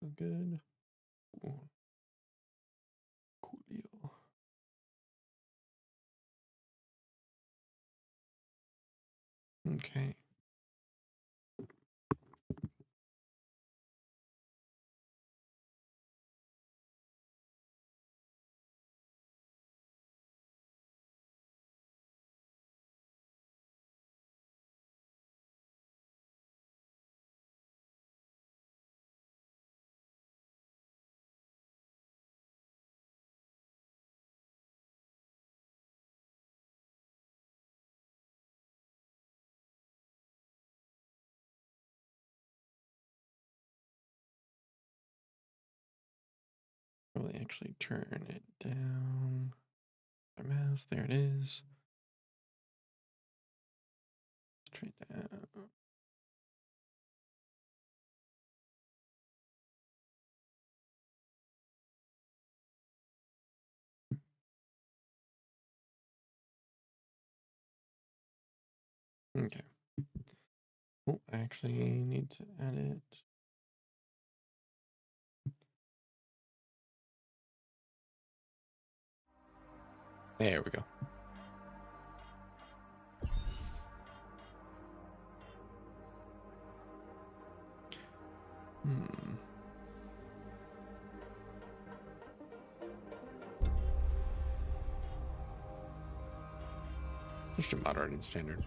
So good. Ooh. Coolio. Okay. Probably actually turn it down. My mouse, there it is. Straight down. Okay. Oh, I actually need to edit. There we go. Just a moderated standard.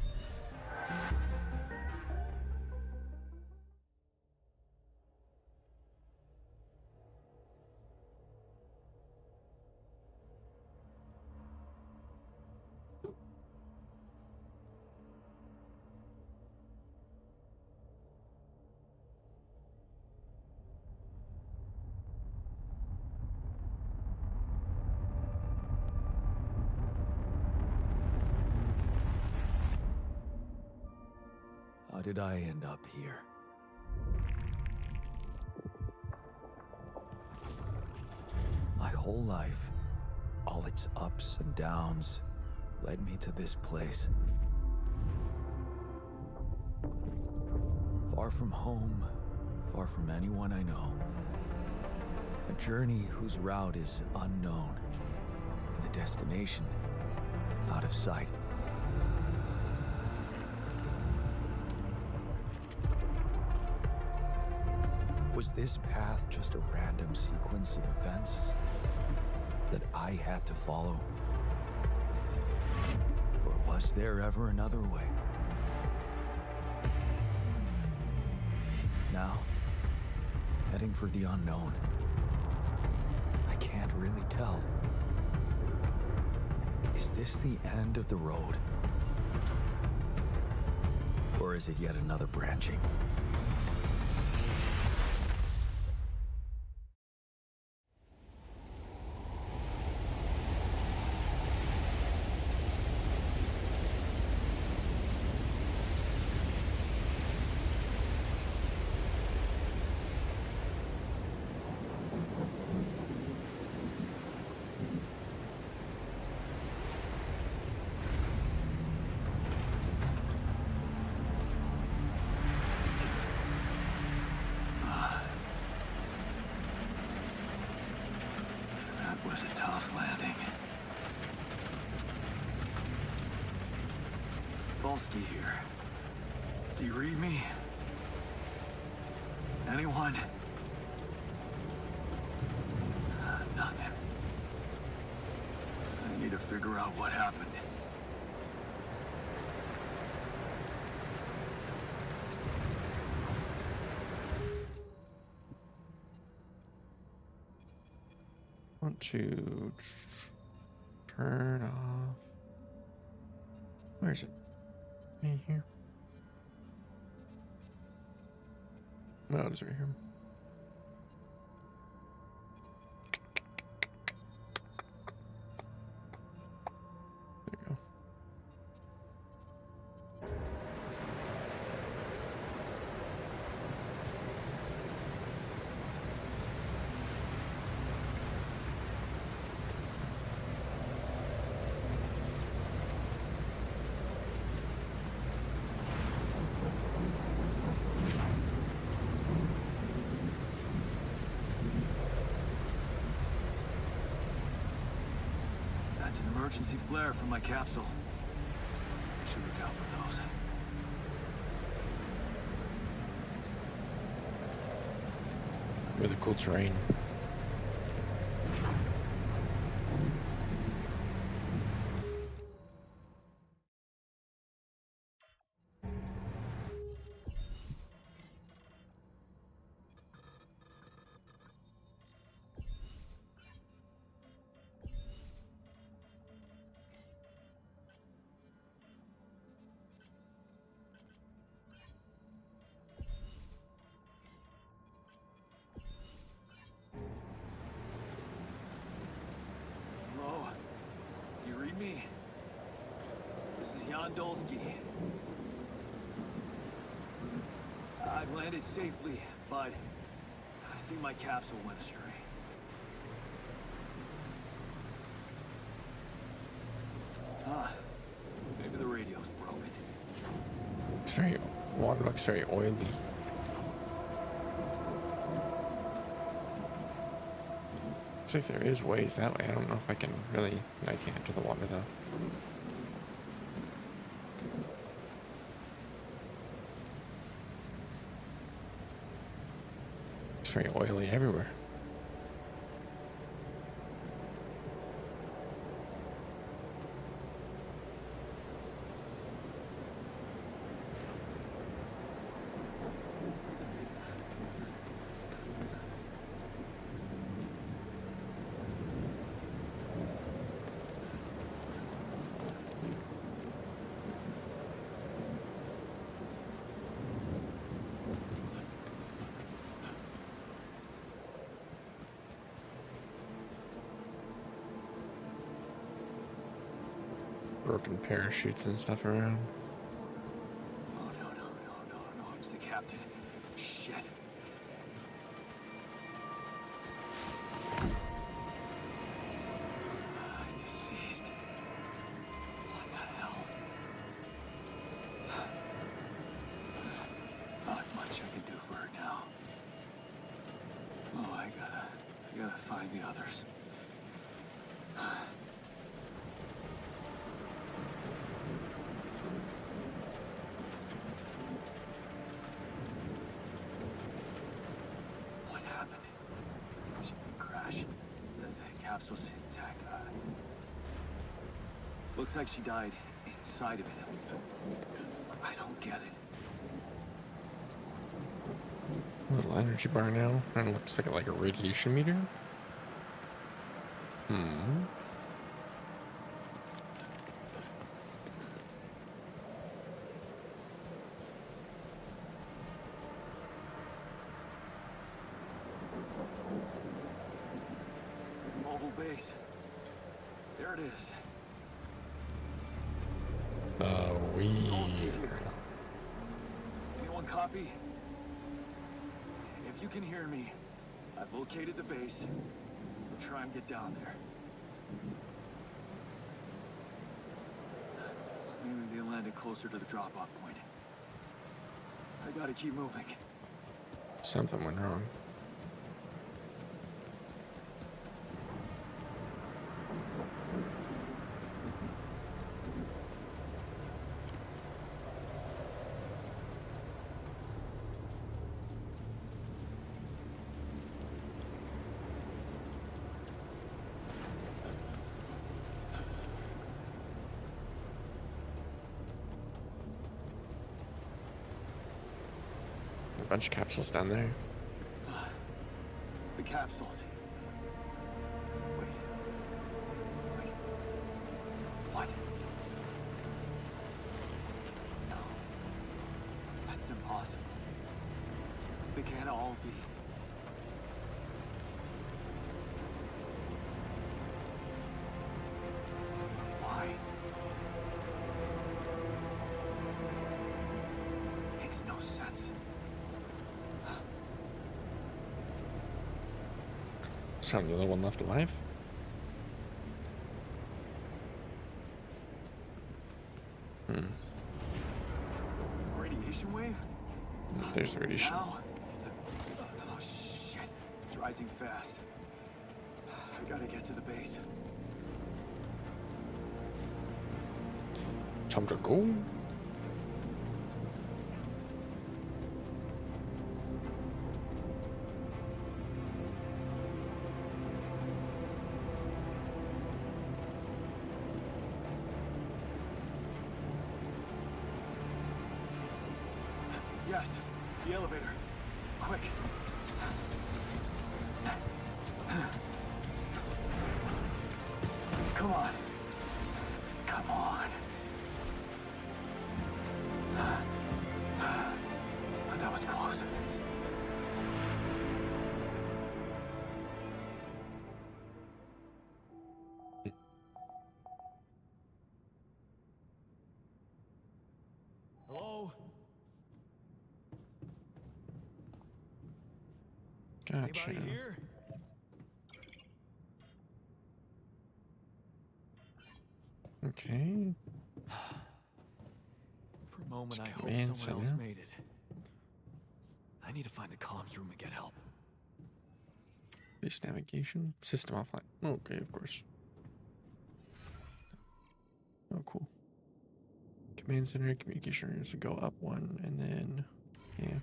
How did I end up here? My whole life, all its ups and downs, led me to this place. Far from home, far from anyone I know. A journey whose route is unknown, and the destination out of sight. Was this path just a random sequence of events that I had to follow? Or was there ever another way? Now, heading for the unknown. I can't really tell. Is this the end of the road? Or is it yet another branching? Was a tough landing. Volsky here. Do you read me? Anyone? Nothing. I need to figure out what happened. Want to turn off. Where is it? Right here. No, it is right here. There you go. It's an emergency flare from my capsule. I should look out for those. Really cool terrain. Hello? You read me? This is Jan Dolsky. I've landed safely, but I think my capsule went astray. Huh. Maybe the radio's broken. It's very, water looks very oily. Looks like there is ways that way. I don't know if I can really, I can't enter the water though. It's very oily everywhere. Broken parachutes and stuff around. Oh, no, it's the captain. Shit. Deceased. What the hell? Not much I can do for her now. Oh, I gotta find the others. What happened? Shipping crash. The capsule's intact. Looks like she died inside of it. I don't get it. Little energy bar now. And it looks like a radiation meter. Mobile base. There it is. Anyone copy? If you can hear me, I've located the base. We'll try and get down there. Maybe they landed closer to the drop-off point. I gotta keep moving. Something went wrong. A bunch of capsules down there. The capsules. Wait. What? No. That's impossible. They can't all be. Why? Makes no sense. Is there only the other one left alive? Radiation wave? There's the radiation. Now? Oh shit. It's rising fast. I gotta get to the base. Time to go. Yes, the elevator. Quick. Come on. Come on. That was close. Hello? Gotcha. Anybody here? Okay. For a moment, I hope Command someone else center. made it. I need to find the comms room and get help. Base navigation. System offline. Okay, of course. Oh, cool. Command center, communication rooms would go up one, and then, yeah.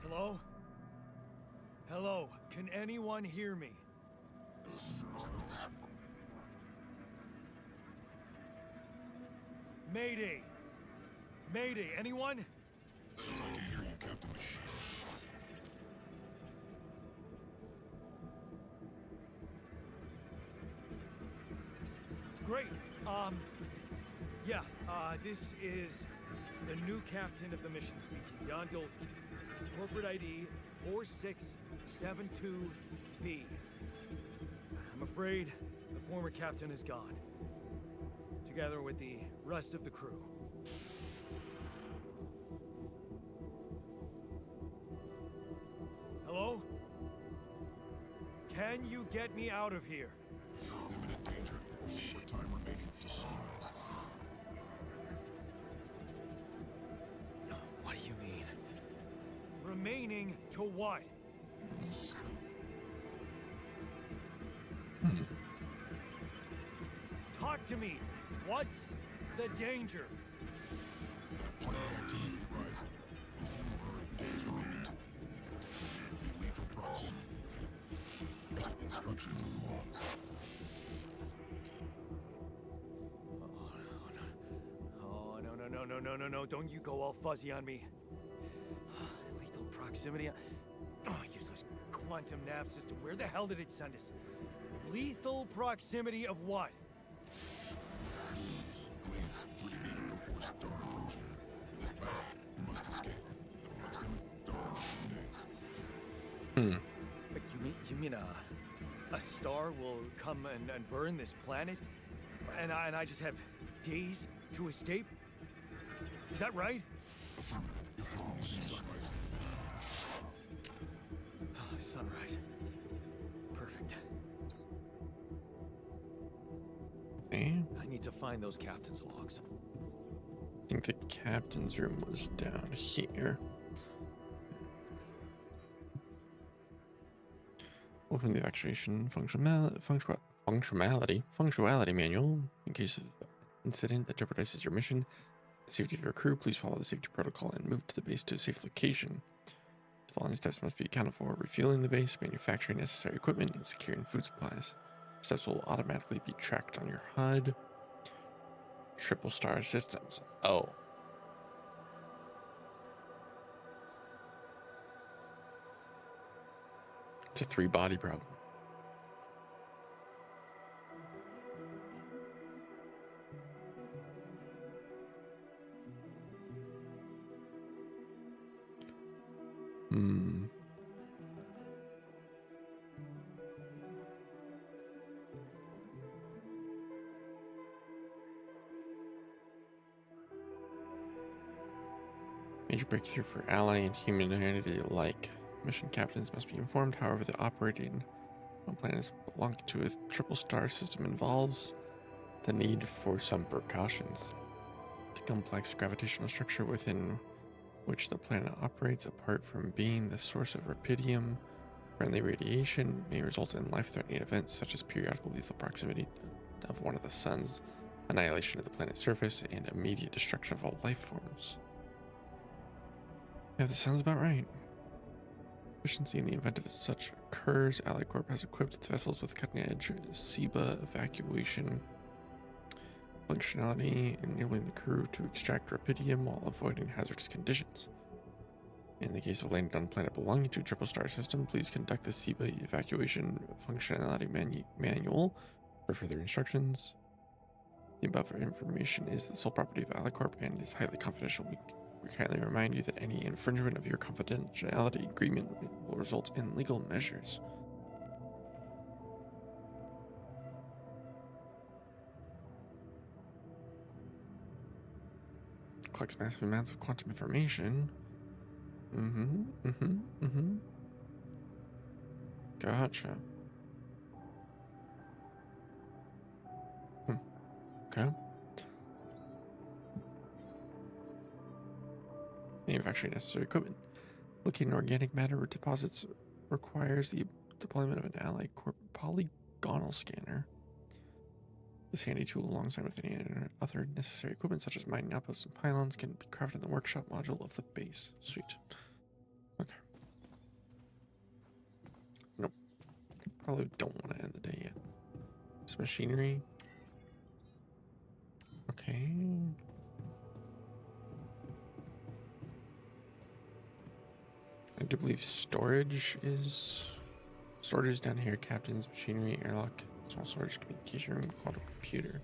Hello? Hello? Can anyone hear me? Mayday! Mayday, anyone? I can hear you, Captain. Great. Yeah, this is the new captain of the mission speaking, Jan Dolsky. Corporate ID 4672B. I'm afraid the former captain is gone, together with the rest of the crew. Hello? Can you get me out of here? Imminent danger. Short time remaining to sunrise. What do you mean? Remaining to what? Talk to me. What's the danger? Activity rising. 4 days remaining. Be lethal proximity. Instructions and logs. Oh, no. Don't you go all fuzzy on me. Lethal proximity. Oh, useless quantum nav system. Where the hell did it send us? Lethal proximity of what? Please, 3 meters before star approaching. This battle, you must escape. Maximum dawn 2 days. But you mean a star will come and burn this planet? And I just have days to escape? Is that right? Affirmative. Your phone is in sunrise. Sunrise. Perfect. Okay. I need to find those captain's logs. I think the captain's room was down here. Open the evacuation functionality manual. In case of incident that jeopardizes your mission, the safety of your crew, please follow the safety protocol and move to the base to a safe location. The following steps must be accounted for: refueling the base, manufacturing necessary equipment, and securing food supplies. Steps will automatically be tracked on your HUD. Triple star systems. Oh. It's a 3-body problem. Major breakthrough for ally and humanity alike. Mission captains must be informed, however, the operating on planets belonging to a triple star system involves the need for some precautions. The complex gravitational structure within which the planet operates, apart from being the source of rapidium, friendly radiation may result in life-threatening events such as periodical lethal proximity of one of the suns, annihilation of the planet's surface, and immediate destruction of all life forms. Yeah, this sounds about right. Efficiency in the event of such occurs, Allied Corp has equipped its vessels with cutting-edge SIBA evacuation functionality, enabling the crew to extract rapidium while avoiding hazardous conditions. In the case of landing on a planet belonging to a triple star system, please conduct the SIBA evacuation functionality manual for further instructions. The above information is the sole property of Allied Corp and is highly confidential. We kindly remind you that any infringement of your confidentiality agreement will result in legal measures. Collects massive amounts of quantum information. Gotcha. Okay. Manufacturing necessary equipment. Looking at organic matter deposits requires the deployment of an Allied Corp polygonal scanner. This handy tool, alongside with any other necessary equipment such as mining outposts and pylons, can be crafted in the workshop module of the base. Sweet. Okay. Nope. Probably don't want to end the day yet. This machinery. Okay. I do believe storage is down here. Captain's machinery, airlock, small storage, communication room, quantum computer.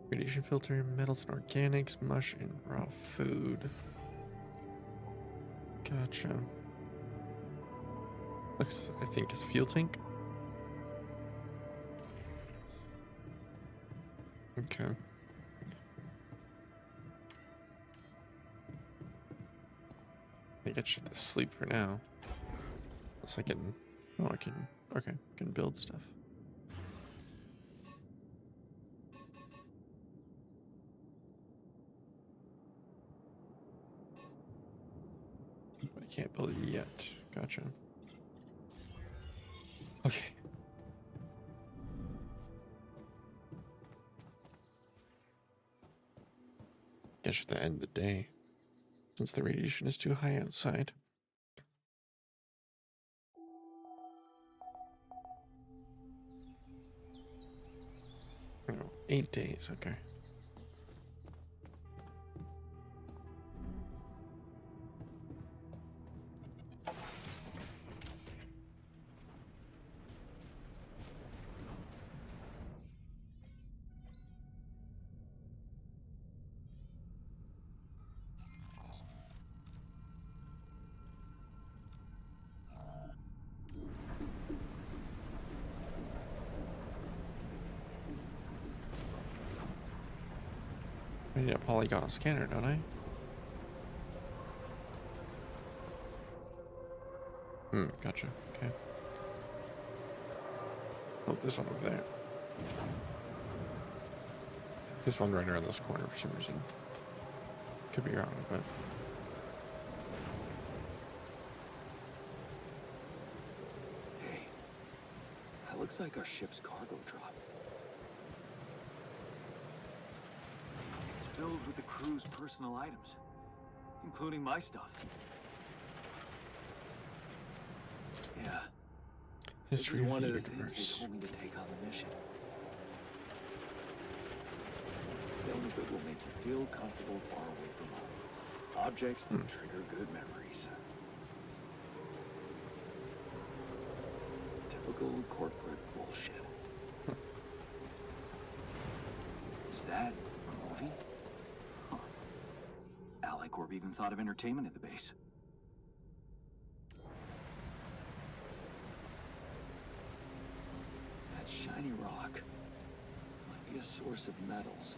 Radiation filter, metals and organics, mush and raw food. Gotcha. Looks, I think, is fuel tank. Okay. I think I should sleep for now. Unless I can, oh, I can, okay, I can build stuff. I can't build it yet. Gotcha. Okay. Guess at the end of the day, since the radiation is too high outside. Oh, 8 days, okay. I need a polygonal scanner, don't I? Gotcha. Okay. Oh, this one over there. This one right around this corner for some reason. Could be wrong, but... Hey, that looks like our ship's cargo drop. It's filled with the crew's personal items, including my stuff. Yeah. History This is of one the of the things universe. they told me to take on the mission. Things that will make you feel comfortable far away from home. Objects that trigger good memories. Typical corporate bullshit. Is that a movie? Huh. Allied Corp even thought of entertainment at the base. That shiny rock might be be a source of metals.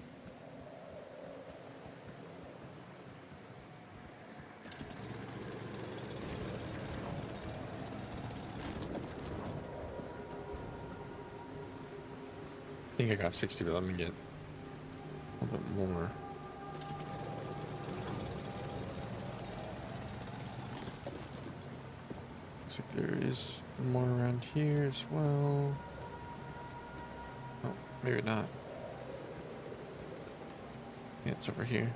I think I got 60, but let me get a little bit more. Looks like there is more around here as well. Oh, maybe not. Yeah, it's over here.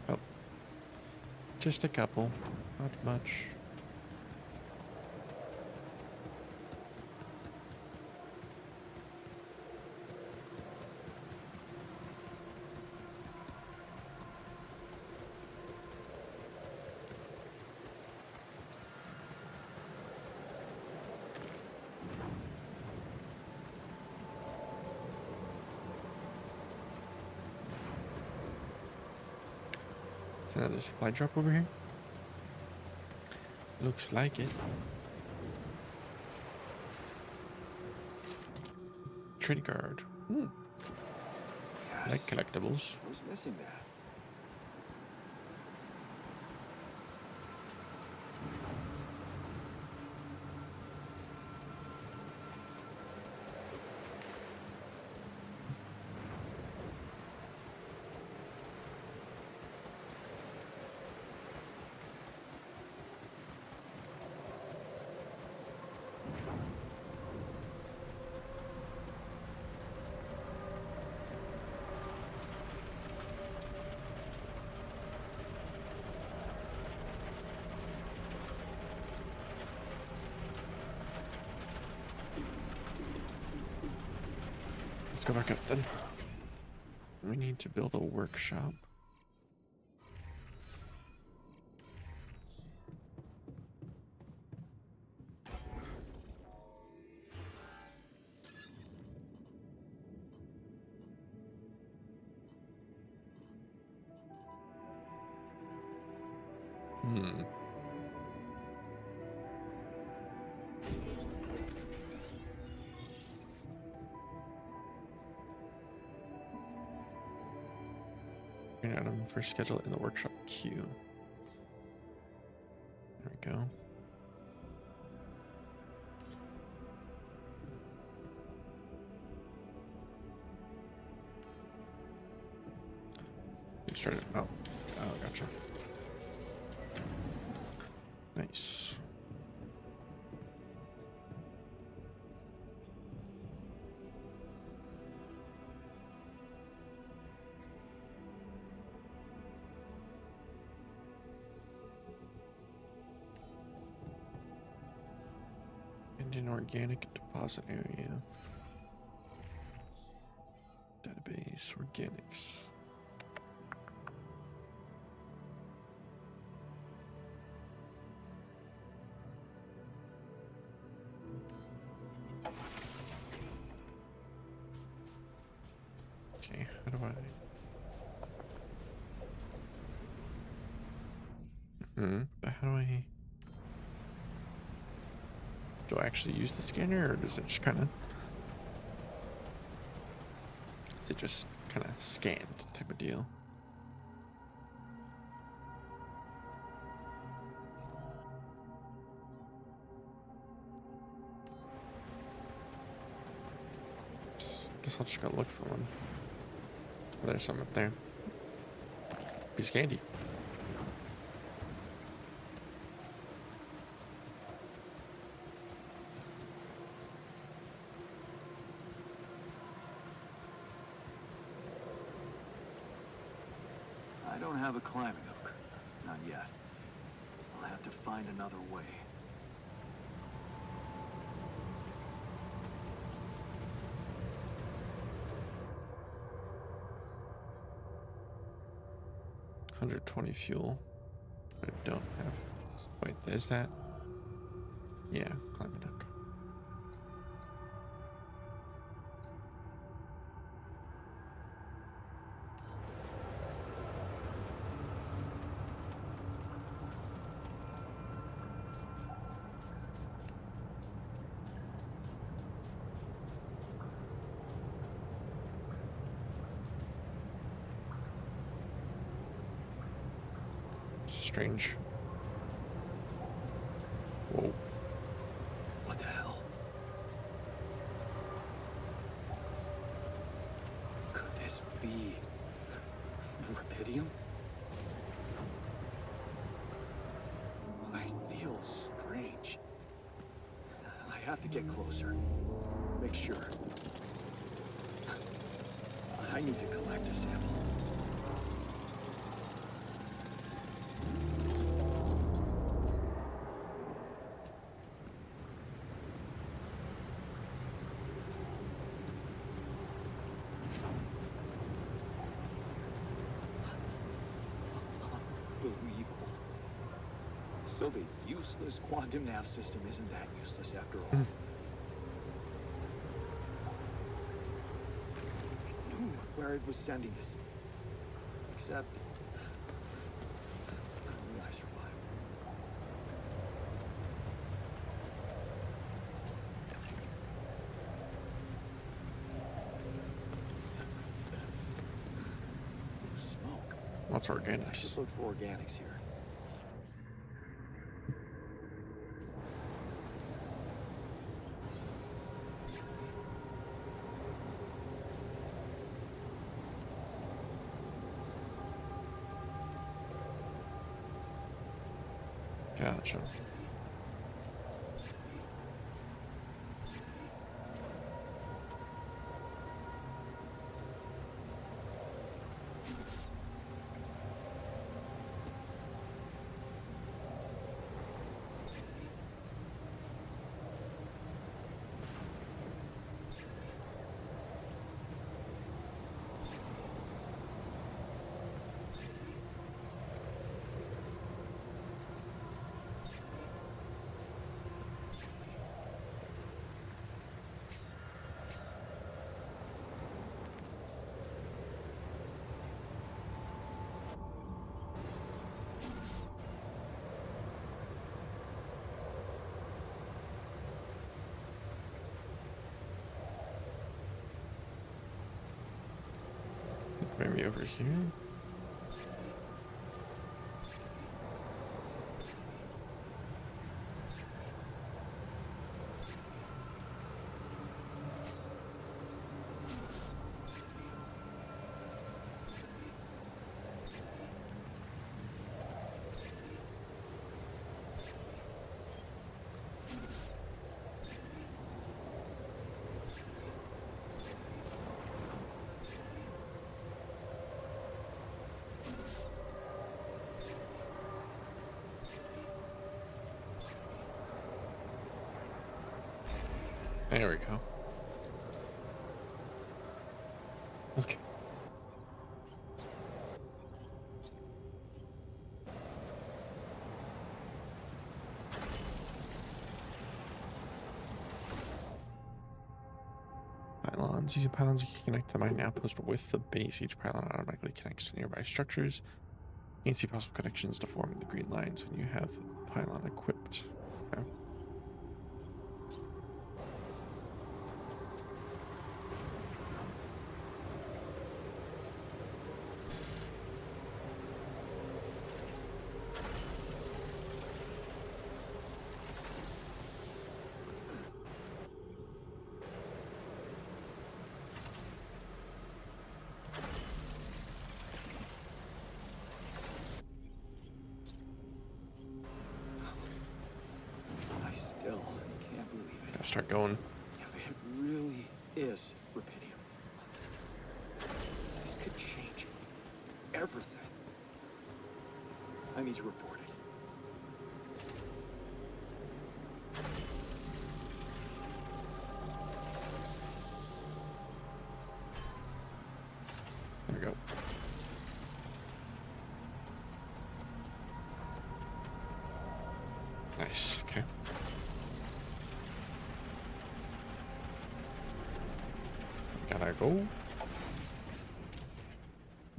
Oh, just a couple, not much. Is there another supply drop over here? Looks like it. Trading card. I like collectibles. I was missing that. Let's go back up then. We need to build a workshop. Green item for schedule in the workshop queue. There we go. You started. Oh, gotcha. Nice. Indian organic deposit area. Database organics. Okay, how do I? But how do I? Do I actually use the scanner, or does it just kind of? Is it just kind of scanned type of deal? Guess I'll just go look for one. There's some up there. Piece of candy. I don't have a climbing hook. Not yet. I'll have to find another way. $120 fuel, but I don't have. Wait, is that? Yeah, climbing hook. Strange. Whoa. What the hell? Could this be rubidium? I feel strange. I have to get closer. Make sure. I need to collect a sample. Unbelievable. So the useless quantum nav system isn't that useless after all. It knew where it was sending us. Except... only I survived. Smoke. Lots of I organics. should look for organics here. Gotcha. Maybe over here. There we go. Okay. Pylons. Using pylons, you can connect the mining outpost with the base. Each pylon automatically connects to nearby structures. You can see possible connections to form the green lines when you have the pylon equipped. Okay. I still can't believe it. Gotta start going. If it really is rubidium, this could change everything. I need to report it. There we go. Nice. Okay. Gotta go.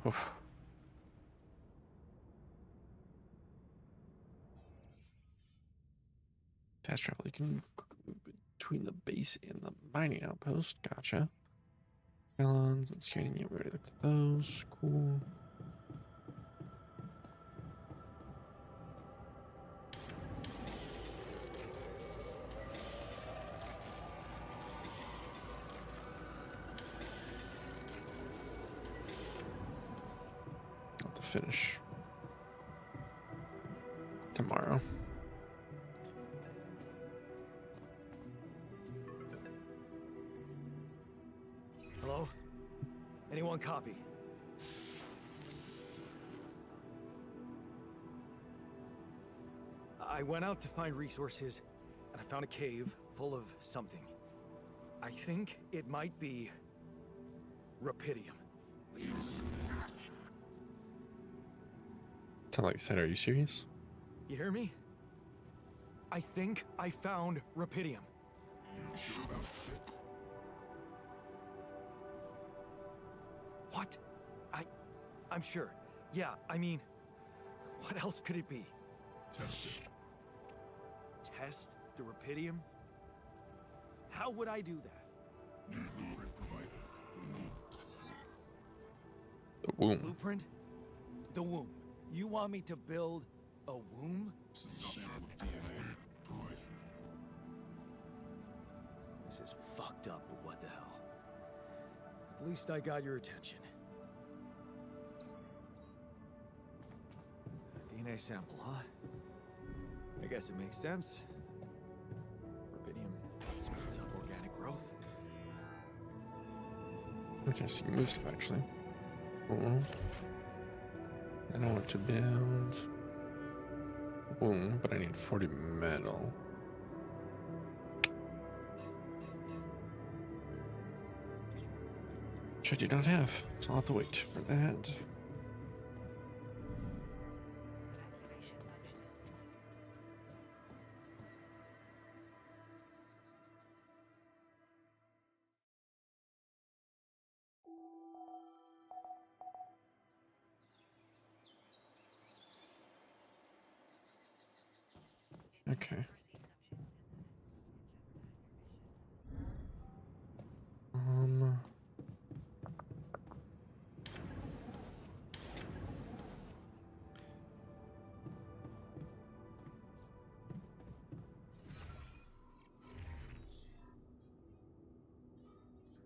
Oof. Fast travel. You can move between the base and the mining outpost. Gotcha. Pylons and scanning. Yeah, we already looked at those. Cool. finish tomorrow. Hello? Anyone copy? I went out to find resources, and I found a cave full of something. I think it might be rupidium. Sound like said, are you serious? You hear me? I think I found rupidium. What? I'm sure. Yeah, I mean, what else could it be? Test it. Test the rupidium? How would I do that? New blueprint provided. The womb. Blueprint? The womb. You want me to build a womb? Some sample of DNA provided. This is fucked up, but what the hell? At least I got your attention. A DNA sample, huh? I guess it makes sense. Rupidium speeds up organic growth. Okay, so you moved stuff actually. Cool. Then I want to build womb, but I need 40 metal. Which I do not have, so I'll have to wait for that. Okay.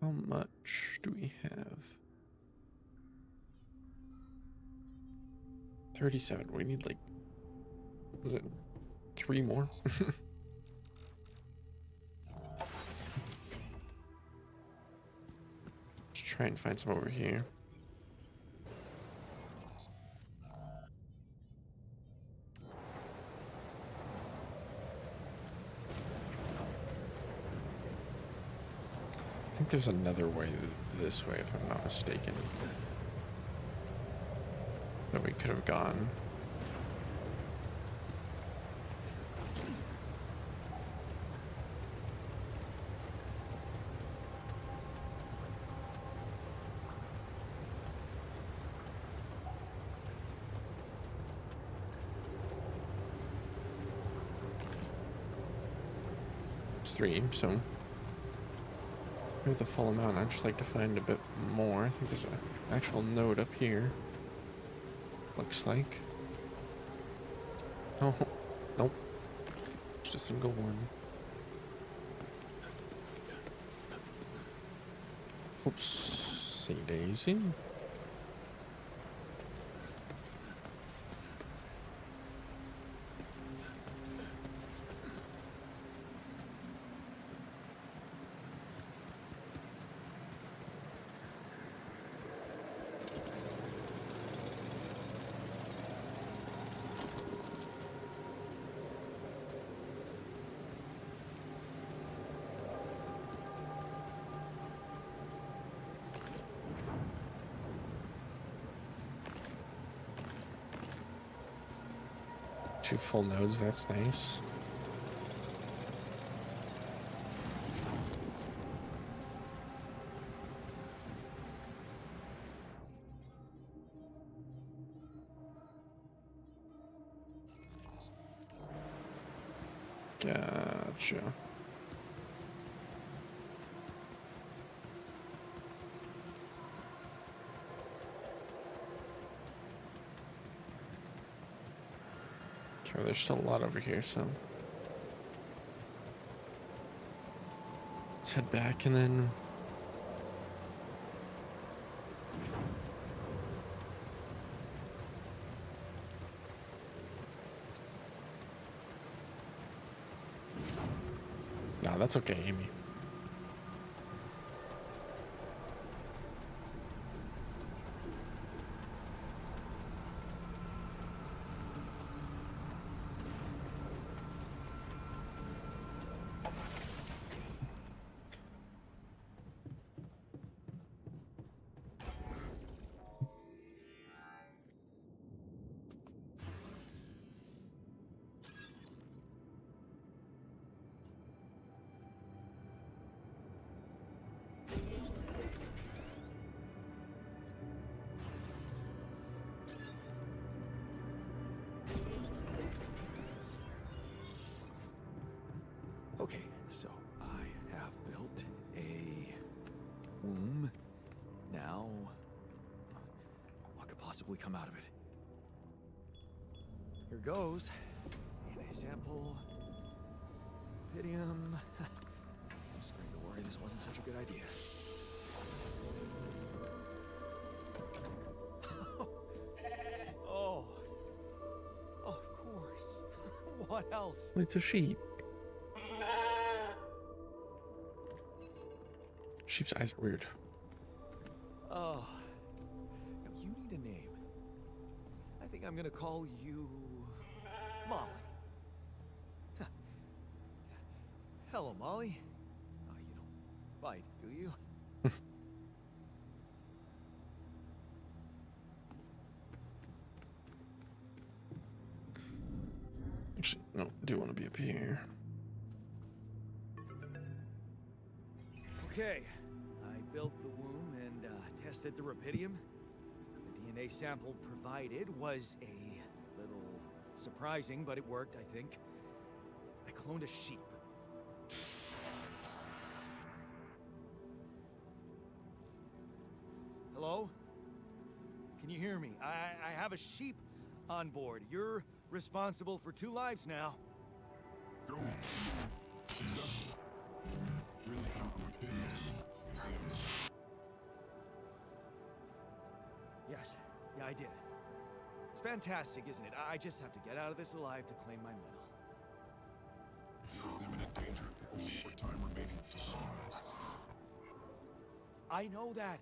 How much do we have? 37. We need like, was it 3 more? Let's try and find some over here. I think there's another way this way, if I'm not mistaken, that we could have gone. It's 3, so with the full amount. I'd just like to find a bit more. I think there's an actual node up here. Looks like. Oh, nope. It's just a single one. Oops. See Daisy. Two full nodes, that's nice. Gotcha. Okay, there's still a lot over here, so let's head back and then Nah, that's okay, Amy. Okay, so I have built a womb. Now, what could possibly come out of it? Here goes. DNA sample. Pydium. I'm starting to worry this wasn't such a good idea. Oh. Oh, of course. What else? It's a sheep. Sheep's eyes are weird. Oh. Now you need a name. I think I'm gonna call you Molly. Huh. Hello, Molly. Oh, you don't bite, do you? Actually, no, I do want to be up here. Okay, I built the womb and tested the rapidium. The DNA sample provided was a little surprising, but it worked, I think. I cloned a sheep. Hello? Can you hear me? I have a sheep on board. You're responsible for 2 lives now. Go. Successful. Really found my business. Yes, yeah, I did. It's fantastic, isn't it? I just have to get out of this alive to claim my medal. You're in imminent danger. Only more time remaining to sunrise. I know that.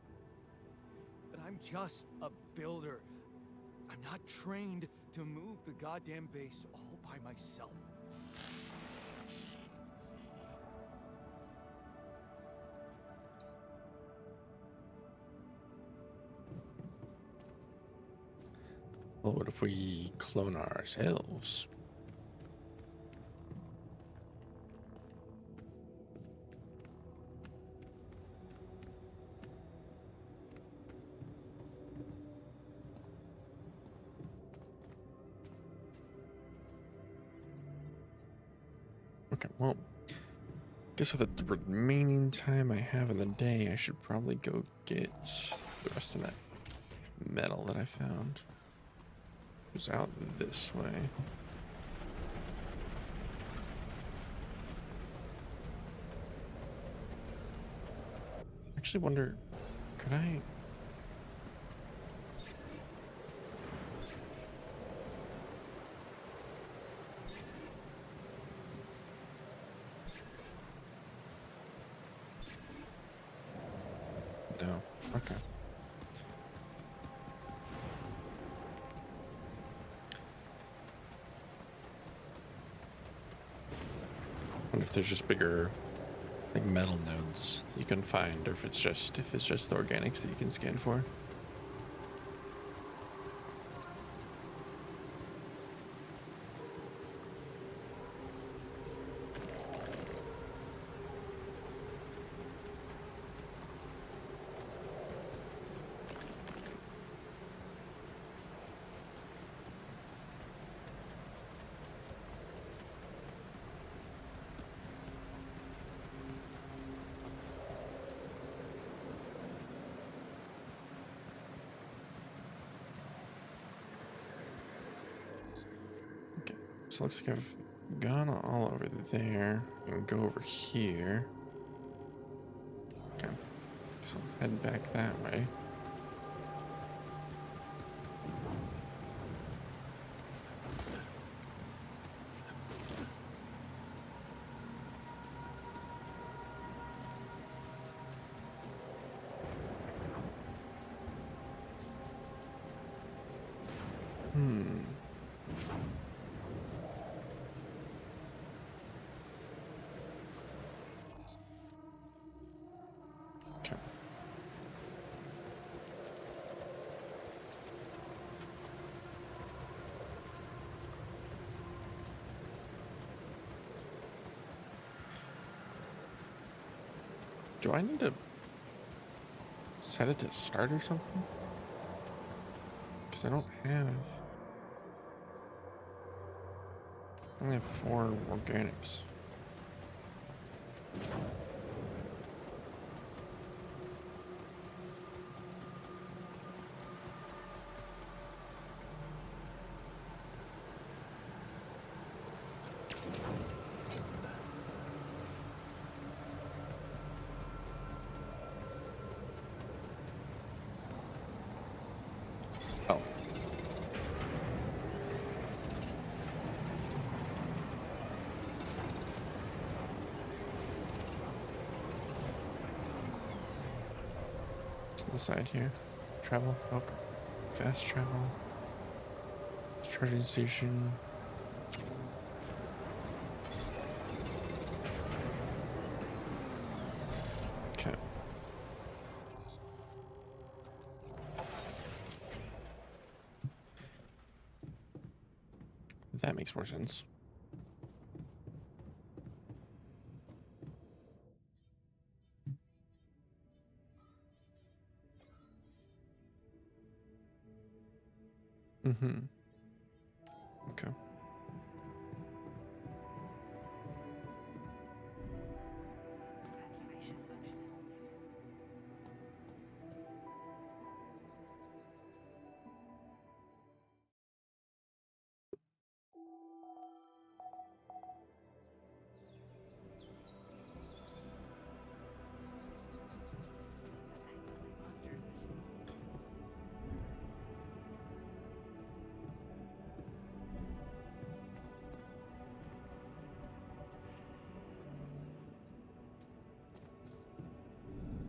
But I'm just a builder. I'm not trained to move the goddamn base all by myself. Well, what if we clone ourselves? Okay, well, guess with the remaining time I have in the day, I should probably go get the rest of that metal that I found. It was out this way. Actually wonder, could I? No. Okay. Wonder if there's just bigger, like, metal nodes that you can find, or if it's just the organics that you can scan for. Okay, so it looks like I've gone all over there and go over here. Okay, so head back that way. Hmm. Okay. Do I need to set it to start or something? Because I don't have. I only have 4 organics. Oh. To the side here. Travel. Okay. Fast travel. Charging station. Okay. That makes more sense. Mm-hmm. Okay.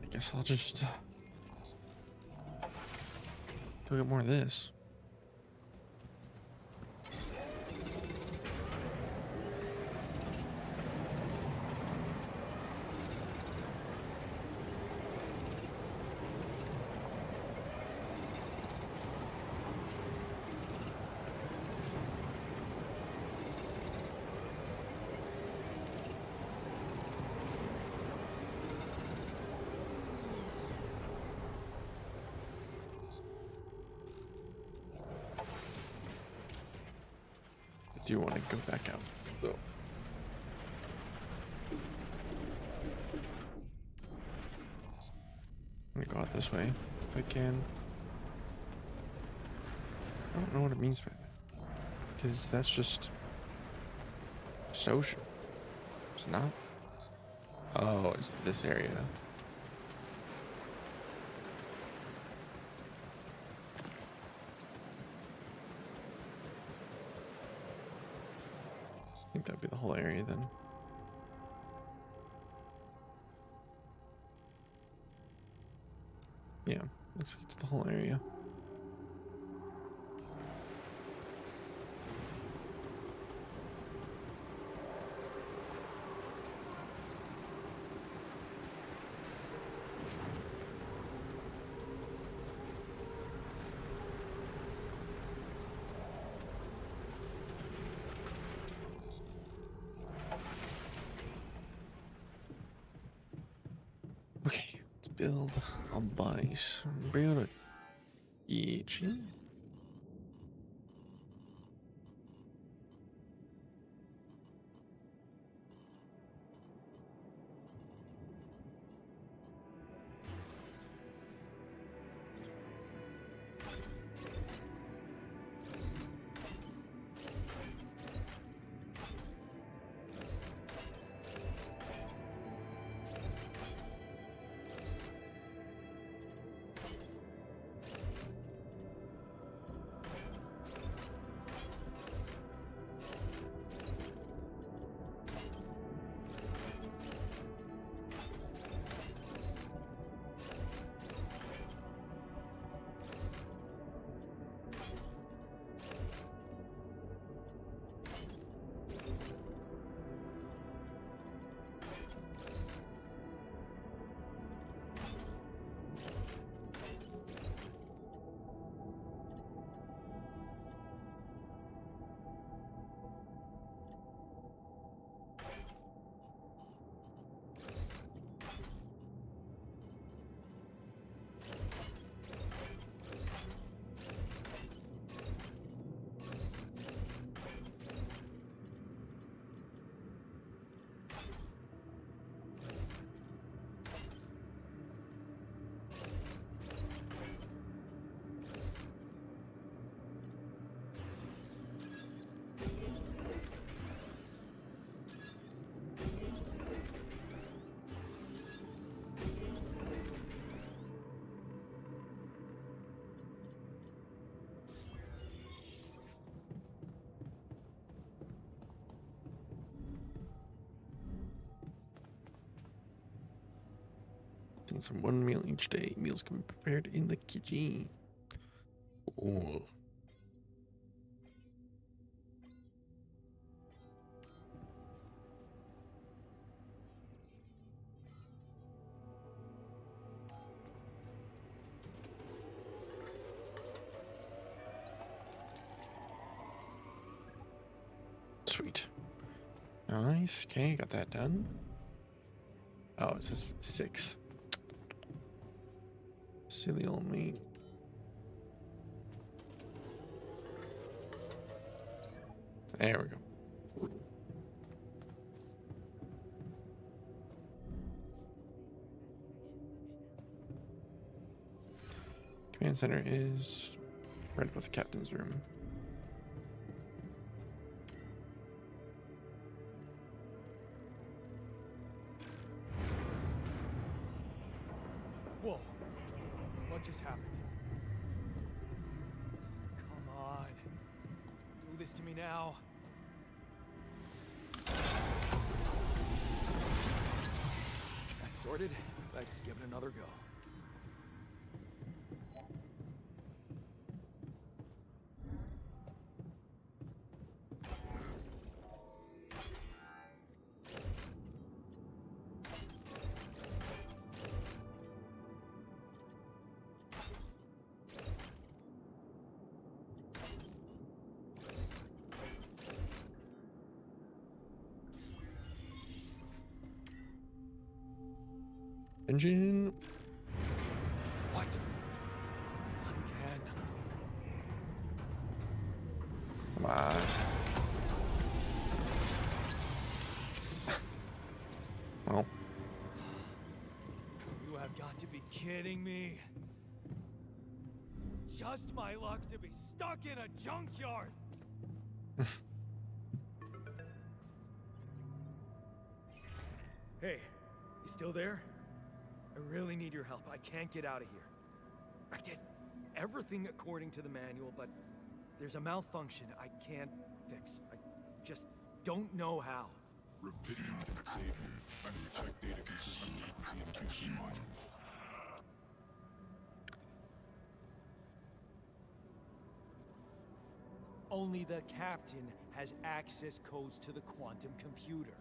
I guess I'll just go get more of this. I do want to go back out, though. I'm gonna go out this way if I can. I don't know what it means by that. Because that's just ocean. It's not. Oh, it's this area. I think that'd be the whole area then. Yeah, looks like it's the whole area. Okay, let's build a base. Build a kitchen. Since from one meal each day, meals can be prepared in the kitchen. Oh. Sweet. Nice. Okay, got that done. Oh, it says 6. Silly old me. There we go. Command center is right above the captain's room. Whoa. What just happened? Come on. Do this to me now. That's sorted. Let's give it another go. Engine. What? Not again. Come on. Well, You have got to be kidding me. Just my luck to be stuck in a junkyard. Hey, you still there? I really need your help. I can't get out of here. I did everything according to the manual, but there's a malfunction I can't fix. I just don't know how. Rapidity can save you. Check data consistency and QC modules. Only the captain has access codes to the quantum computer.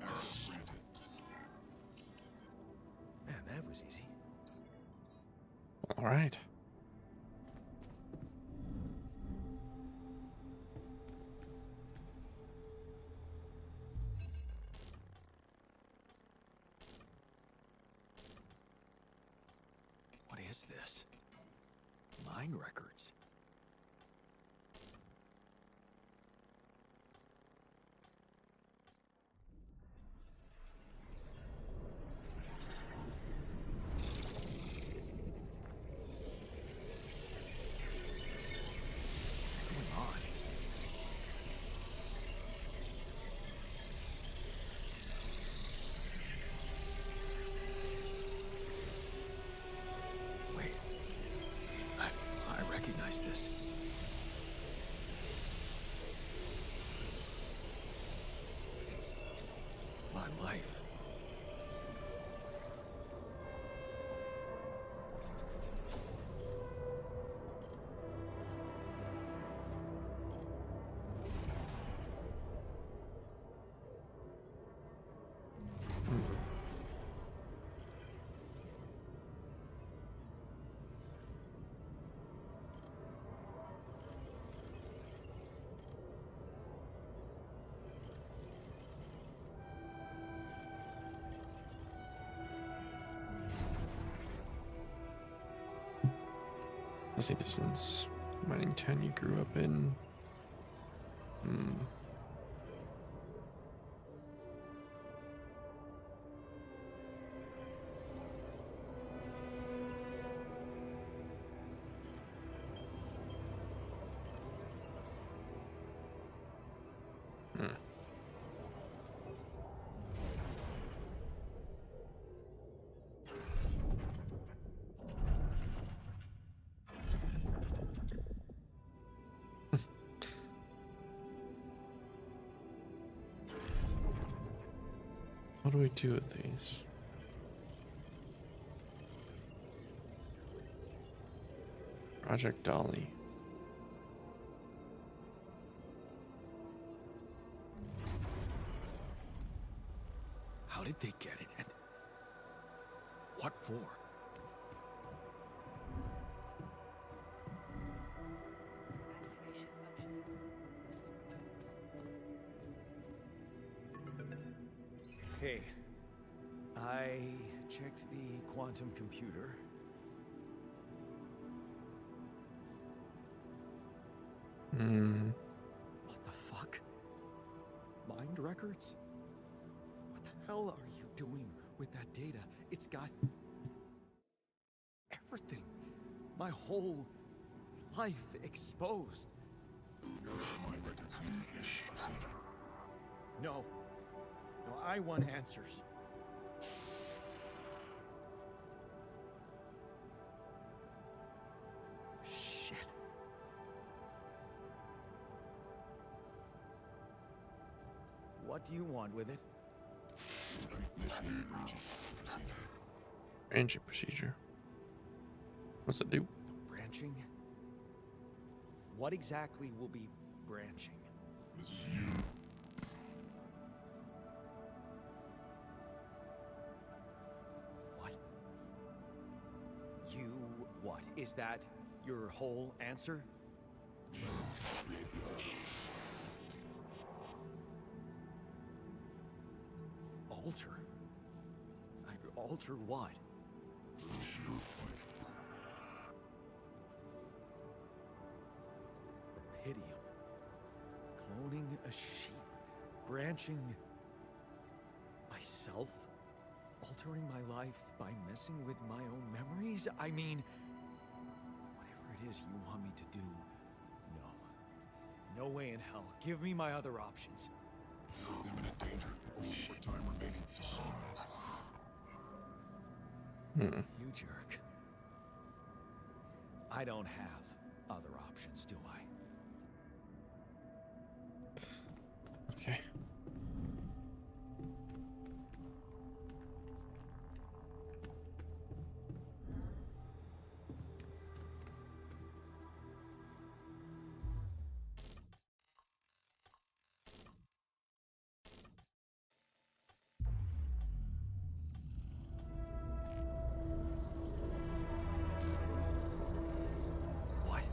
Access granted. Man, that was easy. all right. What is this? Mine records. What's going on? Wait. I recognize this. It's my life. Let's see, distance. Mining town you grew up in. Hmm. Hmm. What do we do with these? Project Dolly. How did they get it, and what for? Hey, I checked the quantum computer. Hmm. What the fuck? Mind records? What the hell are you doing with that data? It's got everything. My whole life exposed. My records need this procedure. No. No, I want answers. Shit. What do you want with it? Initiate breaching procedure. Branching procedure. What's it do? Branching? What exactly will be branching? This is you. What? You what? Is that your whole answer? Create the altar. Alter? Alter what? Release your life. Rapidium. Cloning a sheep. Branching myself? Altering my life by messing with my own memories? I mean, whatever it is you want me to do, no. No way in hell. Give me my other options. You're in imminent danger. Only more time remaining to survive. You jerk. I don't have other options, do I? Okay. What?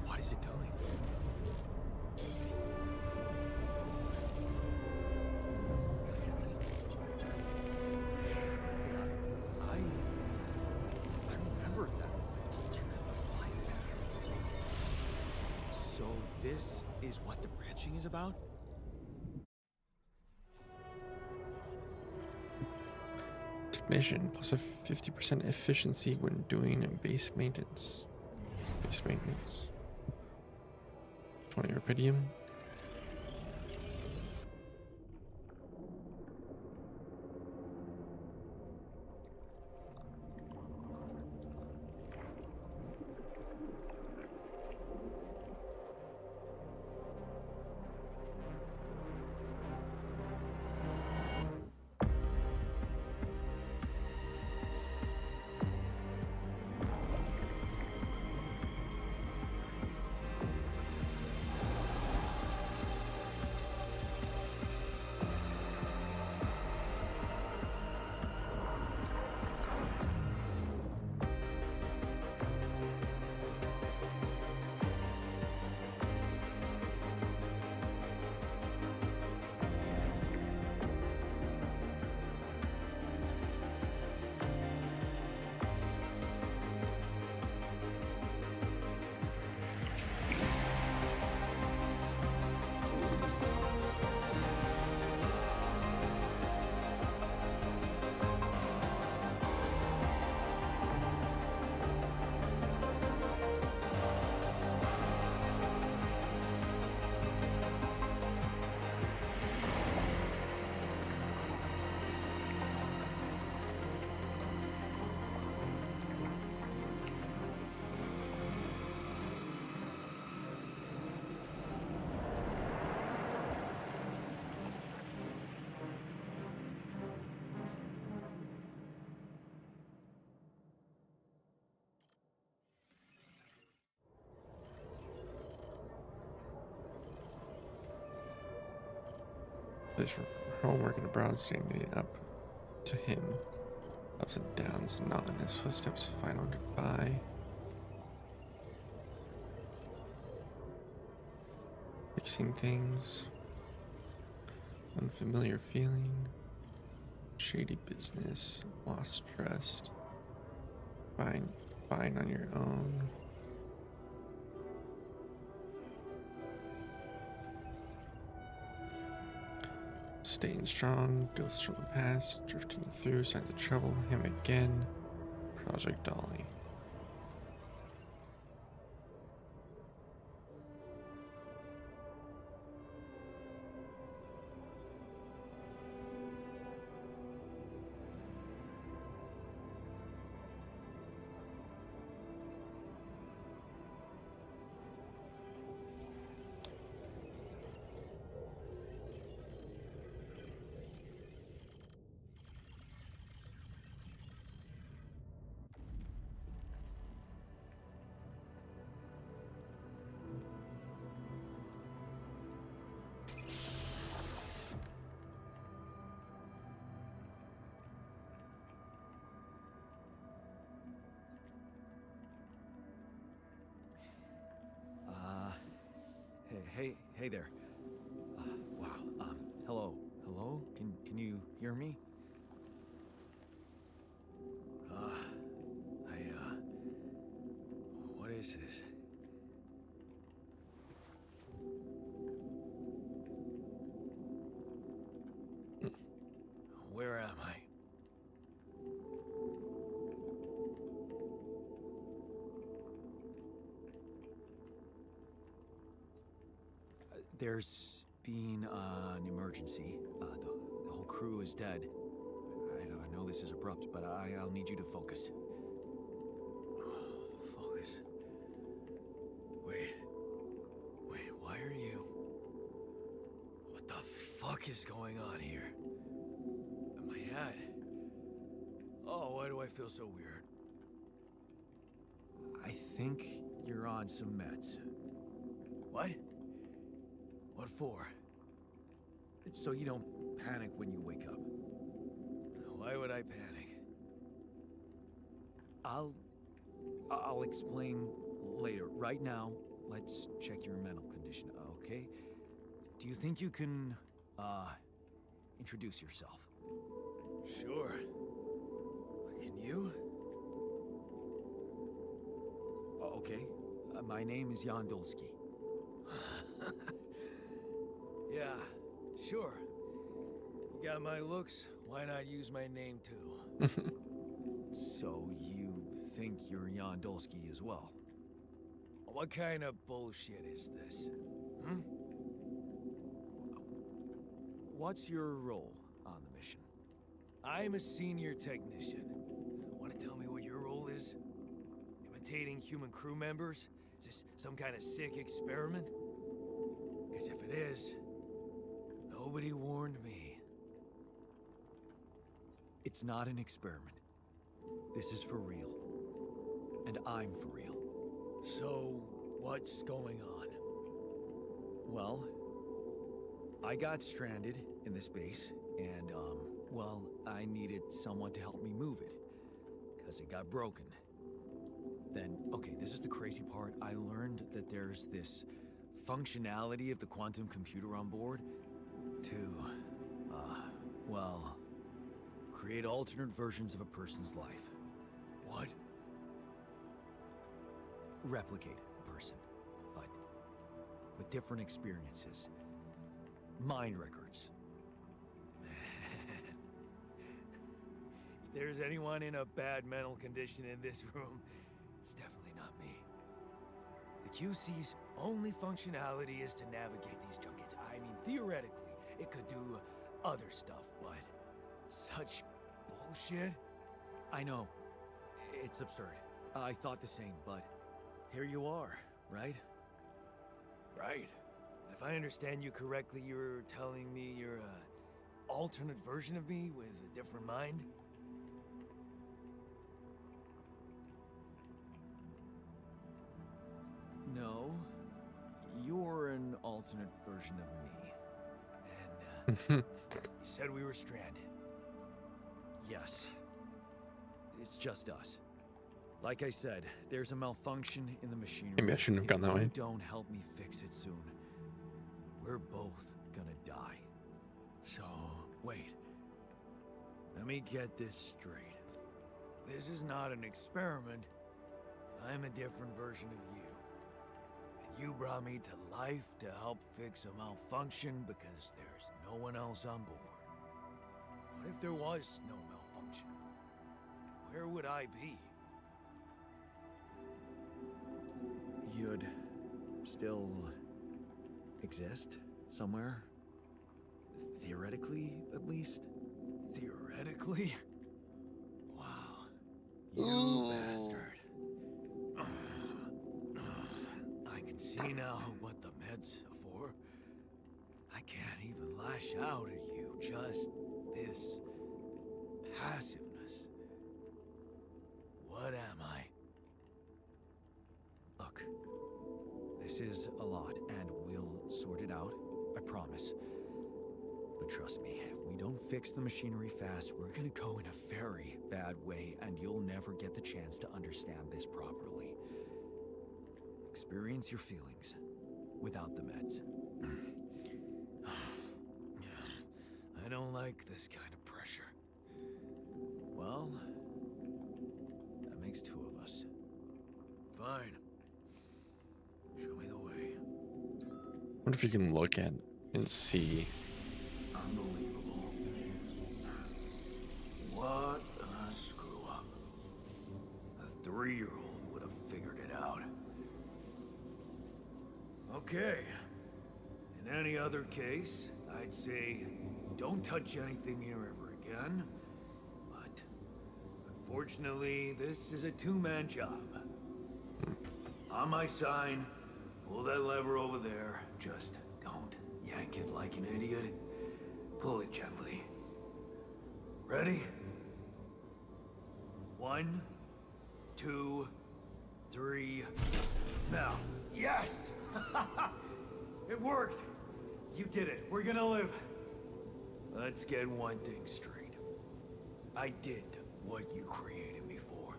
What is it doing? I remember that alternate life pattern. So this is what the branching is about? Technician plus a 50% efficiency when doing base maintenance. Base maintenance. 20 rupidium. place from home, working abroad, standing up to him. Ups and downs, not in his footsteps, final goodbye. Fixing things. Unfamiliar feeling. Shady business. Lost trust. Fine on your own. Staying strong, ghosts from the past, drifting through, signs of trouble, him again. Project Dolly. Hey there. Wow. Hello. Hello? Can you hear me? What is this? Where am I? There's been an emergency. The whole crew is dead. I know this is abrupt, but I'll need you to focus. Focus. Wait, why are you... What the fuck is going on here? My head. Oh, why do I feel so weird? I think you're on some meds. What? What for? So you don't panic when you wake up. Why would I panic? I'll explain later. Right now, let's check your mental condition, okay? Do you think you can, introduce yourself? Sure. Can you? Okay. My name is Jan Dolsky. Yeah, sure. You got my looks, why not use my name too? So you think you're Jan Dolsky as well? What kind of bullshit is this? Hmm? What's your role on the mission? I'm a senior technician. Want to tell me what your role is? Imitating human crew members? Is this some kind of sick experiment? Because if it is, nobody warned me. It's not an experiment. This is for real. And I'm for real. So, what's going on? Well, I got stranded in this base, and, well, I needed someone to help me move it. Because it got broken. Then, okay, this is the crazy part. I learned that there's this functionality of the quantum computer on board to, well, create alternate versions of a person's life. What? Replicate a person, but with different experiences. Mind records. If there's anyone in a bad mental condition in this room, it's definitely not me. The QC's only functionality is to navigate these junkets. I mean, theoretically, it could do other stuff, but such bullshit? I know. It's absurd. I thought the same, but here you are, right? Right. If I understand you correctly, you're telling me you're an alternate version of me with a different mind? No. You're an alternate version of me. And, You said we were stranded. Yes. It's just us. Like I said, there's a malfunction in the machinery. Maybe I shouldn't have gone that If way. you don't help me fix it soon, we're both gonna die. So, wait. Let me get this straight. This is not an experiment. I'm a different version of you. And you brought me to life to help fix a malfunction because there's no one else on board. What if there was no malfunction? Where would I be? You'd still exist somewhere? Theoretically, at least? Theoretically? Wow. You bastard. I can see now what the meds are for. I can't even lash out at you, just this passiveness. What am I? Look, this is a lot, and we'll sort it out, I promise. But trust me, if we don't fix the machinery fast, we're gonna go in a very bad way, and you'll never get the chance to understand this properly. Experience your feelings without the meds. I don't like this kind of pressure. Well, that makes two of us. Fine. Show me the way. What if you can look at and see? Unbelievable. What a screw up. A 3-year-old would have figured it out. Okay. In any other case, I'd say don't touch anything here ever again. But unfortunately, this is a two-man job. On my sign, pull that lever over there. Just don't yank it like an idiot. Pull it gently. Ready? 1, 2, 3. Now. Yes! It worked! You did it. We're gonna live. Let's get one thing straight. I did what you created me for.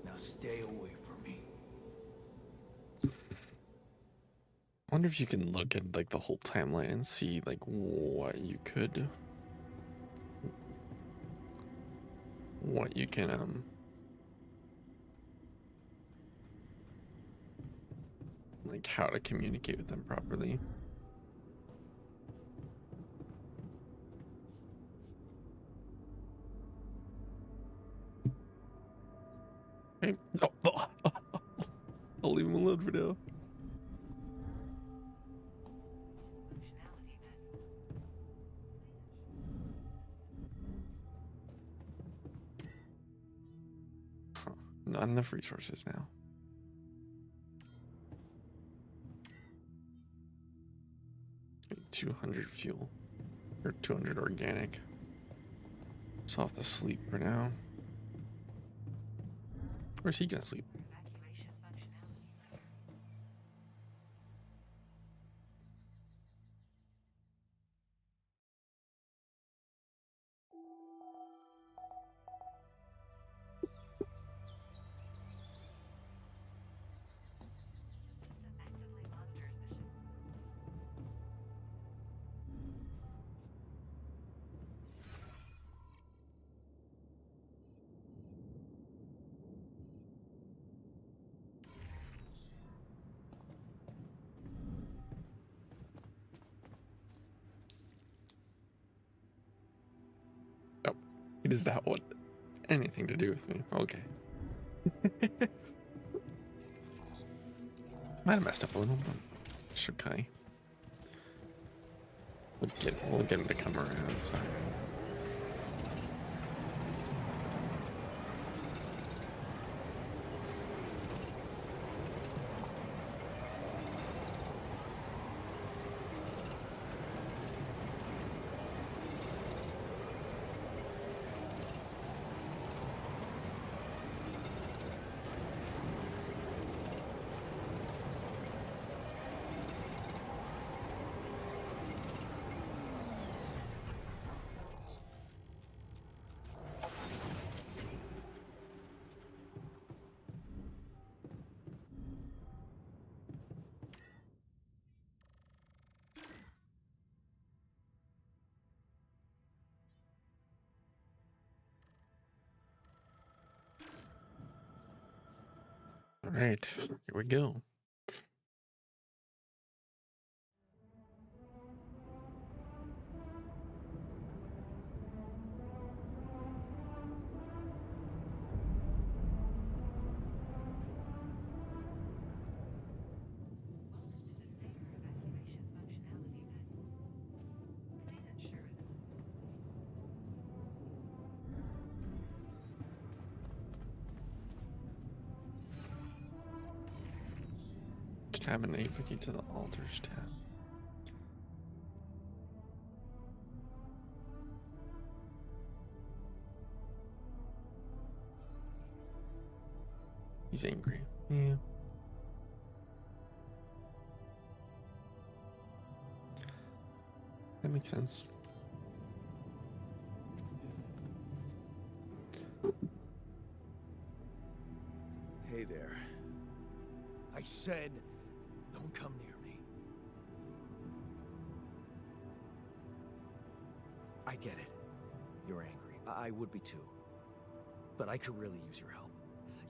Now stay away from me. I wonder if you can look at like the whole timeline and see like what you can like how to communicate with them properly. Okay. Oh. I'll leave him alone for now. Not enough resources now. Need 200 fuel or 200 organic. So I'll have to sleep for now. Where's he gonna sleep? Oh, does that want anything to do with me? Okay. Might have messed up a little, but it's okay. We'll get him to come around. So. right, here we go. Just have an navigate to the altars tab. He's angry. Yeah. That makes sense. Hey there. I said, don't come near me. I get it. You're angry. I would be too. But I could really use your help.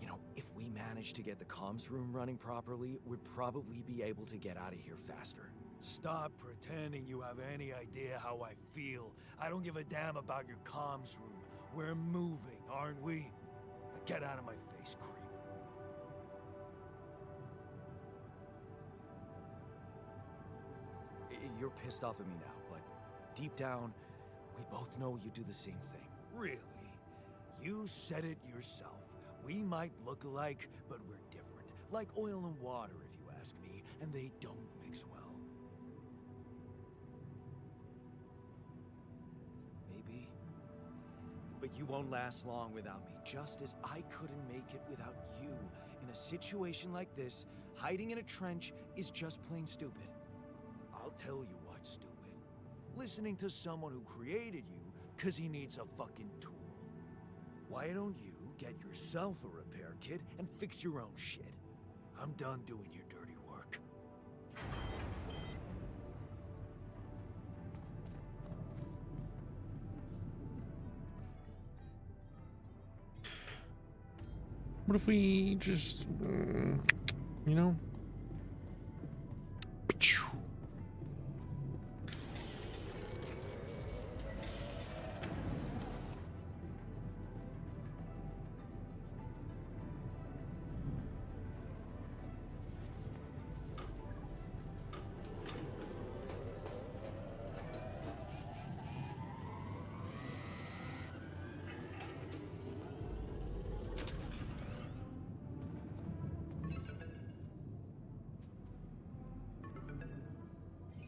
You know, if we manage to get the comms room running properly, we'd probably be able to get out of here faster. Stop pretending you have any idea how I feel. I don't give a damn about your comms room. We're moving, aren't we? Now get out of my face, creep. You're pissed off at me now, but deep down, we both know you do the same thing. Really? You said it yourself. We might look alike, but we're different. Like oil and water, if you ask me, and they don't mix well. Maybe. But you won't last long without me, just as I couldn't make it without you. In a situation like this, hiding in a trench is just plain stupid. I'll tell you what's stupid. Listening to someone who created you because he needs a fucking tool. Why don't you get yourself a repair kit and fix your own shit? I'm done doing your dirty work. What if we just, you know?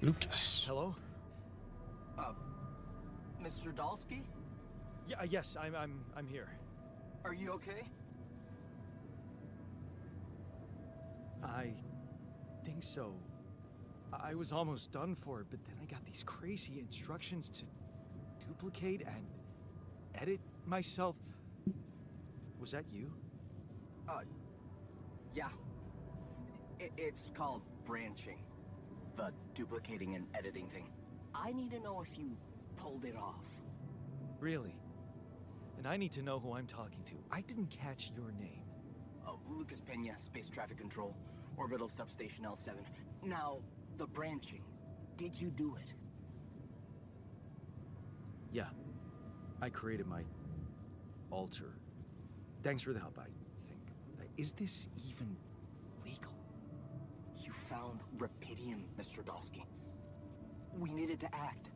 Lucas. Hello? Mr. Dalsky? Yeah, yes, I'm here. Are you okay? I think so. I was almost done for it, but then I got these crazy instructions to duplicate and edit myself. Was that you? Yeah. It's called branching. The duplicating and editing thing. I need to know if you pulled it off. Really? And I need to know who I'm talking to. I didn't catch your name. Lucas Pena, Space Traffic Control, Orbital Substation L7. Now, the branching. Did you do it? Yeah. I created my altar. Thanks for the help, I think. Is this even legal? You found Rapidium, Mr. Dalsky. We needed to act.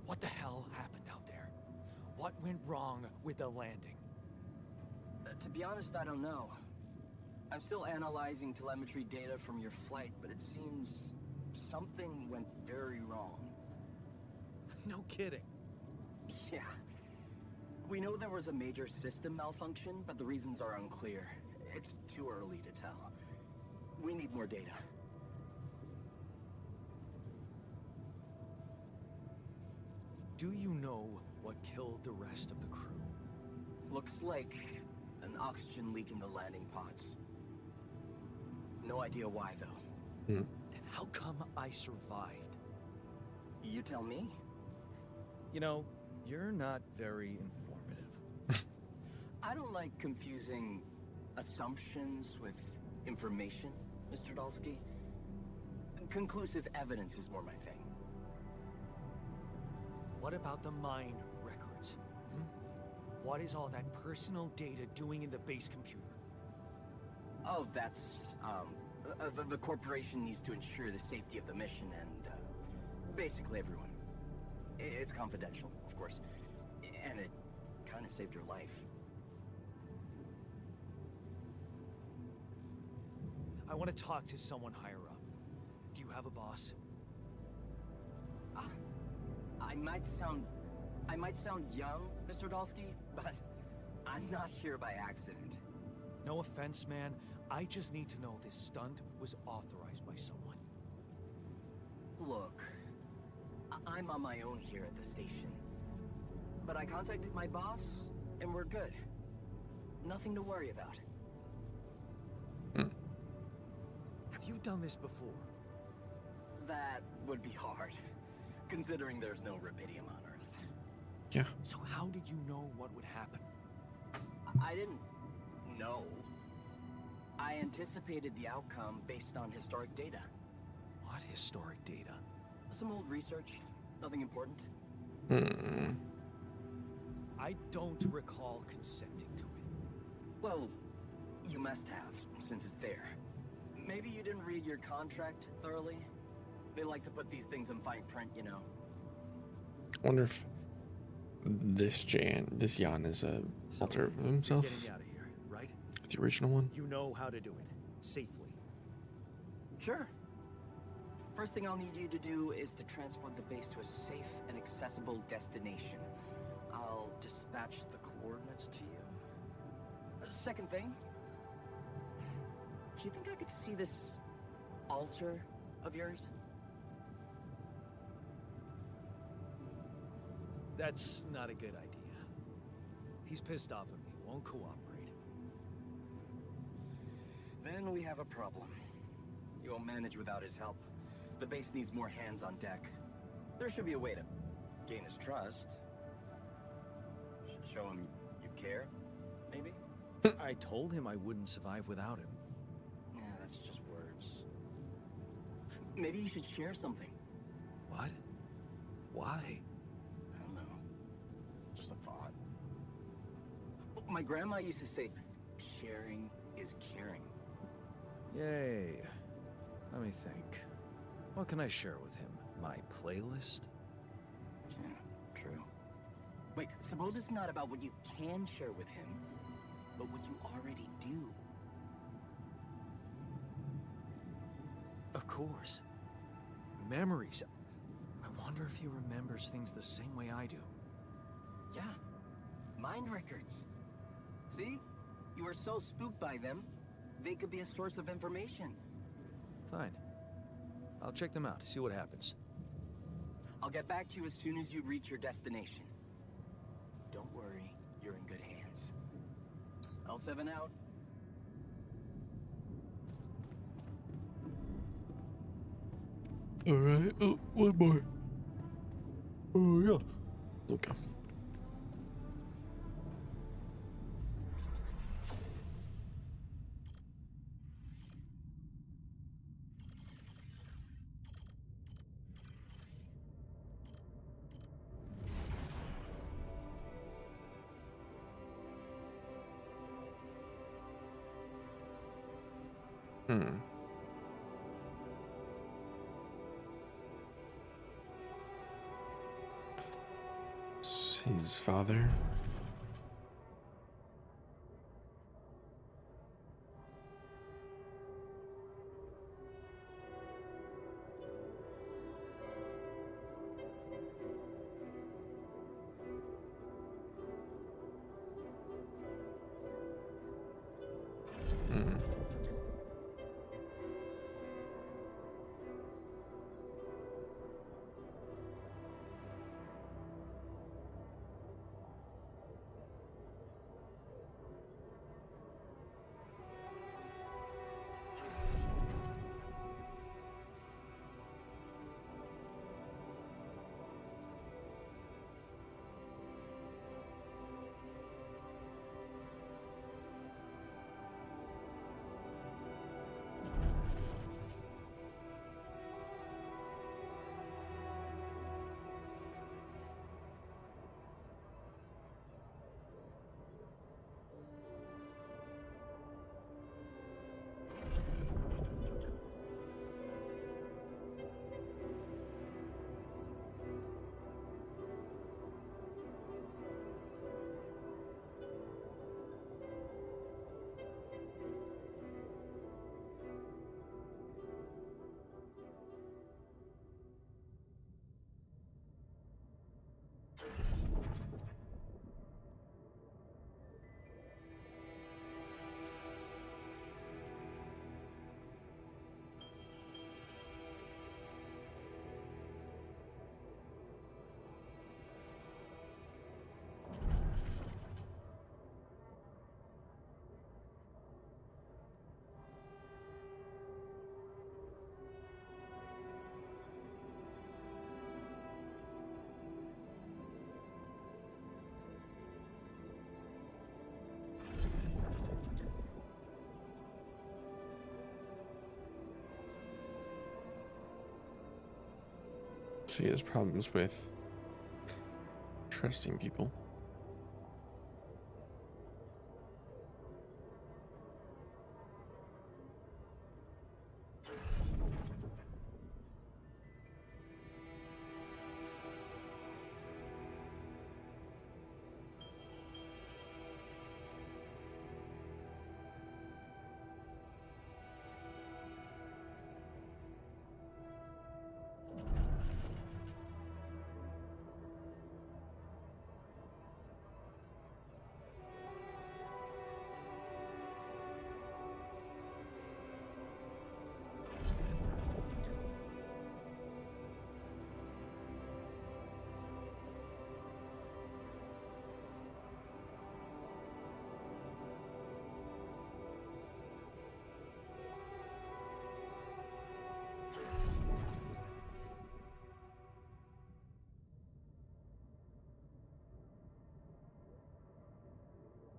What the hell happened out there? What went wrong with the landing? To be honest, I don't know. I'm still analyzing telemetry data from your flight, but it seems something went very wrong. No kidding. Yeah. We know there was a major system malfunction, but the reasons are unclear. It's too early to tell. We need more data. Do you know what killed the rest of the crew? Looks like an oxygen leak in the landing pods. No idea why, though. Then how come I survived? You tell me? You know, You're not very informative. I don't like confusing assumptions with information, Mr. Dalsky. Conclusive evidence is more my thing. What about the mind records? Hmm? What is all that personal data doing in the base computer? Oh, that's, the corporation needs to ensure the safety of the mission and, basically everyone. It's confidential, of course. And it kind of saved your life. I want to talk to someone higher up. Do you have a boss? I might sound young, Mr. Dalsky, but I'm not here by accident. No offense, man. I just need to know this stunt was authorized by someone. Look, I'm on my own here at the station. But I contacted my boss, and we're good. Nothing to worry about. Have you done this before? That would be hard, considering there's no rubidium on Earth. Yeah. So how did you know what would happen? I didn't know. I anticipated the outcome based on historic data. What historic data? Some old research, nothing important. I don't recall consenting to it. Well, you must have, since it's there. Maybe you didn't read your contract thoroughly? They like to put these things in fine print, you know. I wonder if this Jan is a alter of himself. Getting out of here, right? The original one. You know how to do it safely. Sure. First thing I'll need you to do is to transport the base to a safe and accessible destination. I'll dispatch the coordinates to you. Second thing, do you think I could see this altar of yours? That's not a good idea. He's pissed off at me, won't cooperate. Then we have a problem. You won't manage without his help. The base needs more hands on deck. There should be a way to gain his trust. Show him you care, maybe? I told him I wouldn't survive without him. Yeah, that's just words. Maybe you should share something. What? Why? I don't know. Just a thought. My grandma used to say, sharing is caring. Yay. Let me think. What can I share with him? My playlist? Yeah, true. Wait, suppose it's not about what you can share with him, but what you already do. Of course. Memories. I wonder if he remembers things the same way I do. Yeah, mind records. See? You are so spooked by them, they could be a source of information. Fine. I'll check them out, see what happens. I'll get back to you as soon as you reach your destination. Don't worry, you're in good hands. L7 out. All right. Oh, one more. Oh yeah. Okay. His father. So he has problems with trusting people.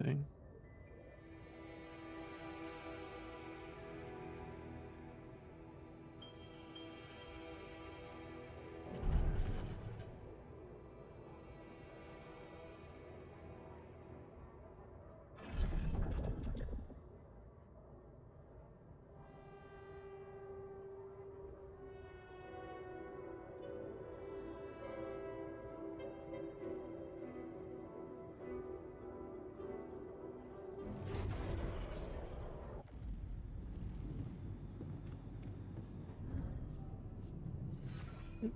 Thing.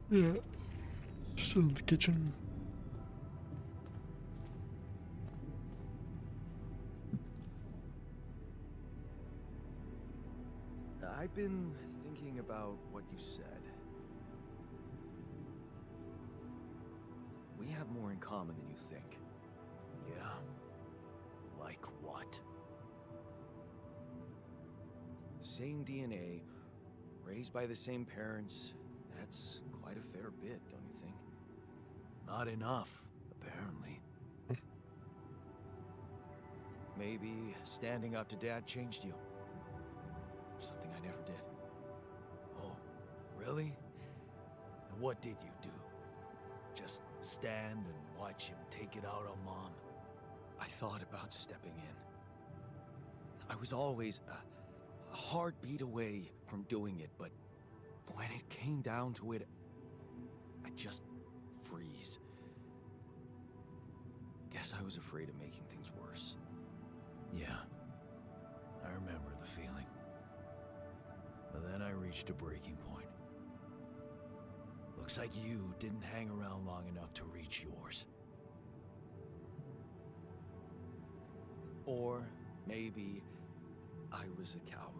Yeah. Still in the kitchen. I've been thinking about what you said. We have more in common than you think. Yeah? Like what? Same DNA, raised by the same parents. That's quite a fair bit, don't you think? Not enough, apparently. Maybe standing up to Dad changed you. Something I never did. Oh, really? And what did you do? Just stand and watch him take it out on Mom? I thought about stepping in. I was always a heartbeat away from doing it, but when it came down to it, I just freeze. Guess I was afraid of making things worse. Yeah, I remember the feeling. But then I reached a breaking point. Looks like you didn't hang around long enough to reach yours. Or maybe I was a coward.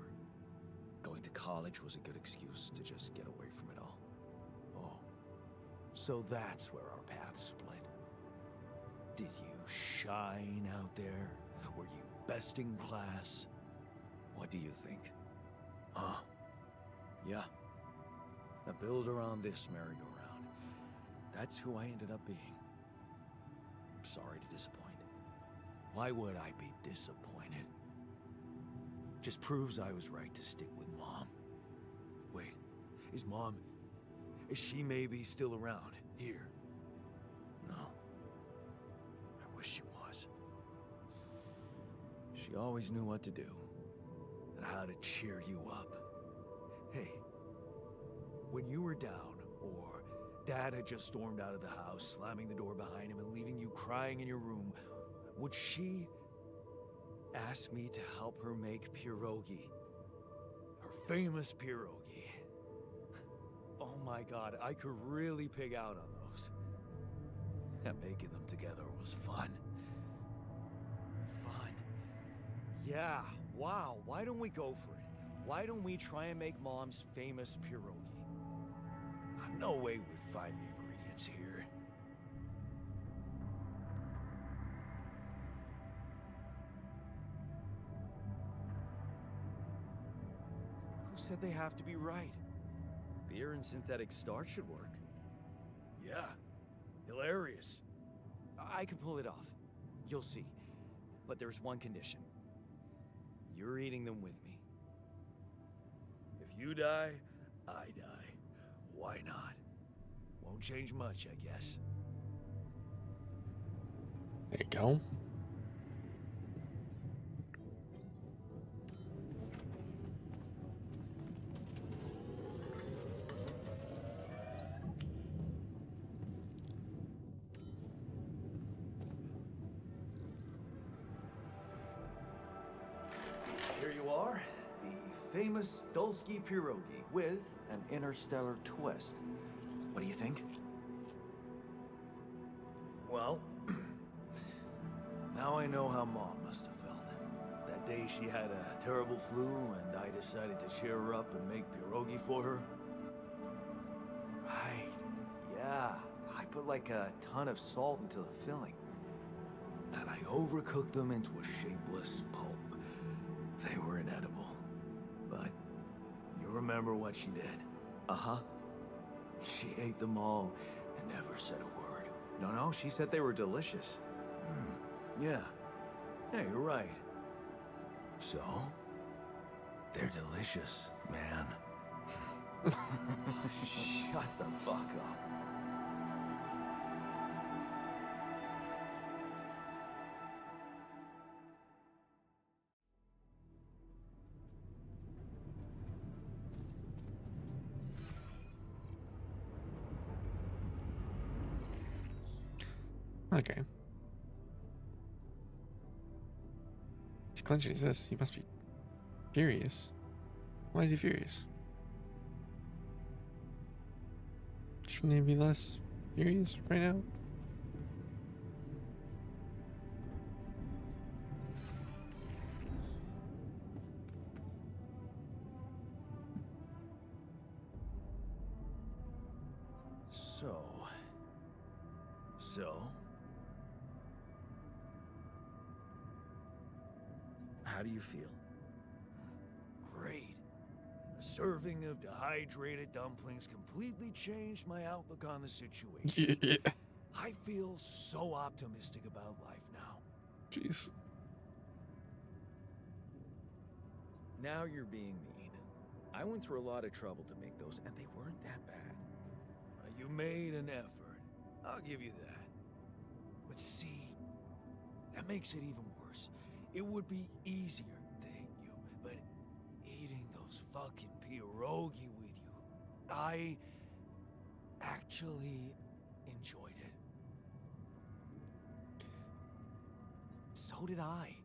Going to college was a good excuse to just get away from it all. Oh, so that's where our paths split. Did you shine out there? Were you best in class? What do you think? Huh? Yeah. A builder on this merry-go-round. That's who I ended up being. Sorry to disappoint. Why would I be disappointed? Just proves I was right to stick with Mom. Wait, is she maybe still around here? No. I wish she was. She always knew what to do and how to cheer you up. Hey, when you were down, or Dad had just stormed out of the house, slamming the door behind him and leaving you crying in your room, would she ask me to help her make pierogi? Her famous pierogi. Oh my God, I could really pig out on those. And making them together was fun. Fun. Yeah, wow, why don't we go for it? Why don't we try and make Mom's famous pierogi? No way we'd find the ingredients here. Who said they have to be right? Beer and synthetic starch should work. Yeah, hilarious. I can pull it off. You'll see. But there's one condition. You're eating them with me. If you die, I die. Why not? Won't change much, I guess. There you go. Here you are, the famous Dulski pierogi with an interstellar twist. What do you think? Well, now I know how Mom must have felt. That day she had a terrible flu and I decided to cheer her up and make pierogi for her. Right, yeah. I put like a ton of salt into the filling. And I overcooked them into a shapeless pulp. They were inedible. But you remember what she did? Uh-huh. She ate them all and never said a word. No, she said they were delicious. Yeah. Yeah, you're right. So, they're delicious, man. Shut the fuck up. Okay. He's clenching his fist. He must be furious. Why is he furious? Shouldn't he be less furious right now? So? How do you feel? Great. A serving of dehydrated dumplings completely changed my outlook on the situation. Yeah. I feel so optimistic about life now. Jeez. Now you're being mean. I went through a lot of trouble to make those, and they weren't that bad. You made an effort. I'll give you that. But see, that makes it even worse. It would be easier to hate you, but eating those fucking pierogi with you, I actually enjoyed it. So did I.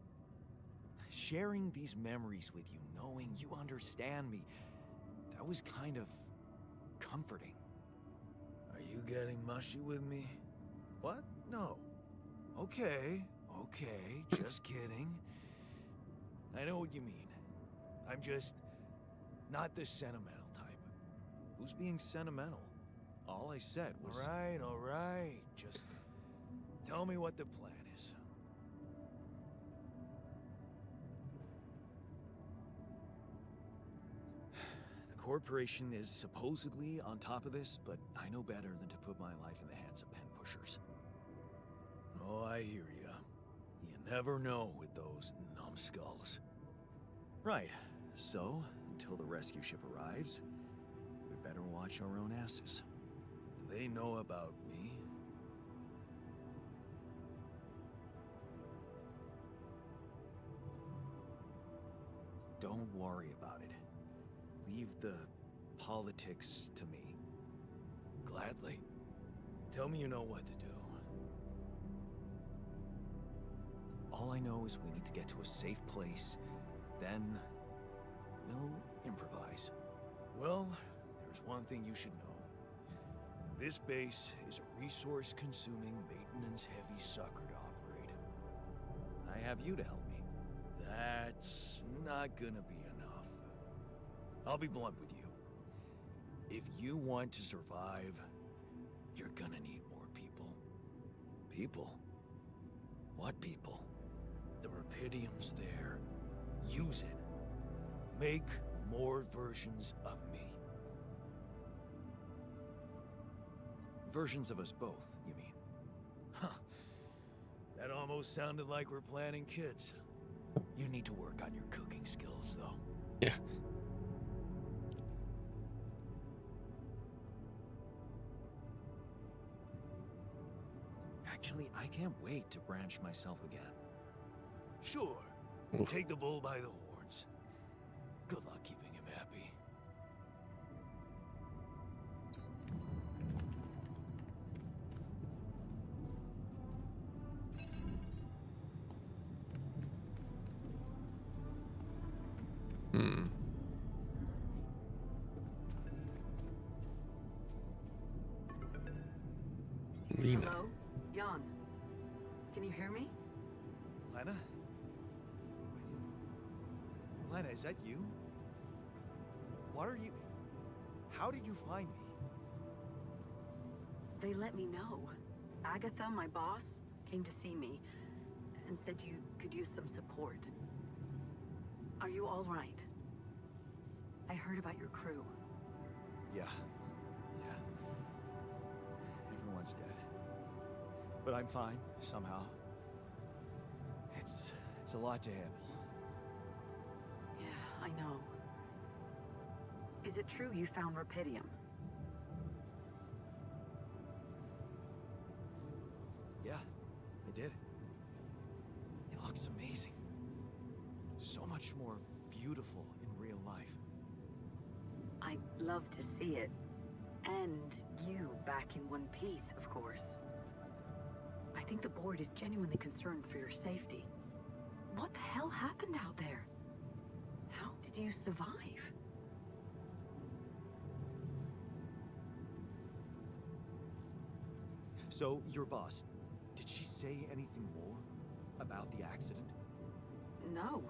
Sharing these memories with you, knowing you understand me, that was kind of comforting. Are you getting mushy with me? What? No. Okay, just kidding. I know what you mean. I'm just not the sentimental type. Who's being sentimental? All I said was... All right. Just tell me what the plan is. The corporation is supposedly on top of this, but I know better than to put my life in the hands of pen pushers. Oh, I hear ya. You never know with those numbskulls. Right, so, until the rescue ship arrives, we'd better watch our own asses. Do they know about me? Don't worry about it. Leave the politics to me. Gladly. Tell me you know what to do. All I know is we need to get to a safe place, then we'll improvise. Well, there's one thing you should know. This base is a resource-consuming, maintenance-heavy sucker to operate. I have you to help me. That's not gonna be enough. I'll be blunt with you. If you want to survive, you're gonna need more people. People? What people? The Rapidium's there. Use it. Make more versions of me. Versions of us both, you mean? Huh. That almost sounded like we're planning kids. You need to work on your cooking skills, though. Yeah. Actually, I can't wait to branch myself again. Sure, Oof. take the bull by the horns. Good luck keeping him happy. Hmm. Lena. Hello? Jan. Can you hear me? Lena? Lena, is that you? What are you... How did you find me? They let me know. Agatha, my boss, came to see me and said you could use some support. Are you all right? I heard about your crew. Yeah. Everyone's dead. But I'm fine, somehow. It's a lot to handle. Yeah, I know. Is it true you found Rapidium? Yeah, I did. It looks amazing. So much more beautiful in real life. I'd love to see it. And you back in one piece, of course. I think the board is genuinely concerned for your safety. What the hell happened out there? How did you survive? So, your boss, did she say anything more about the accident? No.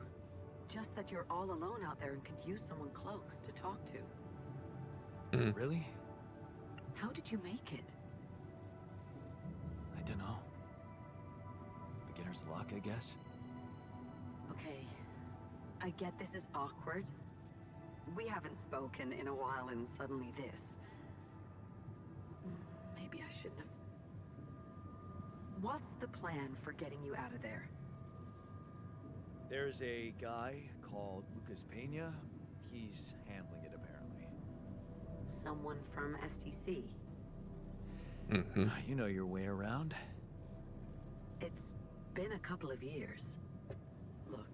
Just that you're all alone out there and could use someone close to talk to. Really? How did you make it? I don't know. Beginner's luck, I guess. Okay. I get this is awkward. We haven't spoken in a while and suddenly this. Maybe I shouldn't have... What's the plan for getting you out of there? There's a guy called Lucas Pena. He's handling it, apparently. Someone from STC. Mm-hmm. You know your way around. It's been a couple of years. Look,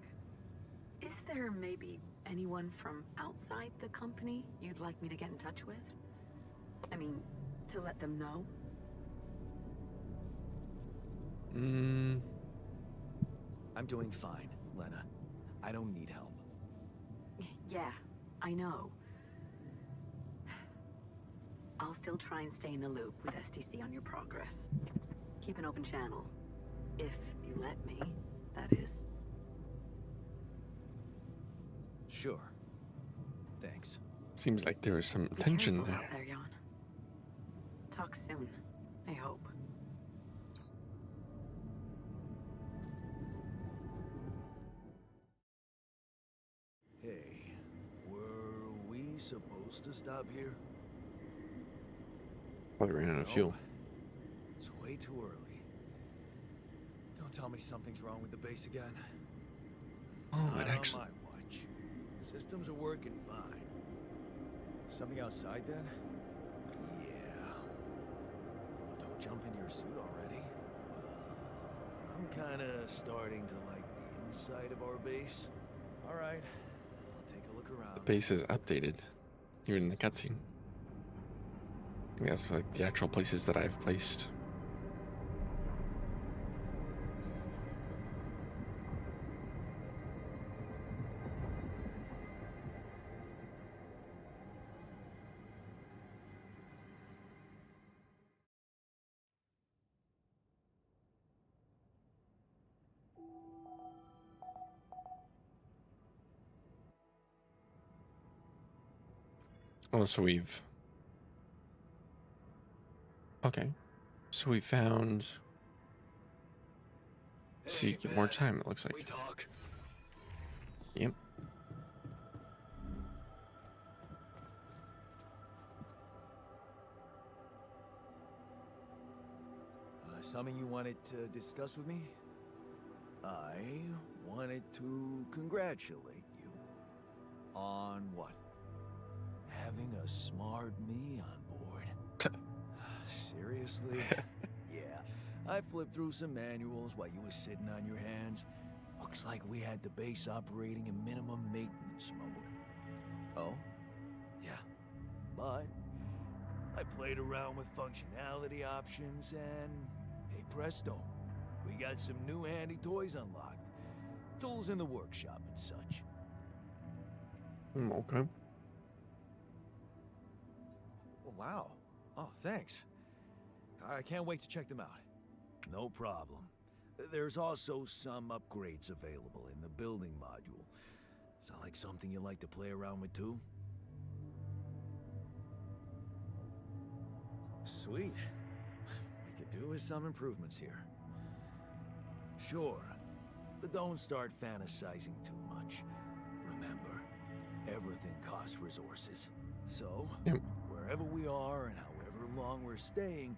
is there maybe anyone from outside the company you'd like me to get in touch with? I mean, to let them know? I'm doing fine, Lena. I don't need help. Yeah, I know. I'll still try and stay in the loop with STC on your progress. Keep an open channel. If you let me, that is. Sure. Thanks. Seems like there was some Be tension careful there. out there, Jan. Talk soon, I hope. Hey, were we supposed to stop here? Probably ran out of fuel. It's way too early. Don't tell me something's wrong with the base again. Oh, Not it actually. on my watch. Systems are working fine. Something outside then? Yeah. Don't jump in your suit already. I'm kinda starting to like the inside of our base. Alright, I'll take a look around. The base is updated, even in the cutscene. I think that's like the actual places that I've placed. Oh, so we've... Okay. So we found... So you get more time, it looks like. talk. Yep. Something you wanted to discuss with me? I wanted to congratulate you. On what? Having a smart me on board. Seriously? Yeah, I flipped through some manuals while you was sitting on your hands. Looks like we had the base operating in minimum maintenance mode. Oh? Yeah. But I played around with functionality options and, hey presto, we got some new handy toys unlocked. Tools in the workshop and such. Okay. Wow. Oh, thanks. I can't wait to check them out. No problem. There's also some upgrades available in the building module. Sound like something you like to play around with too? Sweet. We could do with some improvements here. Sure, but don't start fantasizing too much. Remember, everything costs resources. So, Yep. wherever we are and however long we're staying,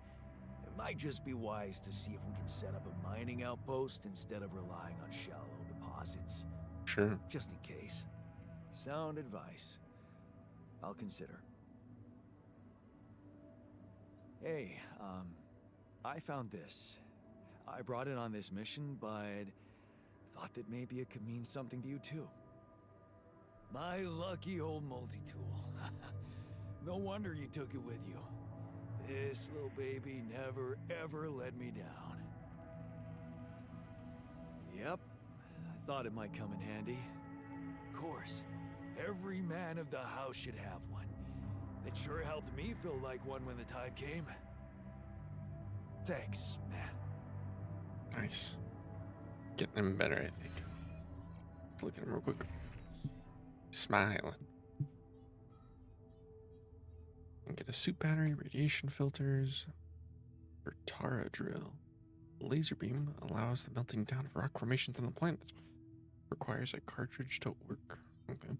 it might just be wise to see if we can set up a mining outpost instead of relying on shallow deposits. Sure. Just in case. Sound advice. I'll consider. Hey, I found this. I brought it on this mission, but thought that maybe it could mean something to you too. My lucky old multi-tool. No wonder you took it with you. This little baby never ever let me down. Yep, I thought it might come in handy. Of course, every man of the house should have one. It sure helped me feel like one when the time came. Thanks, man. Nice. Getting him better, I think. Let's look at him real quick. Smiling. And get a suit battery, radiation filters, Bertara drill. Laser beam allows the melting down of rock formations on the planet. Requires a cartridge to work. Okay.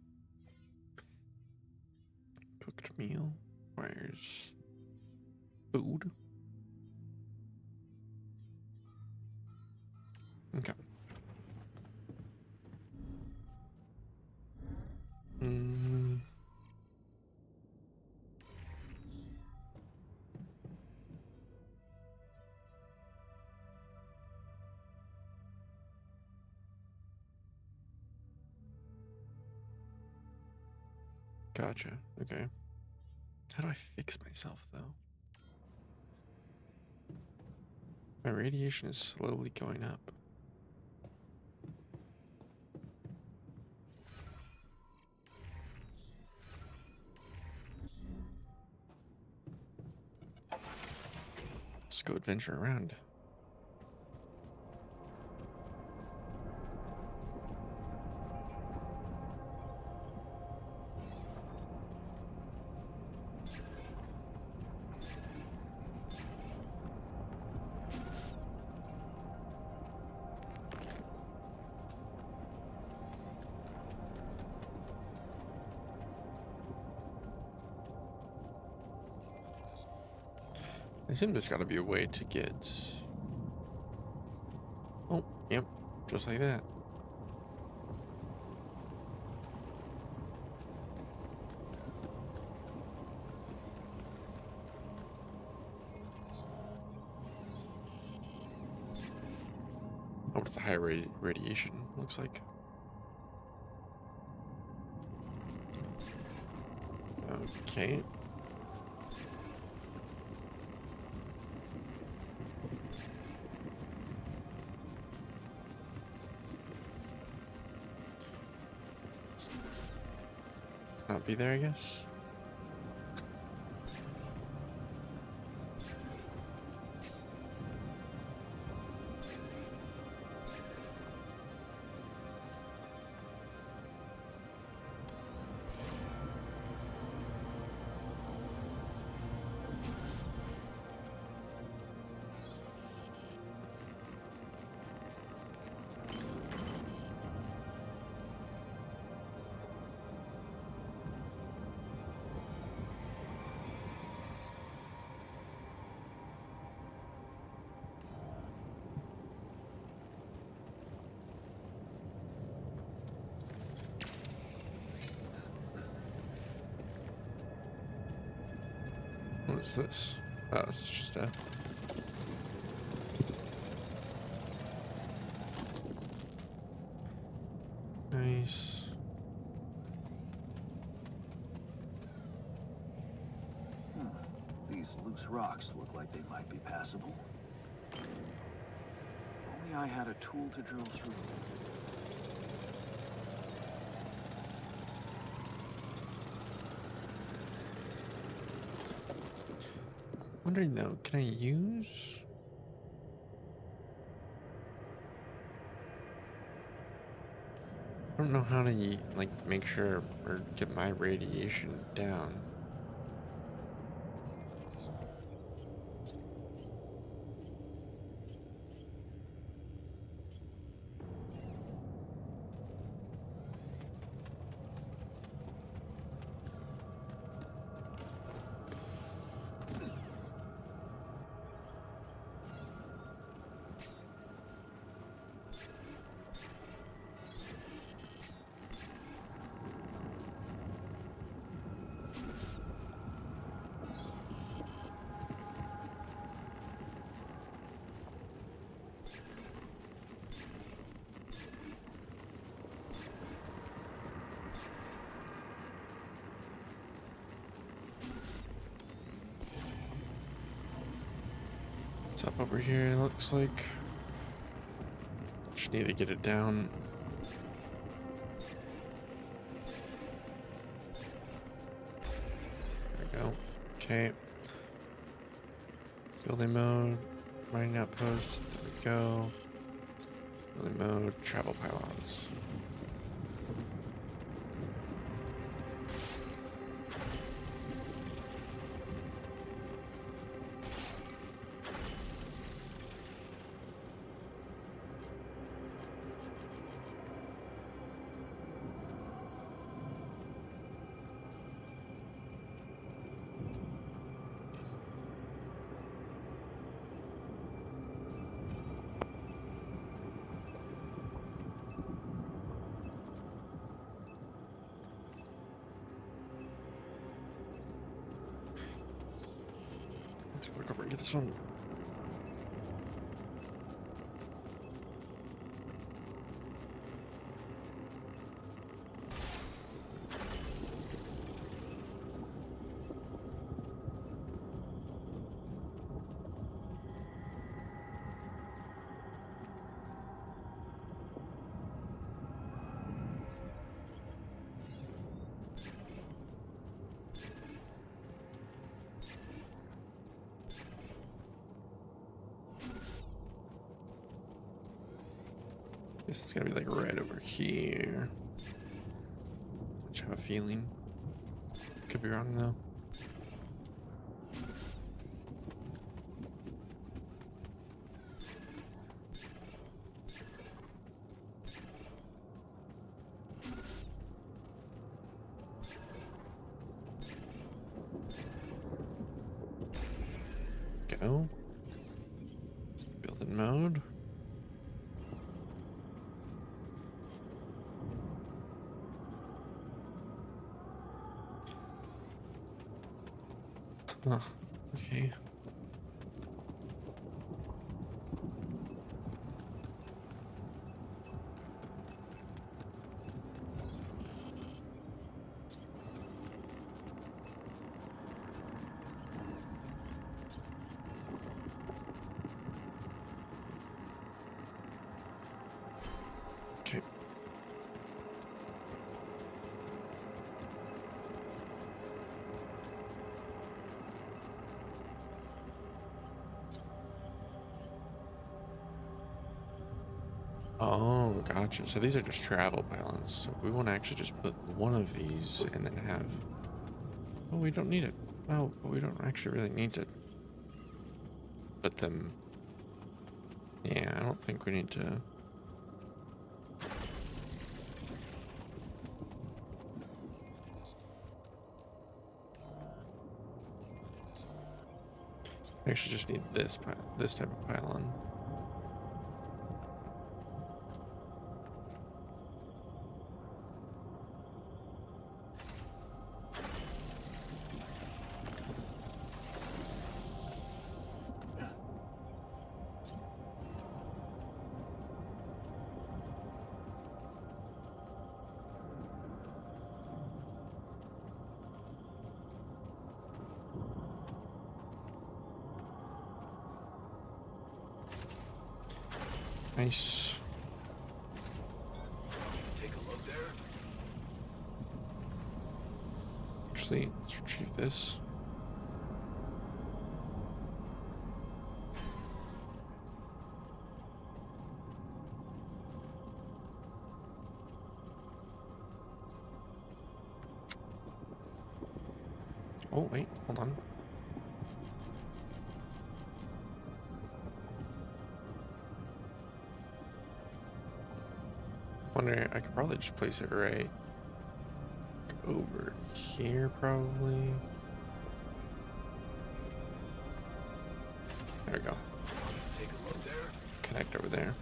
Cooked meal requires food. Okay. Gotcha. Okay. How do I fix myself, though? My radiation is slowly going up. Let's go adventure around. I assume there's got to be a way to get... Oh, yep, just like that. Oh, it's a high radiation, looks like. Okay. Not be there, I guess. What is this? Oh, it's just a... Nice. These loose rocks look like they might be passable. If only I had a tool to drill through. Wondering though, can I use? I don't know how to like make sure or get my radiation down. It's up over here, it looks like. Just need to get it down. There we go. Okay. Building mode, mining outpost, there we go. Building mode, travel pylons. Let's go back over and get this one. Guess it's gonna be like right over here. I just have a feeling. Could be wrong though. Go. Building mode. Huh, okay. Okay. Oh, gotcha. So these are just travel pylons. So we want to actually just put one of these and then have... Oh, we don't need it. Oh, but we don't actually really need to put them... Yeah, I don't think we need to... We actually just need this type of pylon. Nice. Take a look there. Actually, let's retrieve this. Oh, wait, hold on. Wonder, I could probably just place it right over here, probably. There we go. Take a look there. Connect over there.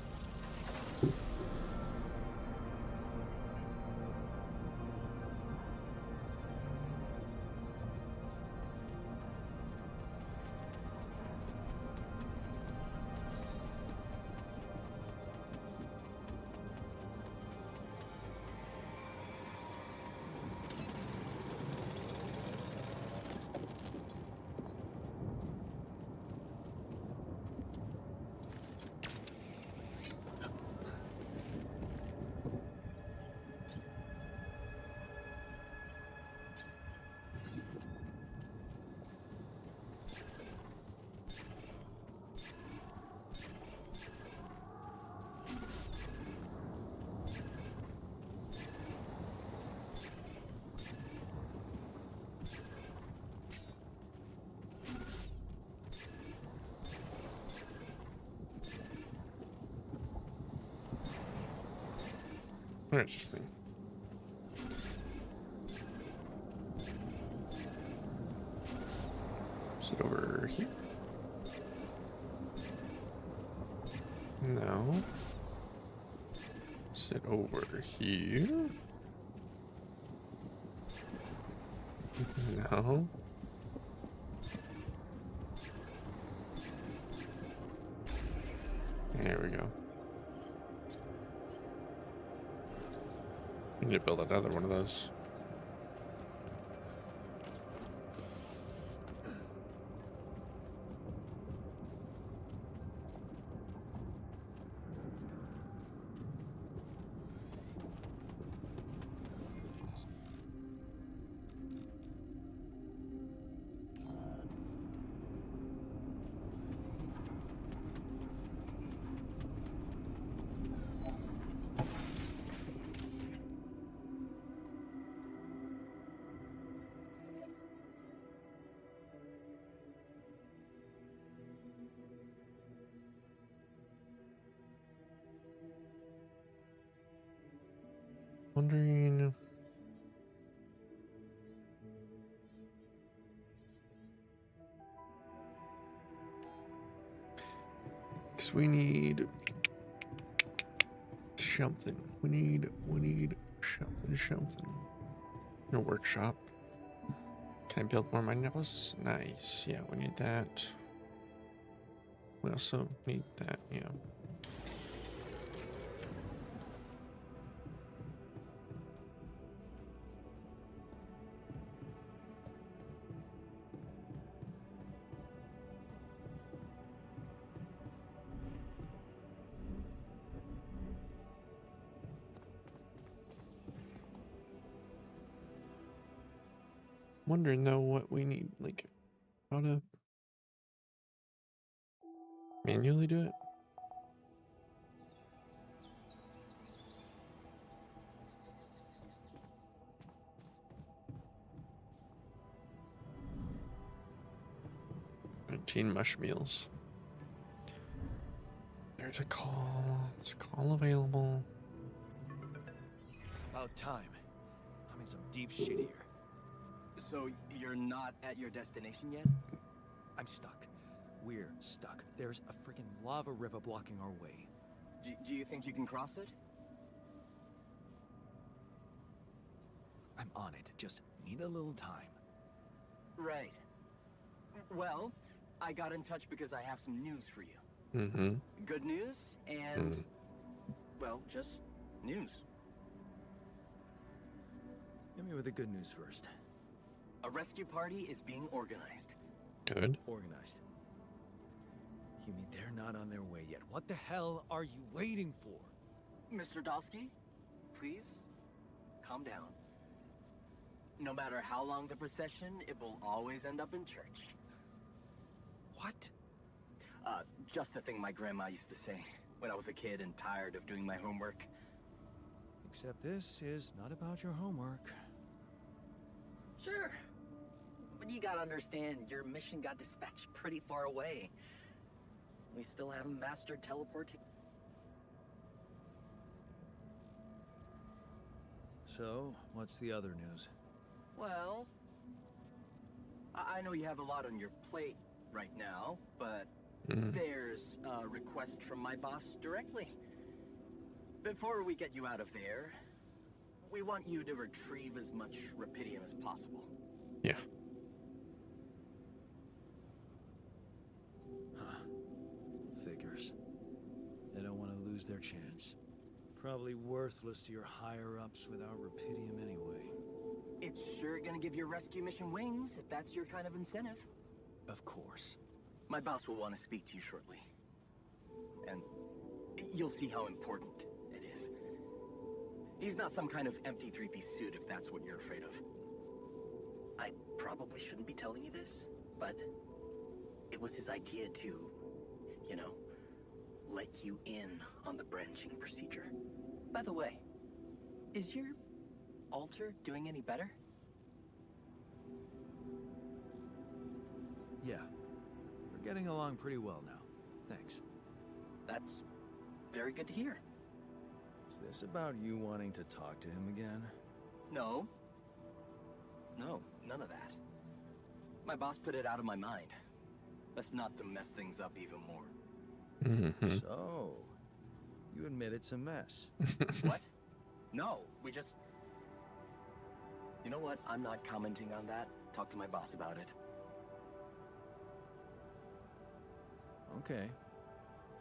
Where is this thing? Sit over here? No. Sit over here? No. There we go. We need to build another one of those. Wondering. Because we need something. We need something. No workshop. Can I build more mining apples? Nice. Yeah, we need that. We also need that, yeah. Wondering though what we need, like how to manually do it. $19 mush meals. There's a call. There's a call available. About time. I'm in some deep shit here. So you're not at your destination yet? I'm stuck. We're stuck. There's a freaking lava river blocking our way. Do you think you can cross it? I'm on it. Just need a little time. Right. Well, I got in touch because I have some news for you. Mm-hmm. Good news and, well, just news. Hit me with the good news first. A rescue party is being organized. Good. Organized. You mean they're not on their way yet? What the hell are you waiting for? Mr. Dosky, please, calm down. No matter how long the procession, it will always end up in church. What? Just the thing my grandma used to say when I was a kid and tired of doing my homework. Except this is not about your homework. Sure. But you gotta understand, your mission got dispatched pretty far away. We still haven't mastered teleportation. So, what's the other news? Well, I know you have a lot on your plate right now, but there's a request from my boss directly. Before we get you out of there, we want you to retrieve as much Rapidium as possible. Yeah. Huh. Figures. They don't want to lose their chance. Probably worthless to your higher-ups without Rapidium anyway. It's sure gonna give your rescue mission wings, if that's your kind of incentive. Of course. My boss will want to speak to you shortly. And you'll see how important it is. He's not some kind of empty three-piece suit, if that's what you're afraid of. I probably shouldn't be telling you this, but it was his idea to, you know, let you in on the branching procedure. By the way, is your altar doing any better? Yeah. We're getting along pretty well now. Thanks. That's very good to hear. Is this about you wanting to talk to him again? No. No, none of that. My boss put it out of my mind. That's not to mess things up even more. So, you admit it's a mess. What? No, we just... You know what? I'm not commenting on that. Talk to my boss about it. Okay.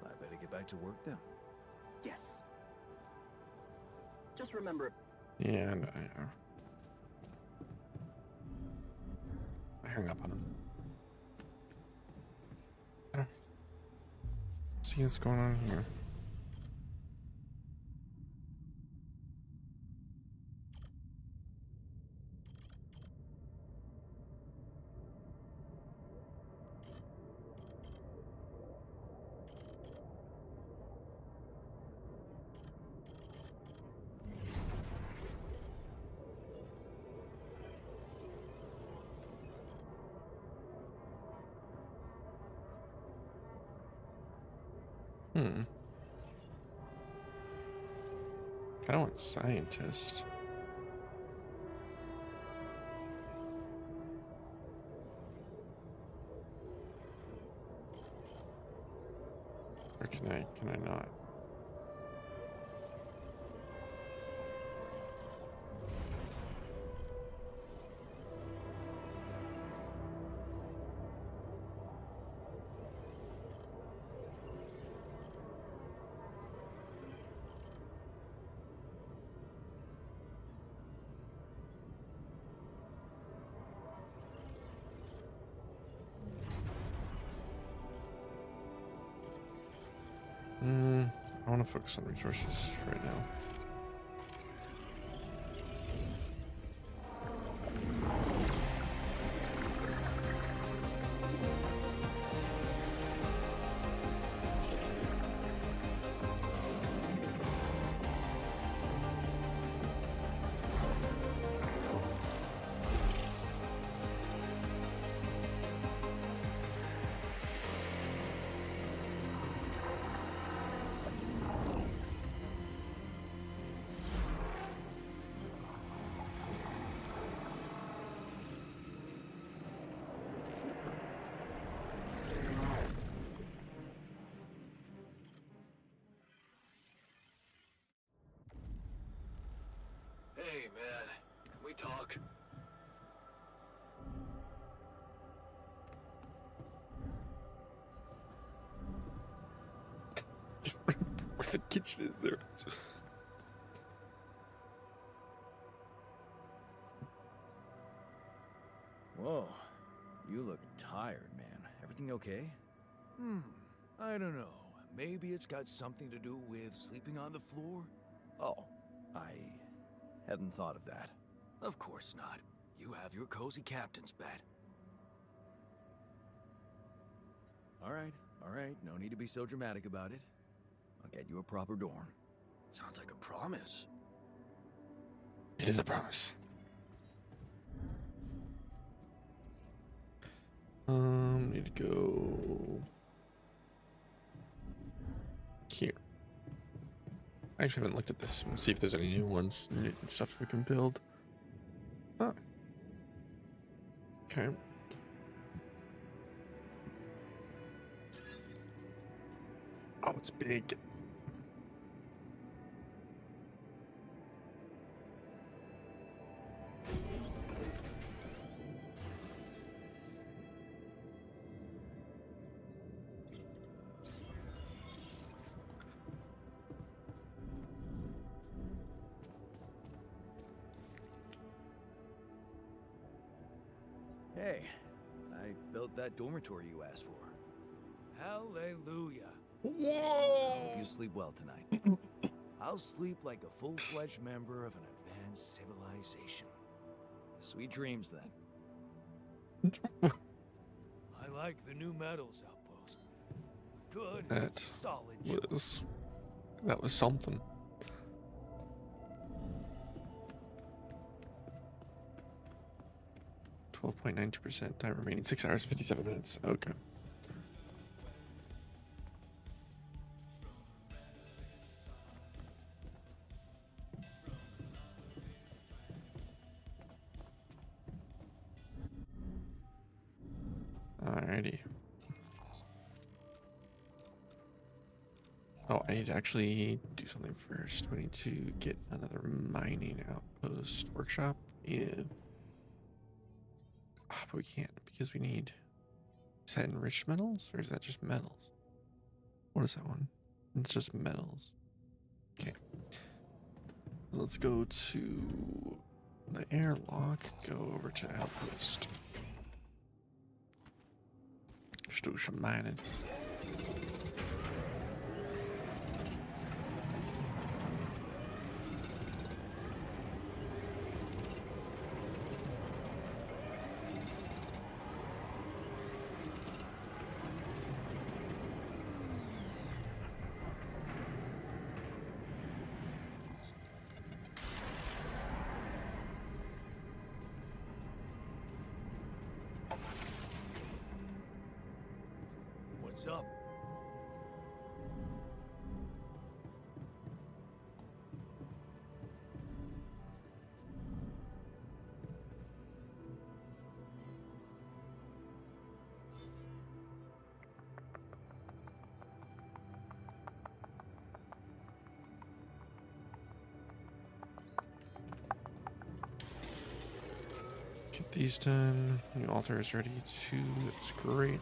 I better get back to work then. Yes. Just remember... Yeah, I hung up on him. I don't see what's going on here. I don't want scientist. Or can I not? I want to focus on resources right now. Hey, man. Can we talk? Where the kitchen is there? Whoa. You look tired, man. Everything okay? I don't know. Maybe it's got something to do with sleeping on the floor? Oh, I hadn't thought of that. Of course not. You have your cozy captain's bed. All right. No need to be so dramatic about it. I'll get you a proper dorm. Sounds like a promise. It is a promise. Need to go here. I actually haven't looked at this. Let's see if there's any new ones, new stuff we can build. Oh. Okay. Oh, it's big. Hey, I built that dormitory you asked for. Hallelujah. Whoa! Hope you sleep well tonight. I'll sleep like a full-fledged member of an advanced civilization. Sweet dreams, then. I like the new metals outpost. Good, That solid choice. That was something. .92% time remaining. 6 hours and 57 minutes. Okay. Alrighty. Oh, I need to actually do something first. We need to get another mining outpost workshop. Yeah. Ah, but we can't because we need. Is that enriched metals or is that just metals? What is that one? It's just metals. Okay. Let's go to the airlock. Go over to outpost. Just do some mining. What's up? Get these done. New altar is ready too. That's great.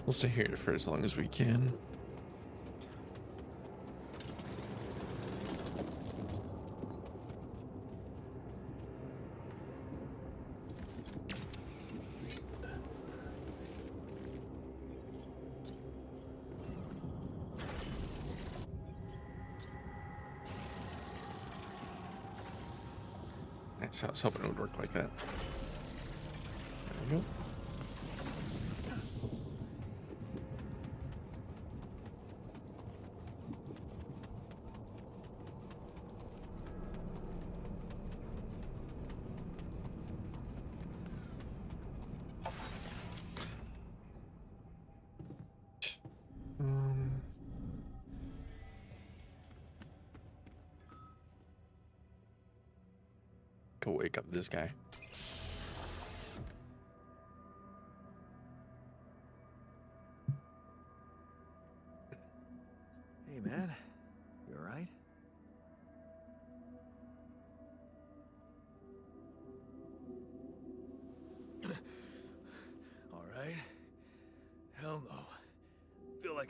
We'll stay here for as long as we can. Nice. I was hoping it would work like that. There we go. Go wake up this guy.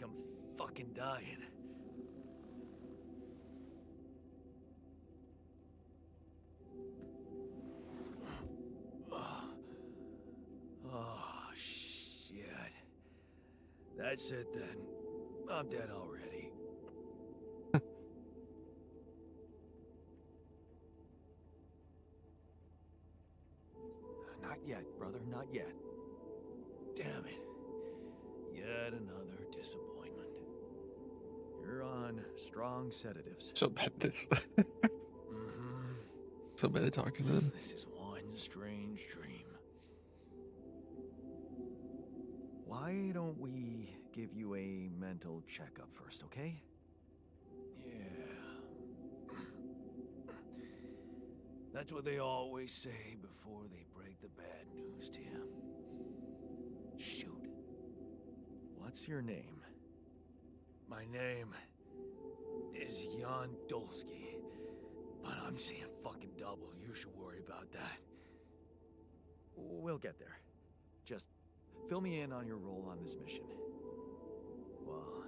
like I'm fucking dying. Oh, shit. That's it then. I'm dead already. Not yet, brother, not yet. Damn it. Yet another disappointment. You're on strong sedatives. So bad this. Mm-hmm. So bad at talking to them. This is one strange dream. Why don't we give you a mental checkup first, okay? Yeah. That's what they always say before they break the bad news to you. Shoot. What's your name? My name is Jan Dolsky, but I'm seeing fucking double. You should worry about that. We'll get there. Just fill me in on your role on this mission. Well,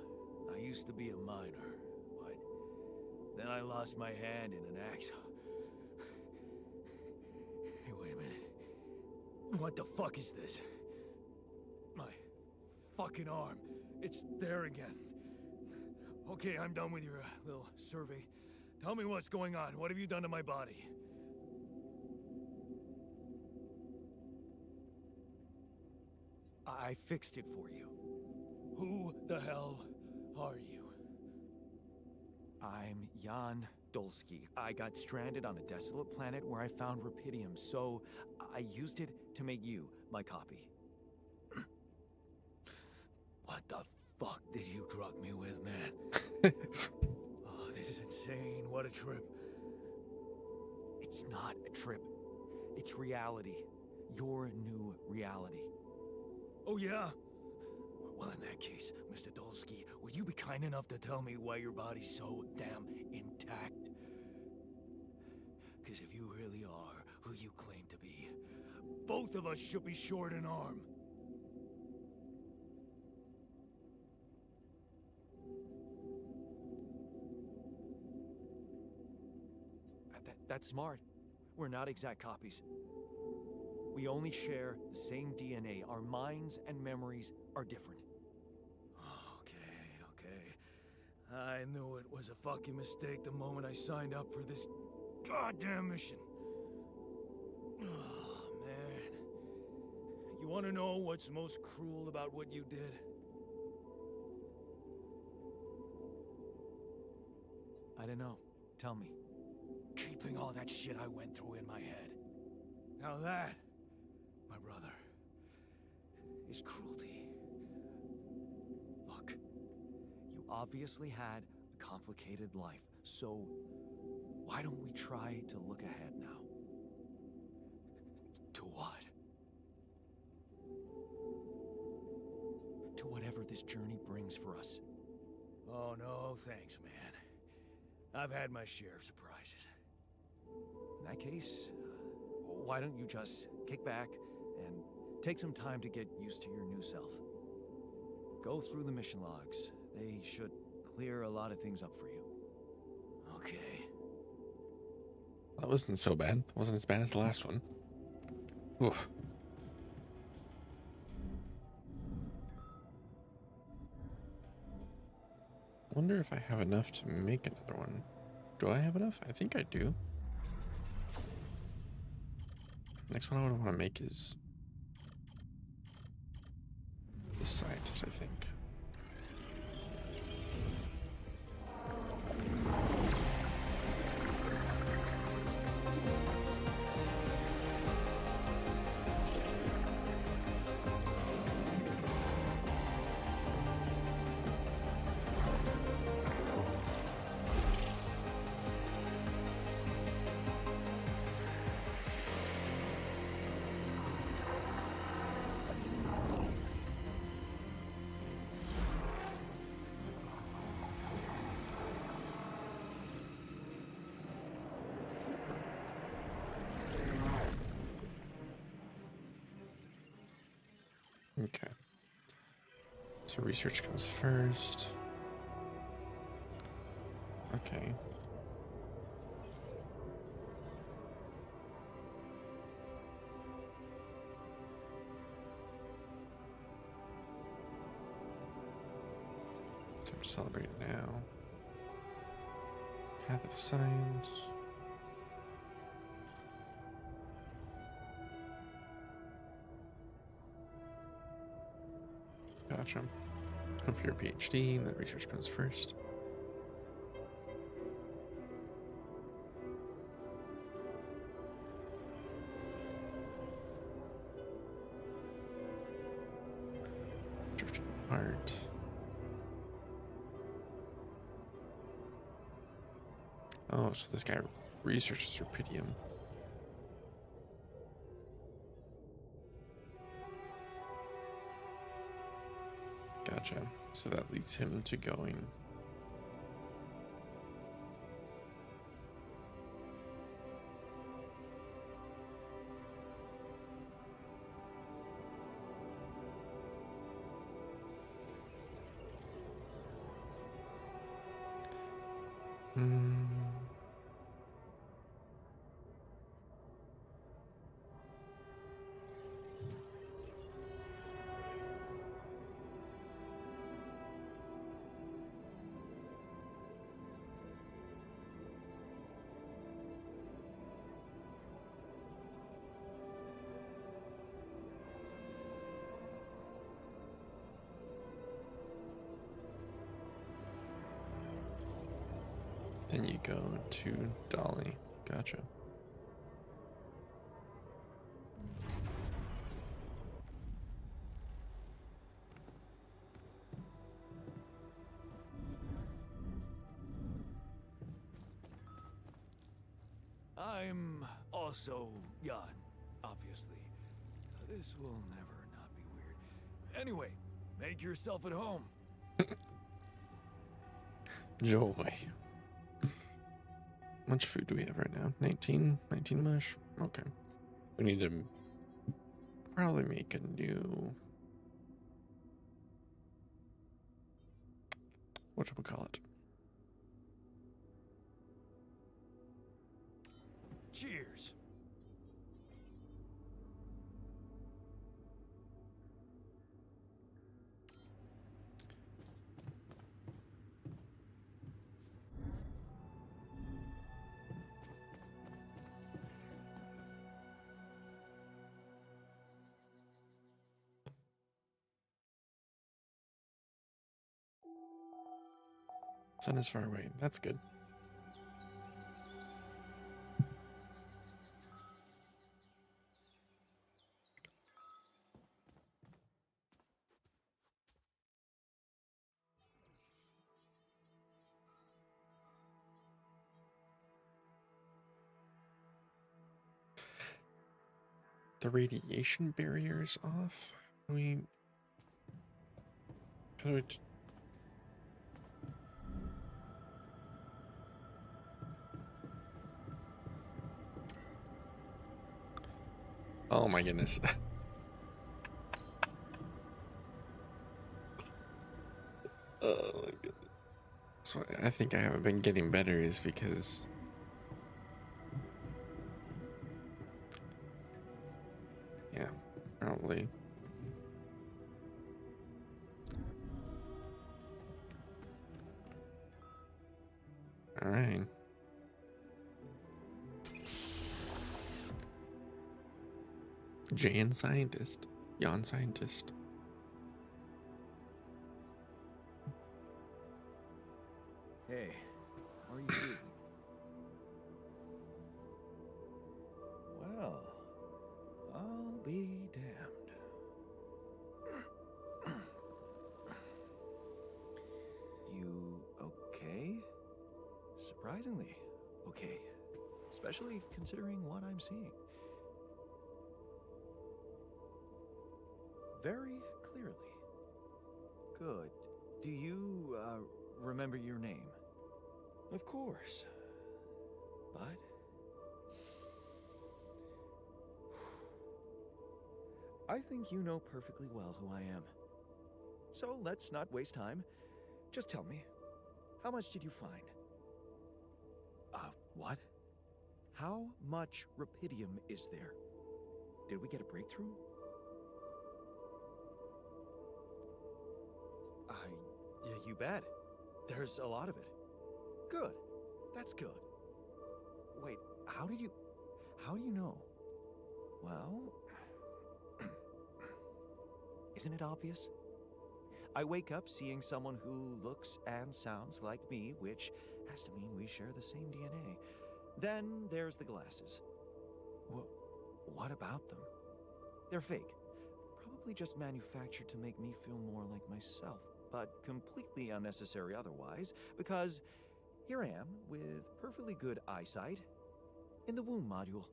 I used to be a miner, but then I lost my hand in an accident. Hey, wait a minute. What the fuck is this? My fucking arm. It's there again. Okay, I'm done with your little survey. Tell me what's going on. What have you done to my body? I fixed it for you. Who the hell are you? I'm Jan Dolsky. I got stranded on a desolate planet where I found rupidium, so I used it to make you my copy. What the fuck did you drug me with, man? Oh, this is insane. What a trip. It's not a trip. It's reality. Your new reality. Oh, yeah? Well, in that case, Mr. Dolsky, would you be kind enough to tell me why your body's so damn intact? Because if you really are who you claim to be, both of us should be short an arm. That's smart. We're not exact copies. We only share the same DNA. Our minds and memories are different. Okay. I knew it was a fucking mistake the moment I signed up for this goddamn mission. Oh, man. You want to know what's most cruel about what you did? I don't know. Tell me. Keeping all that shit I went through in my head. Now that, my brother, is cruelty. Look, you obviously had a complicated life, so why don't we try to look ahead now? To what? To whatever this journey brings for us. Oh, no, thanks, man. I've had my share of surprises. In that case, why don't you just kick back and take some time to get used to your new self? Go through the mission logs. They should clear a lot of things up for you. Okay. That wasn't so bad. It wasn't as bad as the last one. Oof. Wonder if I have enough to make another one. Do I have enough? I think I do. Next one I would want to make is the scientist, I think. Okay. So research comes first. Okay. Time to celebrate now. Path of Science. Gotcha. Go for your PhD, and then research comes first. Drifting apart. Oh, so this guy researches rubidium. Gotcha. So that leads him to going. Hmm. Then you go to Dolly. Gotcha. I'm also Jan, obviously. This will never not be weird. Anyway, make yourself at home. Joy. How much food do we have right now? 19 mush. Okay. We need to probably make a new, whatchamacallit? Cheers. Sun is far away. That's good. The radiation barrier is off. How do we oh my goodness. Oh my goodness. That's why I think I haven't been getting better is because yeah, probably. All right. Jan scientist. Jan scientist. Hey, how are you feeling? Well, I'll be damned. You okay? Surprisingly okay. Especially considering what I'm seeing. Very clearly. Good. Do you, remember your name? Of course. But... I think you know perfectly well who I am. So let's not waste time. Just tell me, how much did you find? What? How much rupidium is there? Did we get a breakthrough? Yeah, you bet. There's a lot of it. Good. That's good. Wait, how do you know? Well, isn't it obvious? I wake up seeing someone who looks and sounds like me, which has to mean we share the same DNA. Then there's the glasses. What about them? They're fake. Probably just manufactured to make me feel more like myself, but completely unnecessary otherwise, because here I am with perfectly good eyesight in the womb module,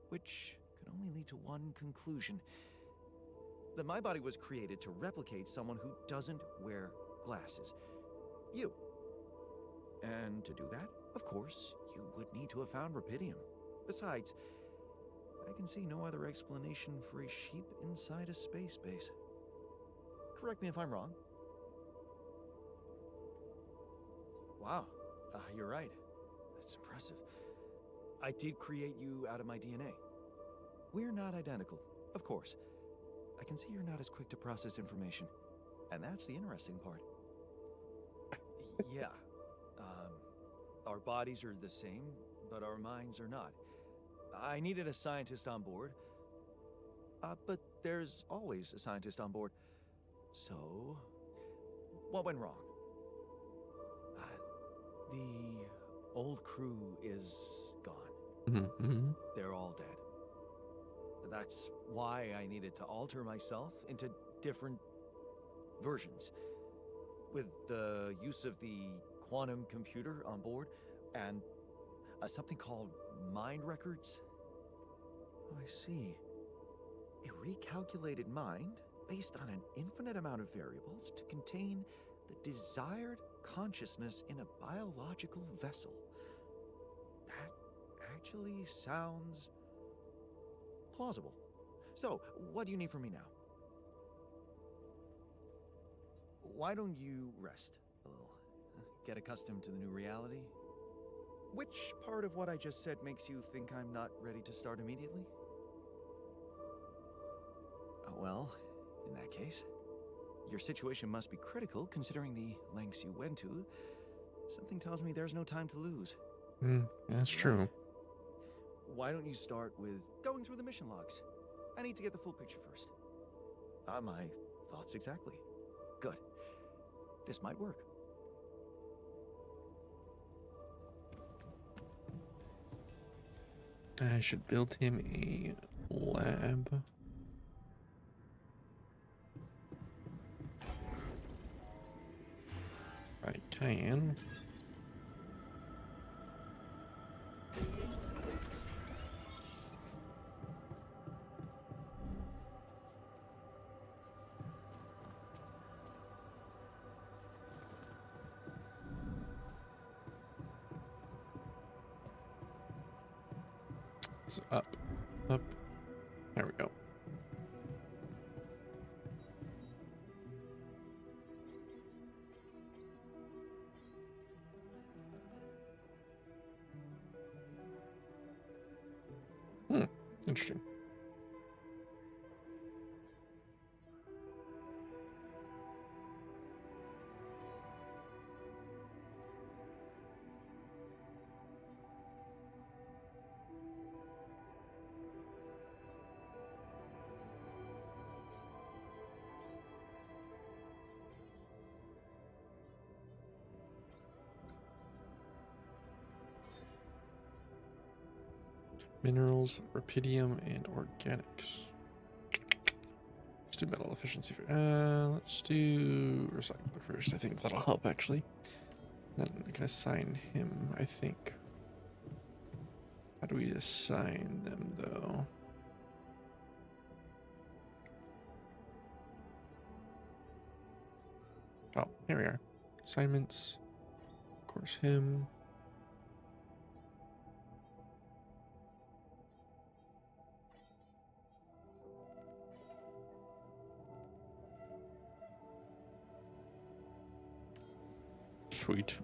which can only lead to one conclusion: that my body was created to replicate someone who doesn't wear glasses. You. And to do that, of course, you would need to have found rupidium. Besides, I can see no other explanation for a sheep inside a space base. Correct me if I'm wrong. Wow, you're right. That's impressive. I did create you out of my DNA. We're not identical, of course. I can see you're not as quick to process information, and that's the interesting part. Yeah. Our bodies are the same, but our minds are not. I needed a scientist on board, but there's always a scientist on board. So, what went wrong? The old crew is gone. Mm-hmm. They're all dead. That's why I needed to alter myself into different versions. With the use of the quantum computer on board and something called mind records. Oh, I see. A recalculated mind based on an infinite amount of variables to contain the desired consciousness in a biological vessel. That actually sounds plausible. So, what do you need from me now? Why don't you rest a little? Get accustomed to the new reality? Which part of what I just said makes you think I'm not ready to start immediately? Well, in that case, your situation must be critical considering the lengths you went to. Something tells me there's no time to lose. That's true. Why don't you start with going through the mission logs? I need to get the full picture first. My thoughts exactly. Good. This might work. I should build him a lab. I can. So up. There we go. Interesting. Minerals, rupidium, and organics. Let's do metal efficiency. Let's do recycler first. I think that'll help actually. Then I can assign him, I think. How do we assign them though? Oh, here we are. Assignments. Of course, him. Sweet.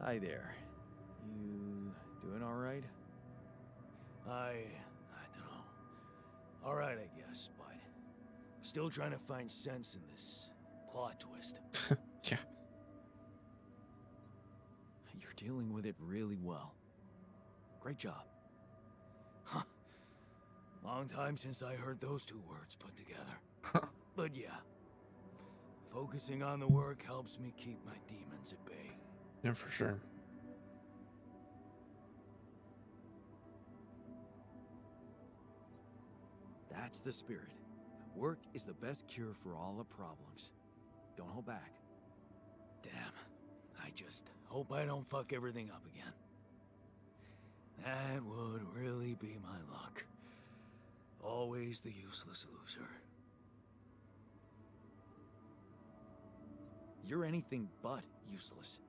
Hi there. You doing all right? I don't know. All right, I guess, but still trying to find sense in this plot twist. Yeah. You're dealing with it really well. Great job. Huh. Long time since I heard those two words put together. But yeah. Focusing on the work helps me keep my demons at bay. Yeah, for sure. That's the spirit. Work is the best cure for all the problems. Don't hold back. Damn. I just hope I don't fuck everything up again. That would really be my luck. Always the useless loser. You're anything but useless.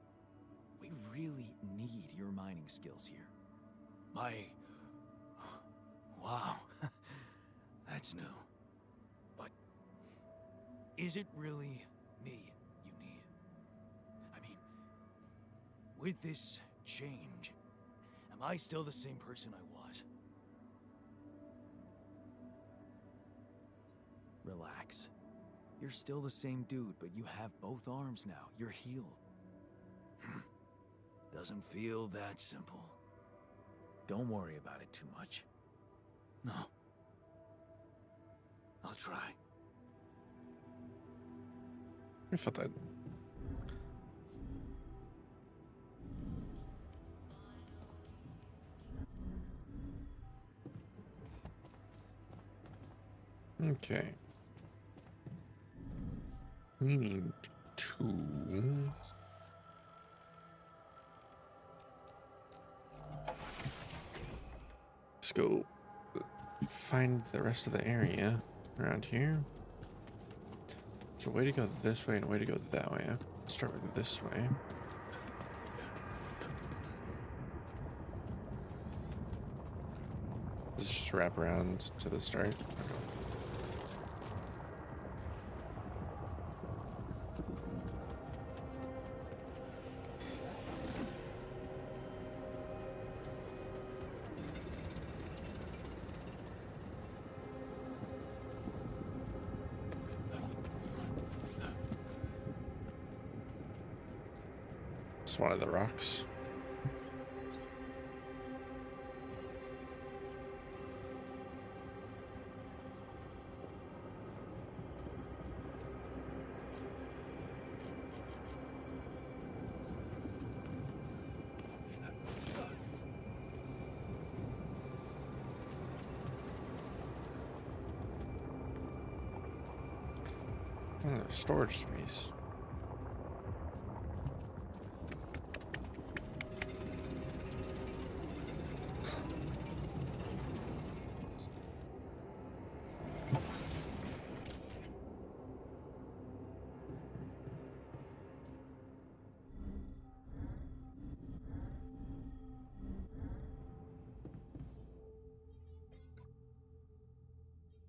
We really need your mining skills here. Wow. That's new. But is it really me you need? I mean, with this change, am I still the same person I was? Relax. You're still the same dude, but you have both arms now. You're healed. Doesn't feel that simple. Don't worry about it too much. No. I'll try. I felt that. Okay. We need to... Let's go find the rest of the area around here. So a way to go this way and a way to go that way. I'll start with this way. Let's just wrap around to the start. It's one of the rocks. Oh, storage space.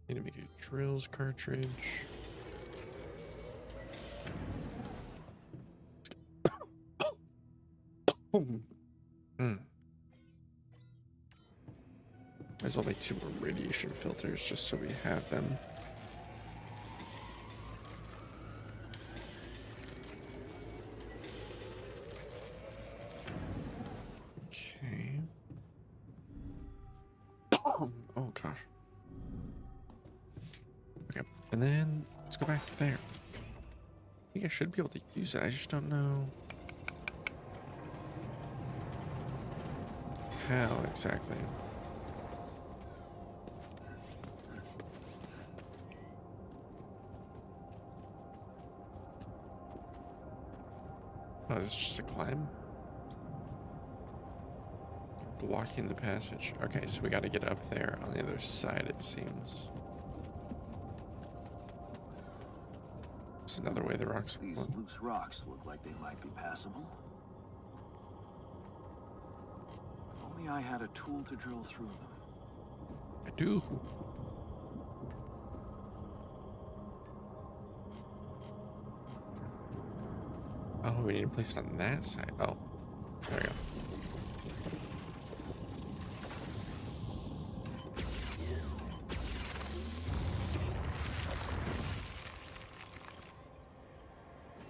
Need to make a drills cartridge. Might as well make 2 more radiation filters just so we have them. Okay. Oh gosh. Okay, and then let's go back to there. I think I should be able to use it. I just don't know how exactly. Oh, is this just a climb? Blocking the passage. Okay, so we got to get up there on the other side, it seems. It's another way the rocks. These loose rocks look like they might be passable. If only only I had a tool to drill through them. I do. Oh, we need to place it on that side. Oh, there we go.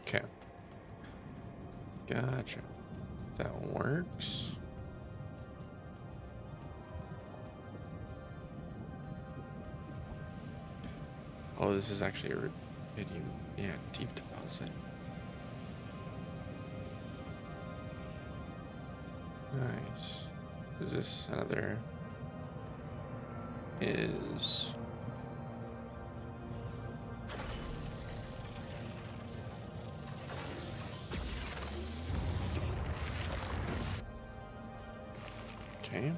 Okay. Gotcha. That works. Oh, this is actually a rubidium, yeah, deep deposit. Nice. Is this another? Is okay.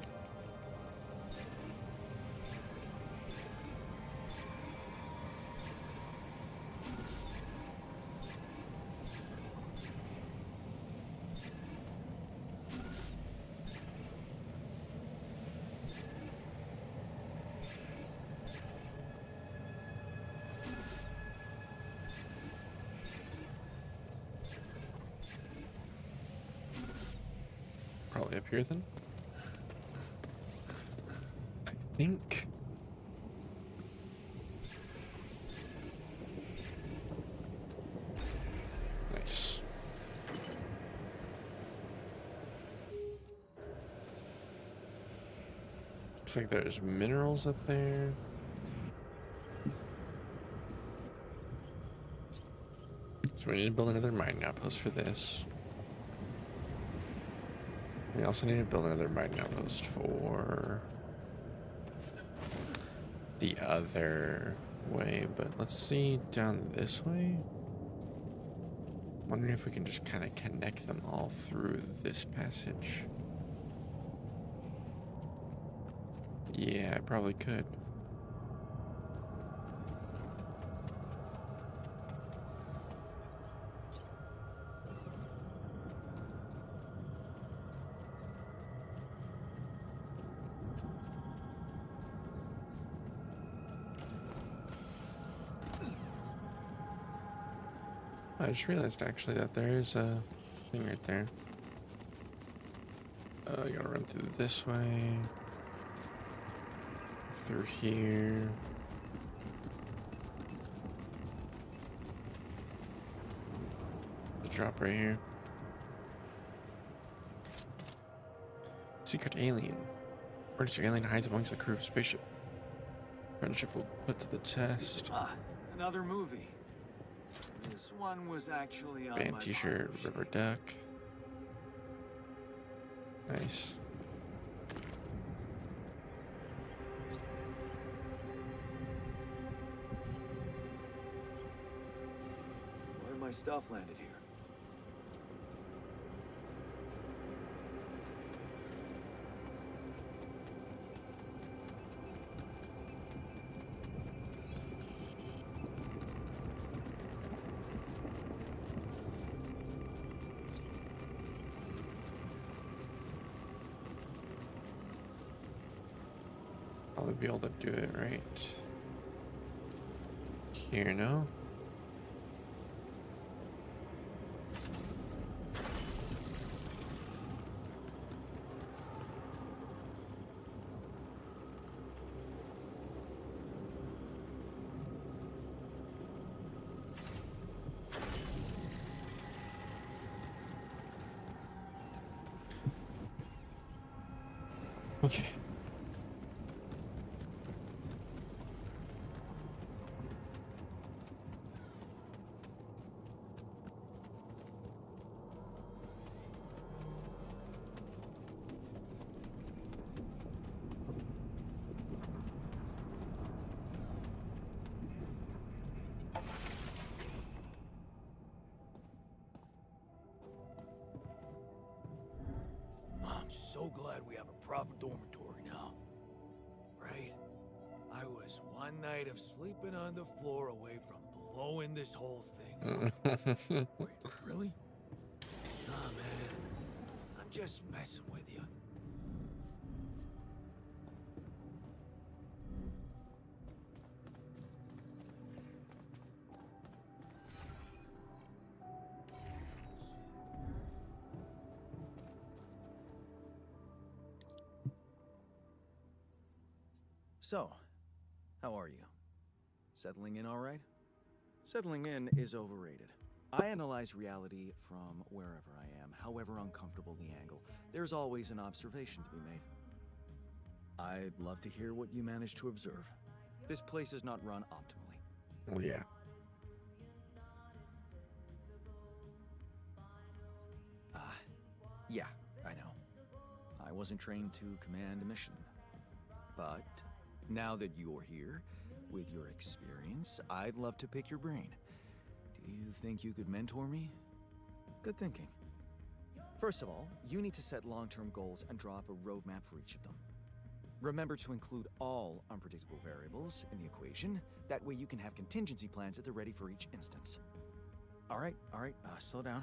Probably up here then. I think. Nice. Looks like there's minerals up there. So we need to build another mining outpost for this. We also need to build another mining outpost for the other way, but let's see down this way. Wondering if we can just kind of connect them all through this passage. Yeah, I probably could. I just realized actually that there is a thing right there. You gotta run through this way. Through here. The drop right here. Secret alien. Emergency alien hides amongst the crew of spaceship. Friendship will put to the test. Ah, another movie. This one was actually on Band my t-shirt, pile of rubber shit. duck. Nice. Where my stuff landed here. Probably be able to do it right here, no? Okay. I'm so glad we have a proper dormitory now. Right? I was one night of sleeping on the floor away from blowing this whole thing up. Wait, really? Nah, man. I'm just messing with you. So, how are you? Settling in all right? Settling in is overrated. I analyze reality from wherever I am, however uncomfortable the angle. There's always an observation to be made. I'd love to hear what you managed to observe. This place is not run optimally. Well, yeah. Yeah, I know. I wasn't trained to command a mission. But now that you're here, with your experience, I'd love to pick your brain. Do you think you could mentor me? Good thinking. First of all, you need to set long-term goals and draw up a roadmap for each of them. Remember to include all unpredictable variables in the equation. That way you can have contingency plans at the ready for each instance. All right, slow down.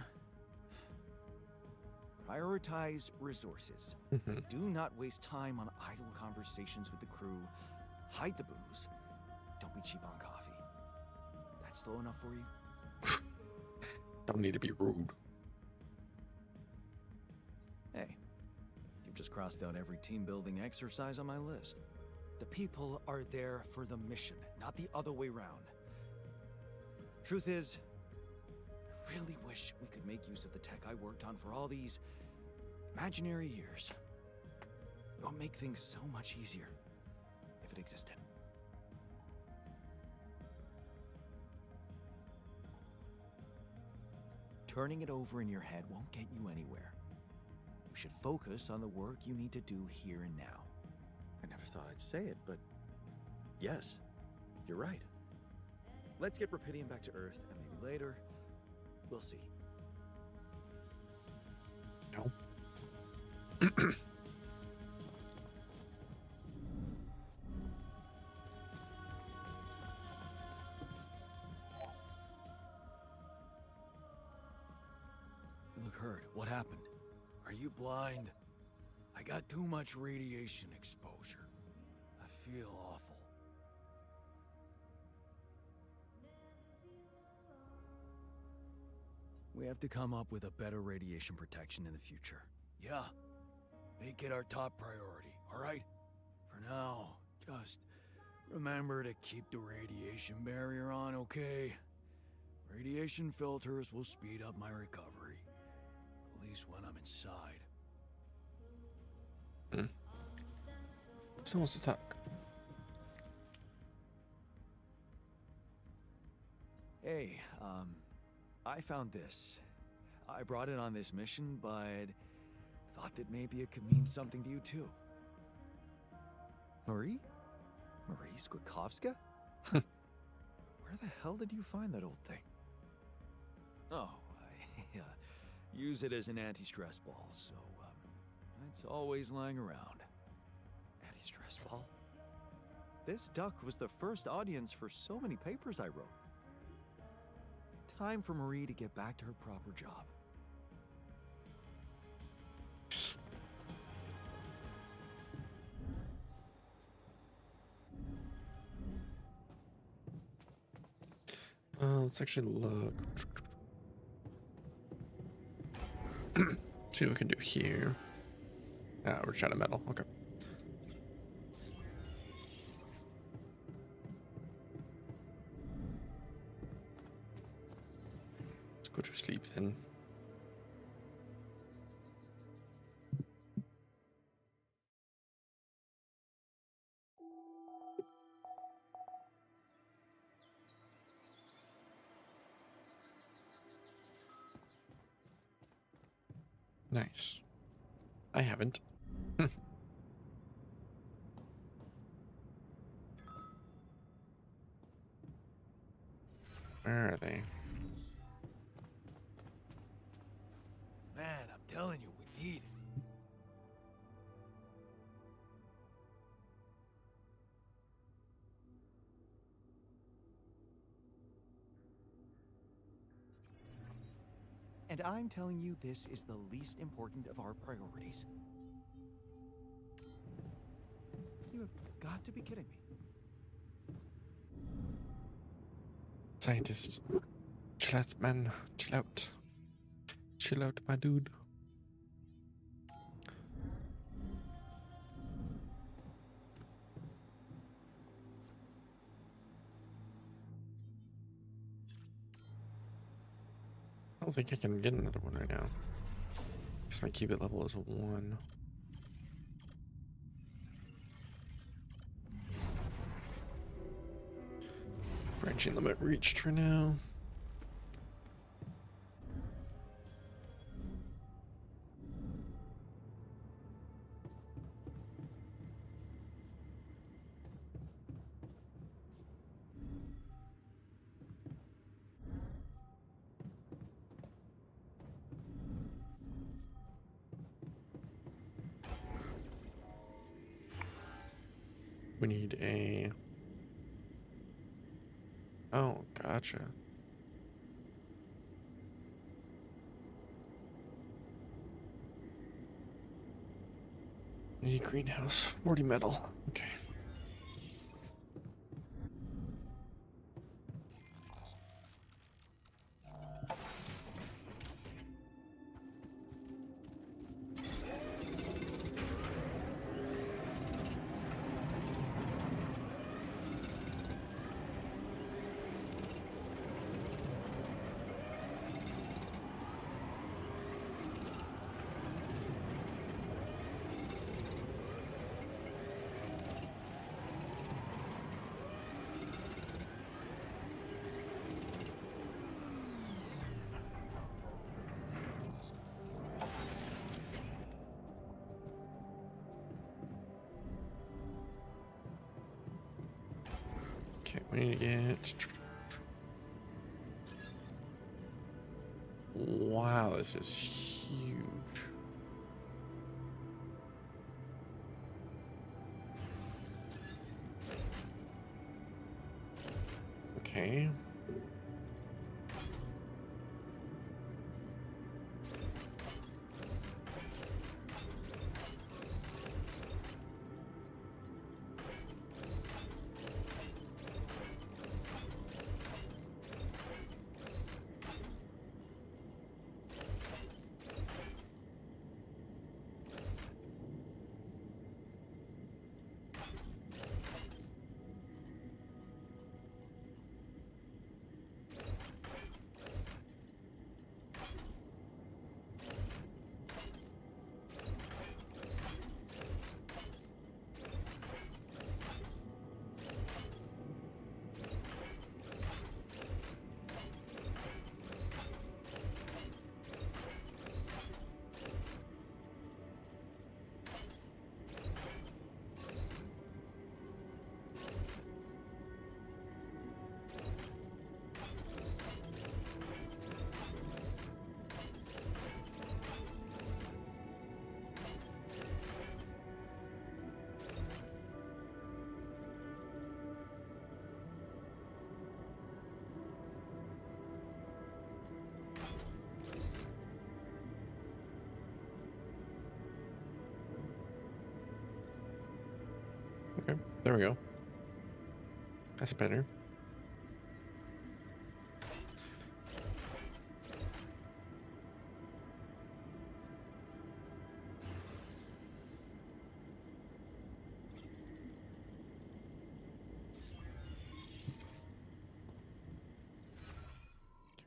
Prioritize resources. Do not waste time on idle conversations with the crew. Hide the booze. Don't be cheap on coffee. That's slow enough for you? Don't need to be rude. Hey, you've just crossed out every team-building exercise on my list. The people are there for the mission, not the other way round. Truth is, I really wish we could make use of the tech I worked on for all these imaginary years. It would make things so much easier if it existed. Turning it over in your head won't get you anywhere. You should focus on the work you need to do here and now. I never thought I'd say it, but yes, you're right. Let's get Rapidian back to Earth, and maybe later, we'll see. No. You look hurt. What happened? Are you blind? I got too much radiation exposure. I feel awful. We have to come up with a better radiation protection in the future. Yeah. Make it our top priority, alright? For now, just remember to keep the radiation barrier on, okay? Radiation filters will speed up my recovery. At least when I'm inside. Still wants to talk. Hey, I found this. I brought it on this mission, but thought that maybe it could mean something to you too. Marie? Marie Skwitkowska? Where the hell did you find that old thing? Oh, I use it as an anti-stress ball, so it's always lying around. Anti-stress ball? This duck was the first audience for so many papers I wrote. Time for Marie to get back to her proper job. Let's actually look. See what we can do here. We're shadow metal. Okay. Let's go to sleep then. Nice. I haven't. Where are they? Man, I'm telling you, we need it. And I'm telling you, this is the least important of our priorities. You have got to be kidding me. Scientist. Chill out, man. Chill out. Chill out, my dude. don't think I can get another one right now. Because my keybit level is 1. Branching limit reached for now. We need a... Oh, gotcha. We need greenhouse, 40 metal. Okay. Okay, we need to get... Wow, this is huge. Okay. Okay, there we go. That's better.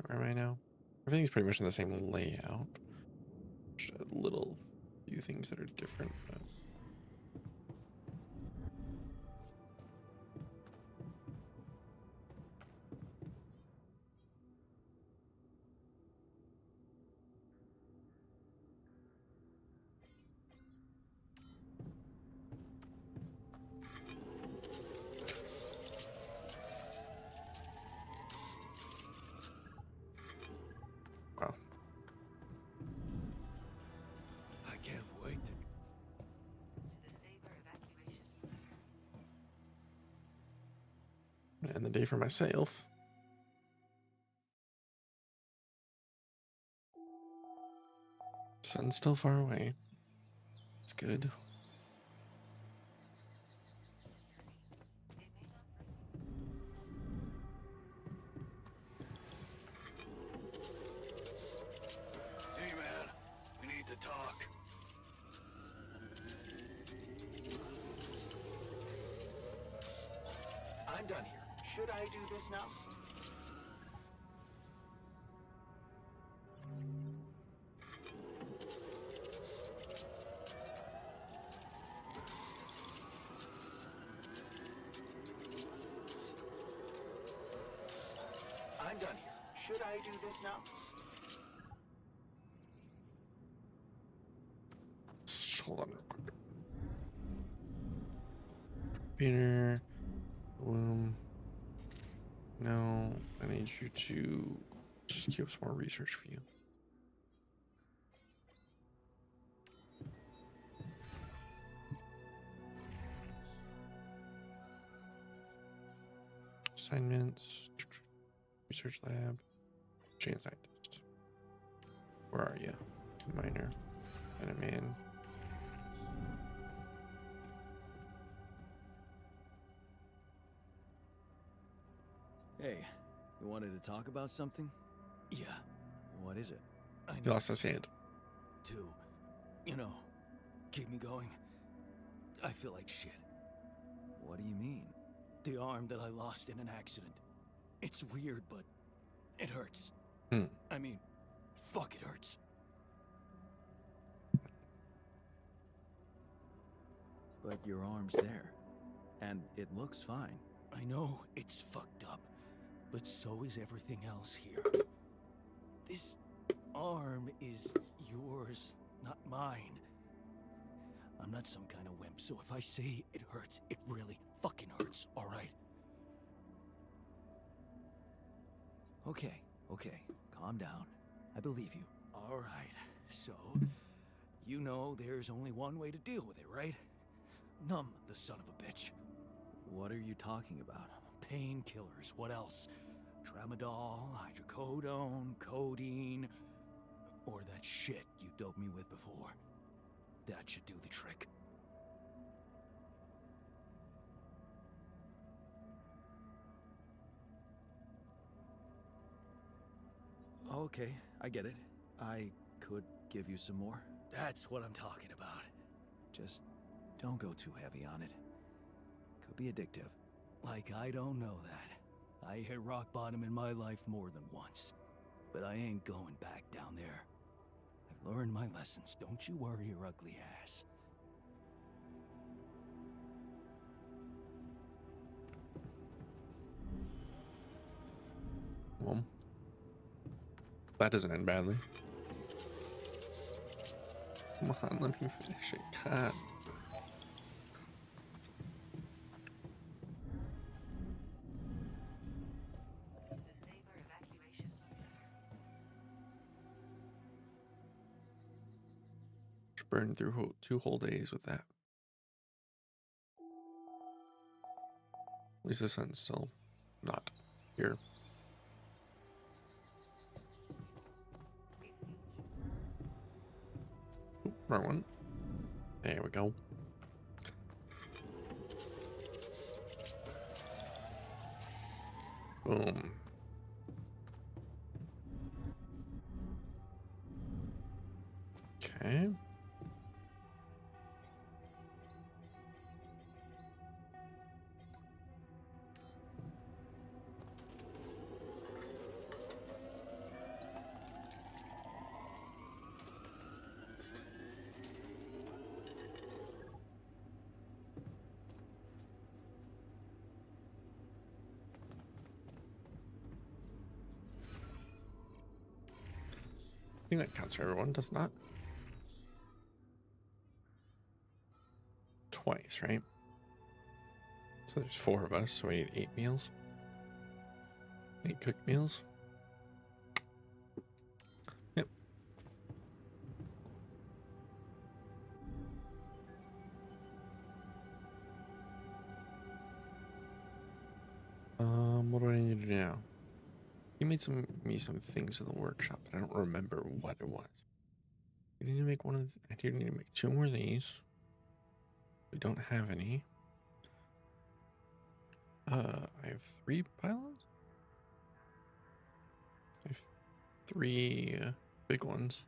Okay, where am I now? Everything's pretty much in the same layout. Just a little few things that are different, but... Wow. I can't wait. And the day for myself. Sun's still far away. It's good. Hey man, we need to talk. I'm done here. Should I do this now? I'm done here. Should I do this now? Hold on real quick. Peter, no, I need you to just keep some more research for you. Assignments, research lab, chain scientist. Where are you? Minor, and a man. Hey, you wanted to talk about something? Yeah, What is it? I He need lost his hand. to, keep me going. I feel like shit. What do you mean? The arm that I lost in an accident. It's weird, but it hurts. Hmm. I mean, fuck, it hurts. But your arm's there. And it looks fine. I know it's fucked up, but so is everything else here. This arm is yours, not mine. I'm not some kind of wimp, so if I say it hurts, it really fucking hurts, alright? Okay, calm down. I believe you. Alright, so, there's only one way to deal with it, right? Numb the son of a bitch. What are you talking about? Painkillers, what else? Tramadol, hydrocodone, codeine, or that shit you doped me with before. That should do the trick. Okay, I get it. I could give you some more. That's what I'm talking about. Just don't go too heavy on it. Could be addictive. Like I don't know that. I hit rock bottom in my life more than once. But I ain't going back down there. I've learned my lessons. Don't you worry your ugly ass. Well, that doesn't end badly. Come on, let me finish it. God. Just burned through 2 whole days with that. At least the sun's still not here. Oop, wrong one. There we go. Boom. Okay. I think that counts for everyone, does not? Twice, right? So there's 4 of us, so we need 8 meals. 8 cooked meals. Yep. What do I need to do now? You made me some things in the workshop, but I don't remember what it was. I need to make I do need to make 2 more of these. We don't have any. I have 3 pylons. I have 3 big ones.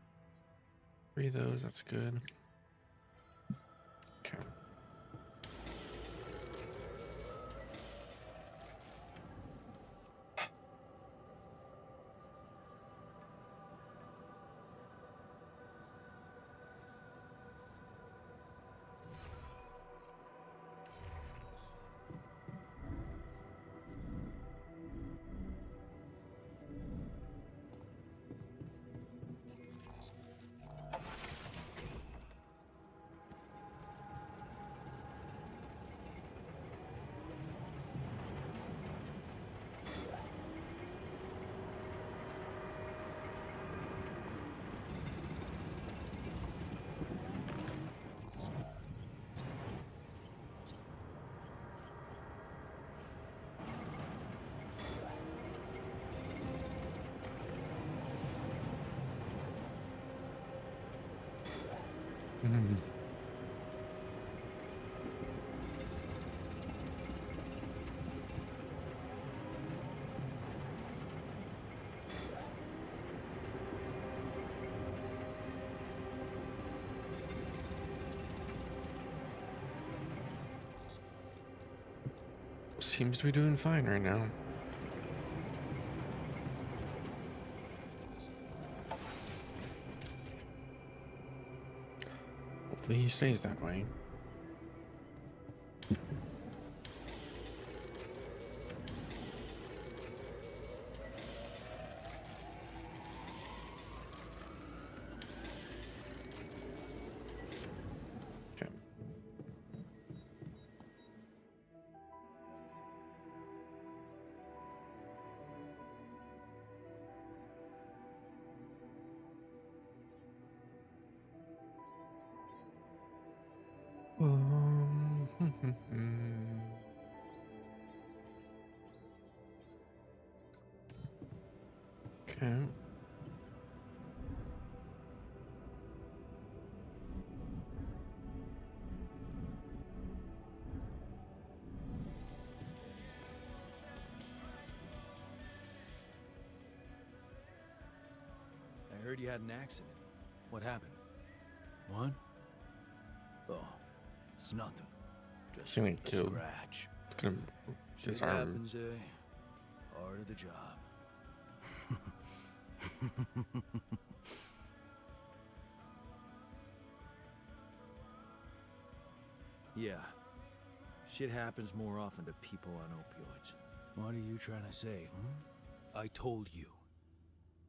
3 of those, that's good. Okay. Mm. Seems to be doing fine right now. Hopefully he stays that way. Okay. Okay. I heard you had an accident. What happened? What? Oh, it's nothing. Just gonna a kill. scratch. It's gonna his Shit arm. happens, eh? Part of the job. Yeah. Shit happens more often to people on opioids. What are you trying to say, I told you.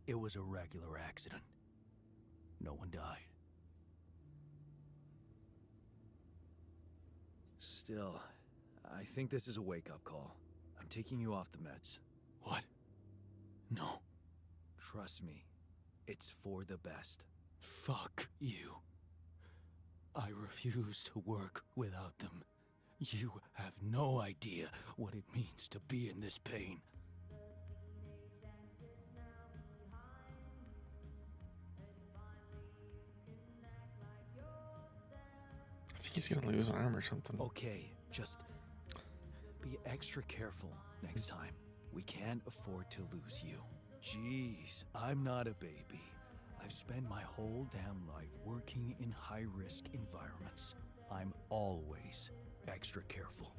It was a regular accident. No one died. Still, I think this is a wake-up call. I'm taking you off the meds. What? No. Trust me. It's for the best. Fuck you. I refuse to work without them. You have no idea what it means to be in this pain. I think he's gonna lose an arm or something. Okay, just be extra careful next time. We can't afford to lose you. Jeez, I'm not a baby. I've spent my whole damn life working in high-risk environments. I'm always extra careful.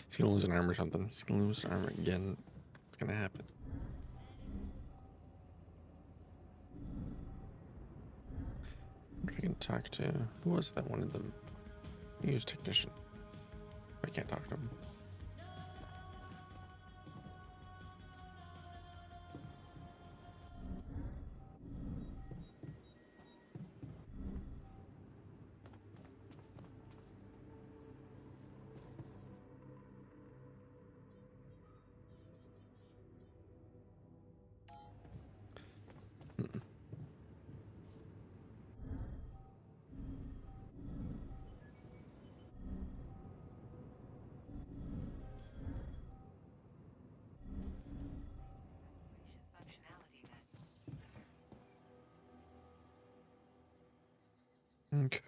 He's gonna lose an arm or something. He's gonna lose an arm again. It's gonna happen. I wonder if I can talk to who was that one of them? He was technician. I can't talk to him. Okay.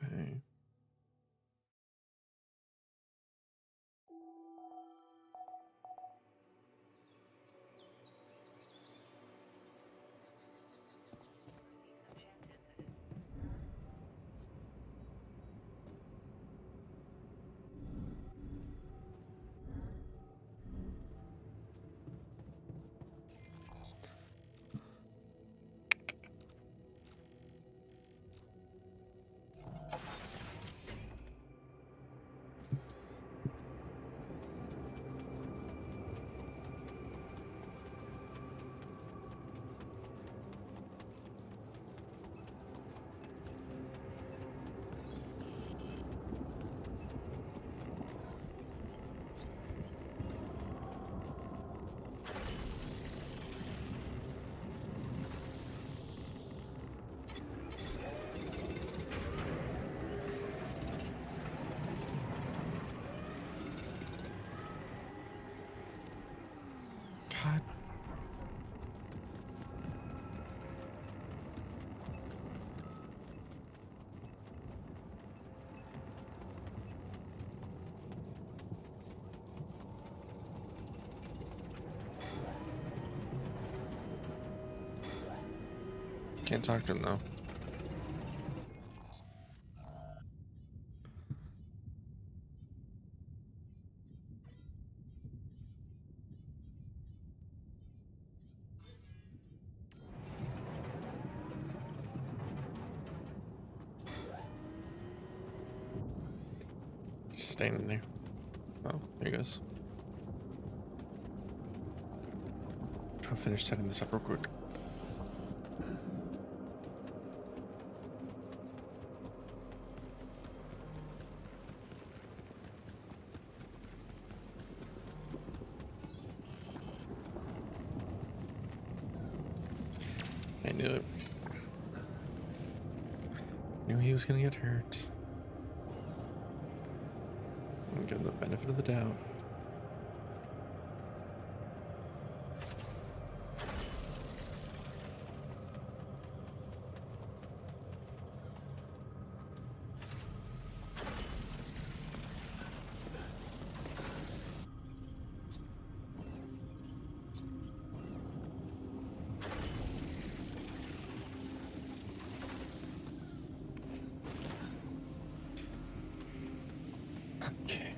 God. Can't talk to him though. Just standing there. Oh, there he goes. Try to finish setting this up real quick. I knew it. Knew he was gonna get hurt. I'm give him the benefit of the doubt. Okay.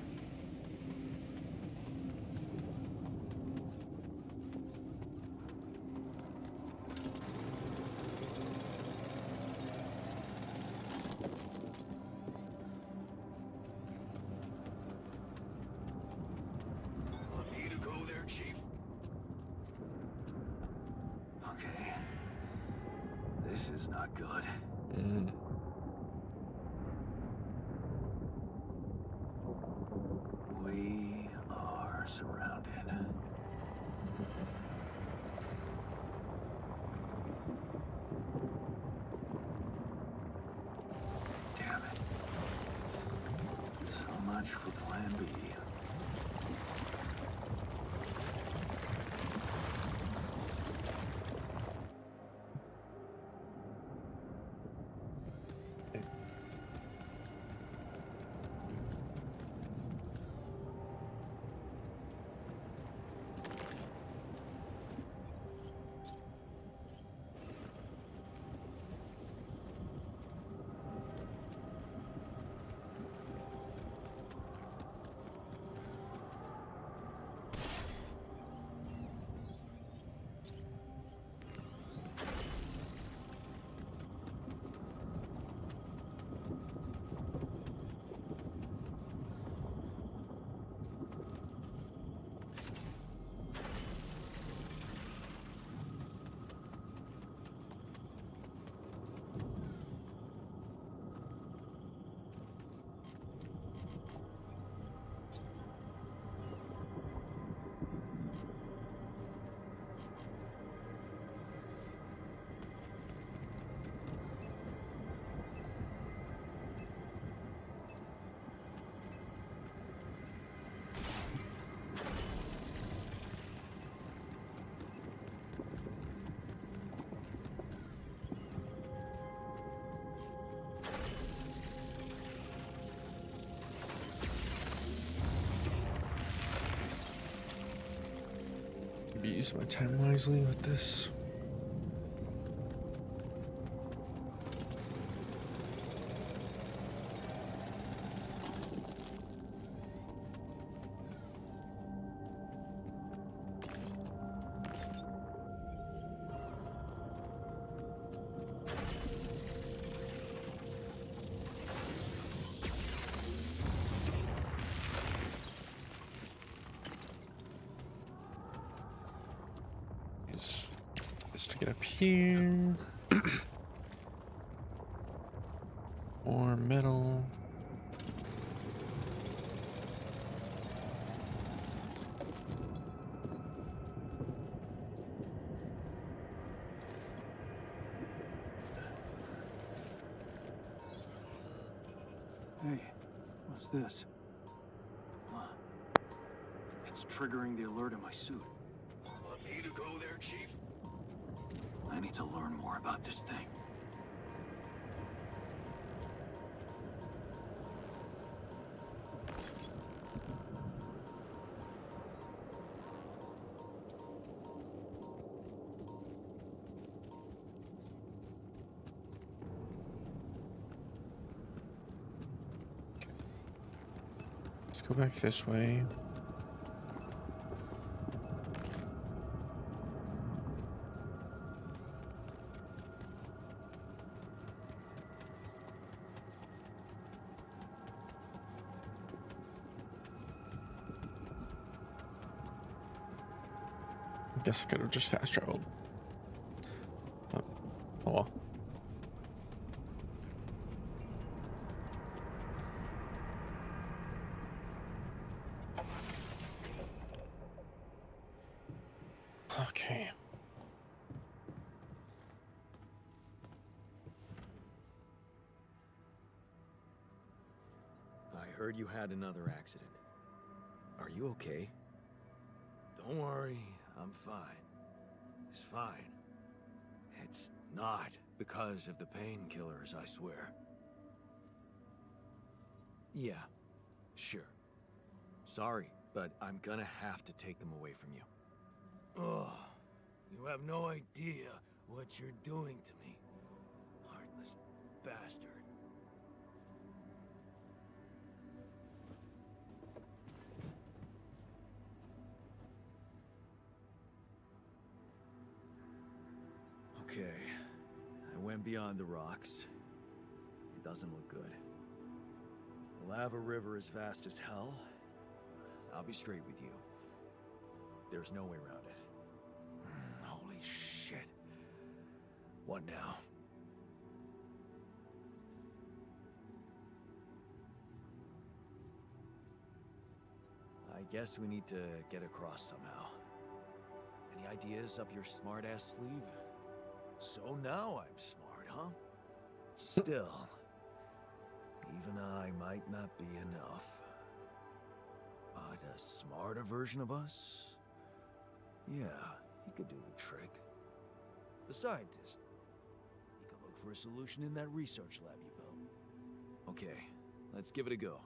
Want me to go there, Chief? Okay. This is not good. We are surrounded. Damn it. So much for Plan B. Be using my time wisely with this. Just to get up here. More metal. Hey, what's this? It's triggering the alert in my suit. Want me to go there, Chief? I need to learn more about this thing. Let's go back this way. I guess I could have just fast traveled. Oh, well. Okay. I heard you had another accident. Are you okay? Don't worry, I'm fine. It's fine. It's not because of the painkillers, I swear. Yeah, sure. Sorry, but I'm gonna have to take them away from you. Ugh. You have no idea what you're doing to me. Heartless bastard. Okay, I went beyond the rocks. It doesn't look good. The lava river is vast as hell. I'll be straight with you. There's no way around it. Holy shit. What now? I guess we need to get across somehow. Any ideas up your smart-ass sleeve? So now I'm smart, huh? Still, even I might not be enough. But a smarter version of us? Yeah, he could do the trick. The scientist. He could look for a solution in that research lab you built. Okay, let's give it a go.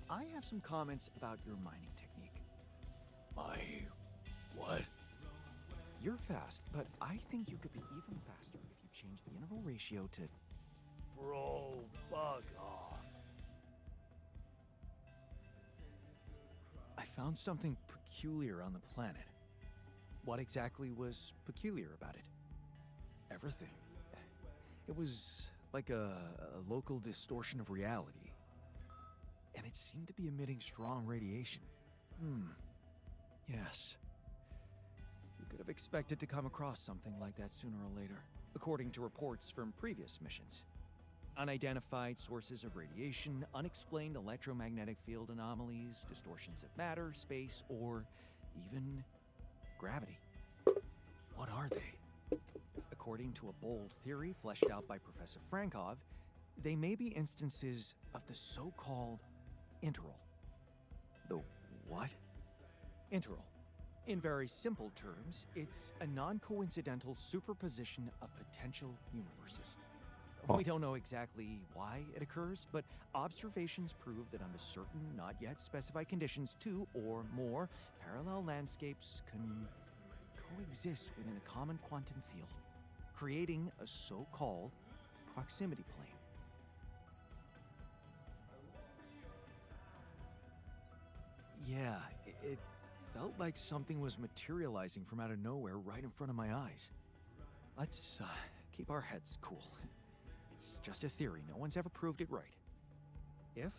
I have some comments about your mining technique. My... what? You're fast, but I think you could be even faster if you change the interval ratio to... Bro, bug off. I found something peculiar on the planet. What exactly was peculiar about it? Everything. It was like a local distortion of reality. And it seemed to be emitting strong radiation. Yes. You could have expected to come across something like that sooner or later, according to reports from previous missions. Unidentified sources of radiation, unexplained electromagnetic field anomalies, distortions of matter, space, or even gravity. What are they? According to a bold theory fleshed out by Professor Frankov, they may be instances of the so-called interval. The what? Interval. In very simple terms, it's a non-coincidental superposition of potential universes. Huh. We don't know exactly why it occurs, but observations prove that under certain, not yet specified conditions, two or more parallel landscapes can coexist within a common quantum field, creating a so-called proximity plane. Yeah, it felt like something was materializing from out of nowhere right in front of my eyes. Let's keep our heads cool. It's just a theory. No one's ever proved it right. If,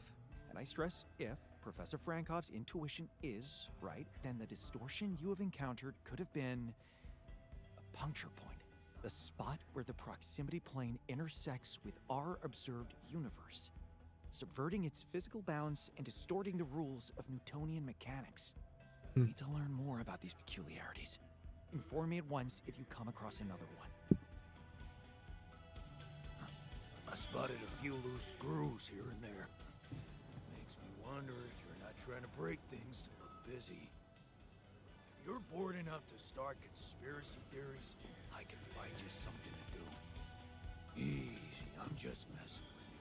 and I stress if, Professor Frankov's intuition is right, then the distortion you have encountered could have been a puncture point. The spot where the proximity plane intersects with our observed universe, subverting its physical bounds and distorting the rules of Newtonian mechanics. We need to learn more about these peculiarities. Inform me at once if you come across another one. I spotted a few loose screws here and there. Makes me wonder if you're not trying to break things to look busy. you're bored enough to start conspiracy theories, I can find you something to do. Easy, I'm just messing with you.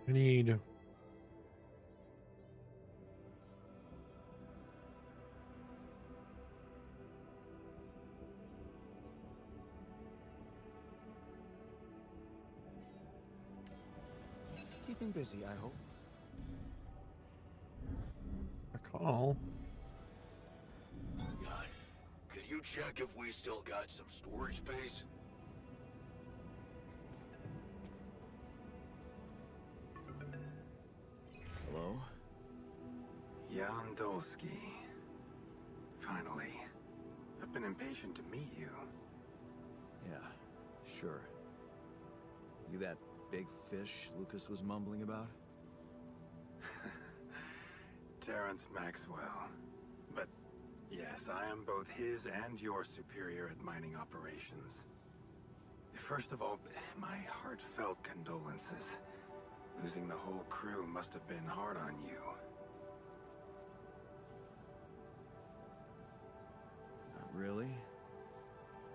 I need. Keeping busy, I hope. A call. God, could you check if we still got some storage space? Hello? Jan Dolsky. Finally. I've been impatient to meet you. Yeah, sure. You that big fish Lucas was mumbling about? Terrence Maxwell. But yes, I am both his and your superior at mining operations. First of all, my heartfelt condolences. Losing the whole crew must have been hard on you. Not really.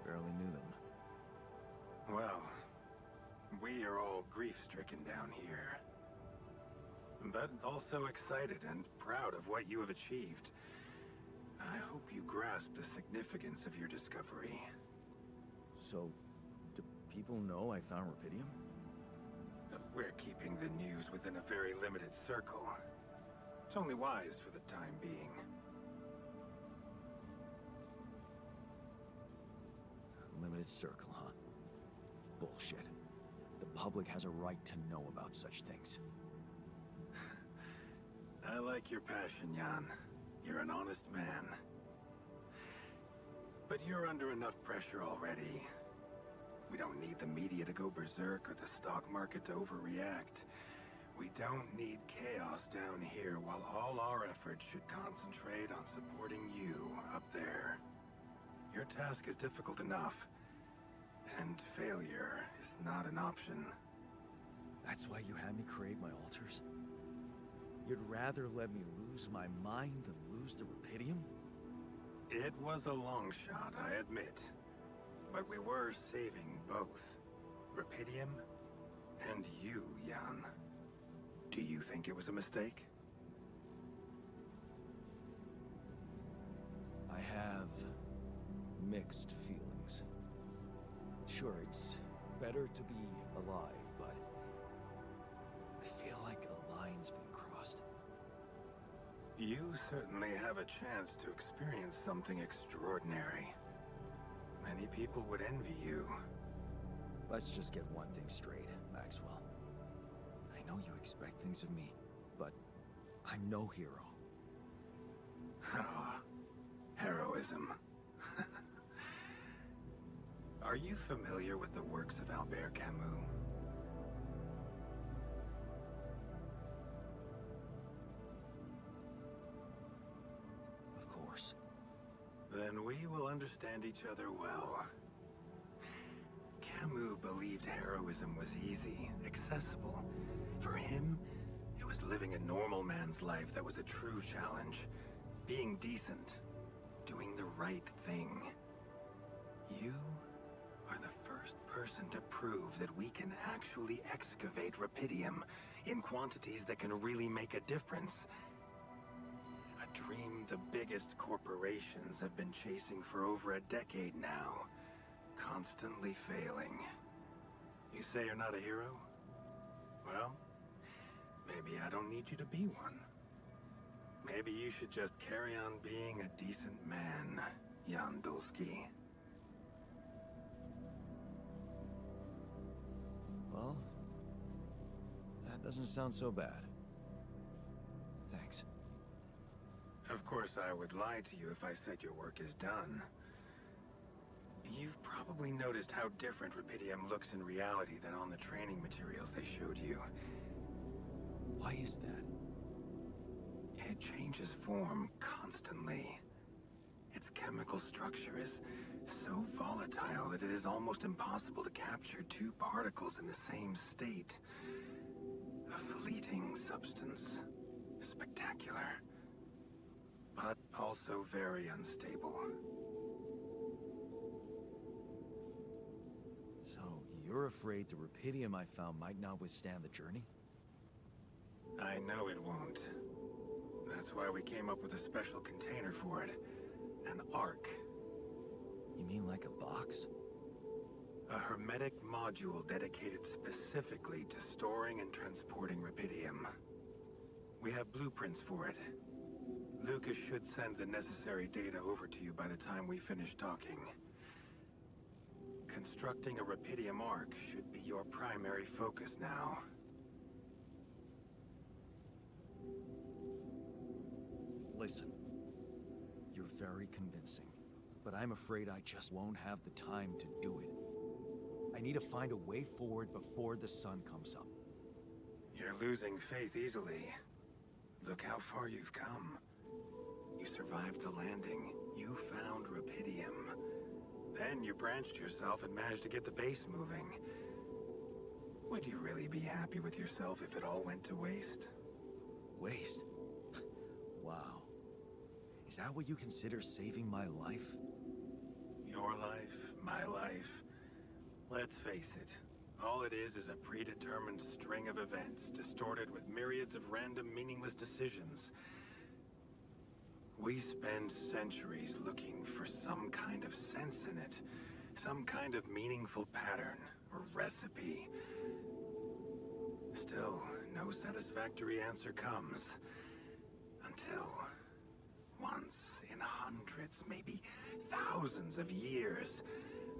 Barely knew them. Well, we are all grief-stricken down here. But also excited and proud of what you have achieved. I hope you grasp the significance of your discovery. So, do people know I found Rapidium? We're keeping the news within a very limited circle. It's only wise for the time being. Limited circle, huh? Bullshit. The public has a right to know about such things. I like your passion, Jan. You're an honest man. But you're under enough pressure already. We don't need the media to go berserk or the stock market to overreact. We don't need chaos down here while all our efforts should concentrate on supporting you up there. Your task is difficult enough, and failure is not an option. That's why you had me create my altars? You'd rather let me lose my mind than lose the Rapidium? It was a long shot, I admit. But we were saving both. Rapidium and you, Jan. Do you think it was a mistake? I have mixed feelings. Sure, it's better to be alive, but I feel like a line's been crossed. You certainly have a chance to experience something extraordinary. Many people would envy you. Let's just get one thing straight, Maxwell. I know you expect things of me, but I'm no hero. Ah, heroism. Are you familiar with the works of Albert Camus? Of course. Then we will understand each other well. Camus believed heroism was easy, accessible. For him, it was living a normal man's life that was a true challenge. Being decent. Doing the right thing. You are the first person to prove that we can actually excavate Rapidium in quantities that can really make a difference. A dream the biggest corporations have been chasing for over a decade now. Constantly failing. You say you're not a hero? Well, maybe I don't need you to be one. Maybe you should just carry on being a decent man, Jan Dolsky. Well, that doesn't sound so bad. Thanks. Of course, I would lie to you if I said your work is done. You've probably noticed how different Rapidium looks in reality than on the training materials they showed you. Why is that? It changes form constantly. Its chemical structure is so volatile that it is almost impossible to capture two particles in the same state. A fleeting substance. Spectacular. But also very unstable. So, you're afraid the rupidium I found might not withstand the journey? I know it won't. That's why we came up with a special container for it. An ark. You mean like a box? A hermetic module dedicated specifically to storing and transporting rupidium. We have blueprints for it. Lucas should send the necessary data over to you by the time we finish talking. Constructing a rupidium ark should be your primary focus now. Listen, you're very convincing, but I'm afraid I just won't have the time to do it. I need to find a way forward before the sun comes up. You're losing faith easily. Look how far you've come. You survived the landing. You found rupidium. Then you branched yourself and managed to get the base moving. Would you really be happy with yourself if it all went to waste? Waste? Wow. Is that what you consider saving my life? Your life, my life. Let's face it. All it is a predetermined string of events, distorted with myriads of random, meaningless decisions. We spend centuries looking for some kind of sense in it, some kind of meaningful pattern or recipe. Still, no satisfactory answer comes. Until, once in hundreds, maybe thousands of years,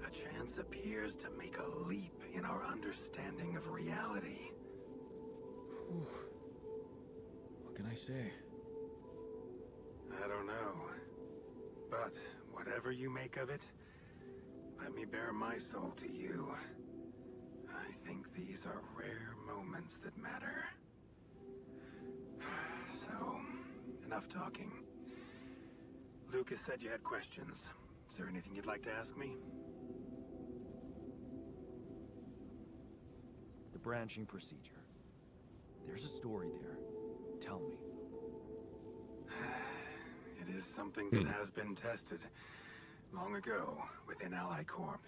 a chance appears to make a leap in our understanding of reality. Whew. What can I say? I don't know. But whatever you make of it, let me bare my soul to you. I think these are rare moments that matter. So, enough talking. Lucas said you had questions. Is there anything you'd like to ask me? The branching procedure. There's a story there. Tell me. It is something that has been tested long ago within Ally Corp.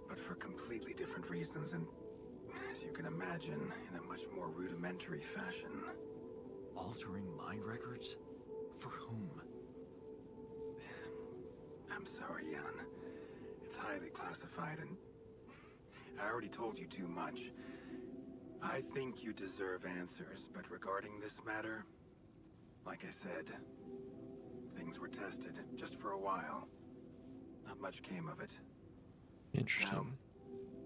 But for completely different reasons and, as you can imagine, in a much more rudimentary fashion. Altering mind records? For whom? I'm sorry, Jan. It's highly classified and I already told you too much. I think you deserve answers, but regarding this matter, like I said, things were tested just for a while. Not much came of it. Interesting.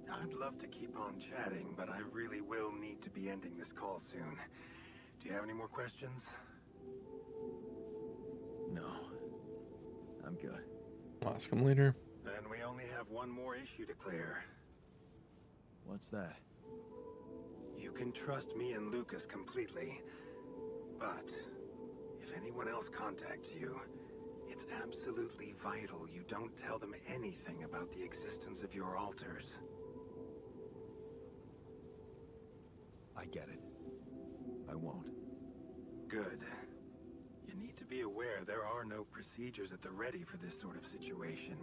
Now, I'd love to keep on chatting, but I really will need to be ending this call soon. Do you have any more questions? No. I'm good. I'll ask him later. Then we only have one more issue to clear. What's that? You can trust me and Lucas completely. But if anyone else contacts you, it's absolutely vital you don't tell them anything about the existence of your altars. I get it. I won't. Good. You need to be aware there are no procedures at the ready for this sort of situation.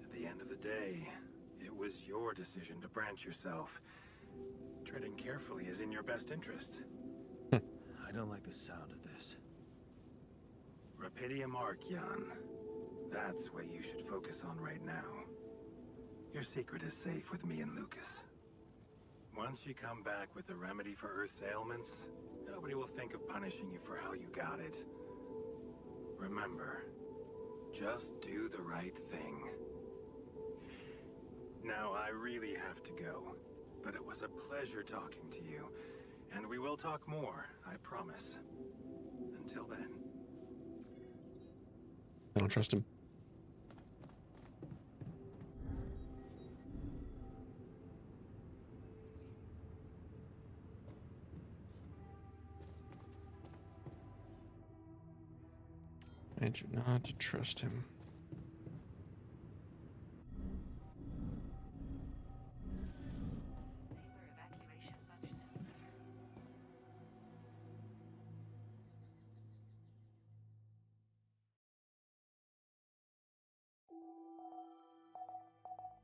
At the end of the day, it was your decision to branch yourself. Treading carefully is in your best interest. I don't like the sound of this. Rupidium Ark, Jan. That's what you should focus on right now. Your secret is safe with me and Lucas. Once you come back with the remedy for Earth's ailments, nobody will think of punishing you for how you got it. Remember, just do the right thing. Now, I really have to go, but it was a pleasure talking to you, and we will talk more, I promise. Until then. I don't trust him. I do not trust him.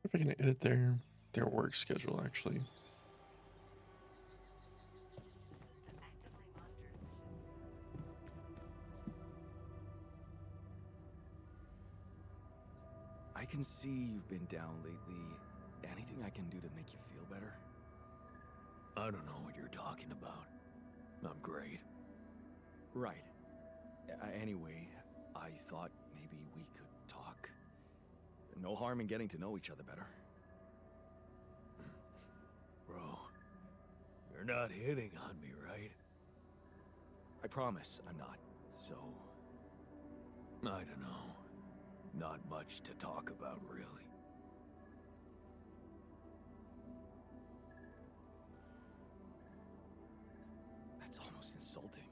If I can edit their work schedule, actually. I can see you've been down lately. Anything I can do to make you feel better? I don't know what you're talking about. I'm great. Right. Anyway, I thought maybe we could talk. No harm in getting to know each other better. Bro, you're not hitting on me, right? I promise I'm not, so... I don't know. Not much to talk about, really. That's almost insulting.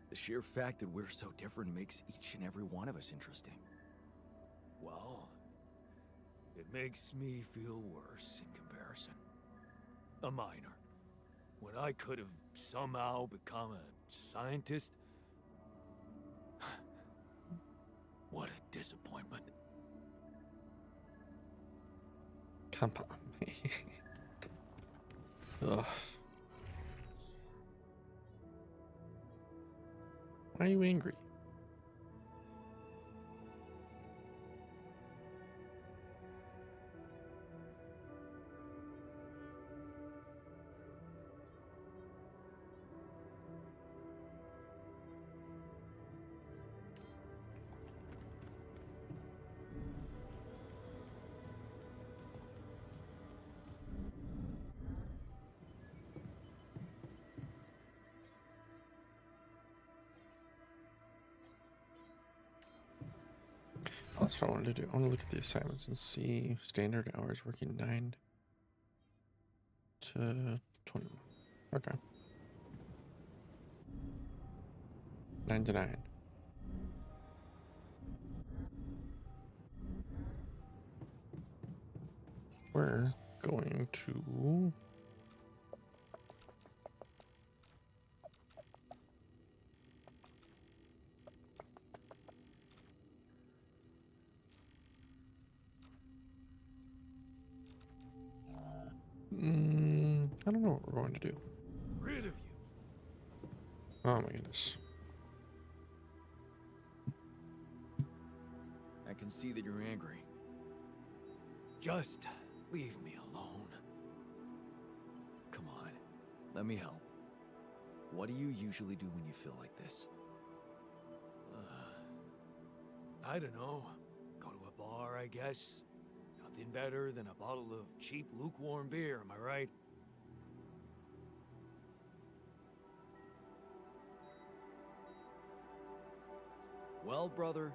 The sheer fact that we're so different makes each and every one of us interesting. Well, it makes me feel worse in comparison. A minor. When I could have somehow become a scientist. What a disappointment. Come on. Ugh. Why are you angry? That's what I wanted to do. I want to look at the assignments and see standard hours working 9 to 21. Okay. 9 to 9. We're going to I don't know what we're going to do. Rid of you. Oh my goodness. I can see that you're angry. Just leave me alone. Come on, let me help. What do you usually do when you feel like this? I don't know. Go to a bar, I guess. Nothing better than a bottle of cheap, lukewarm beer, am I right? Well, brother,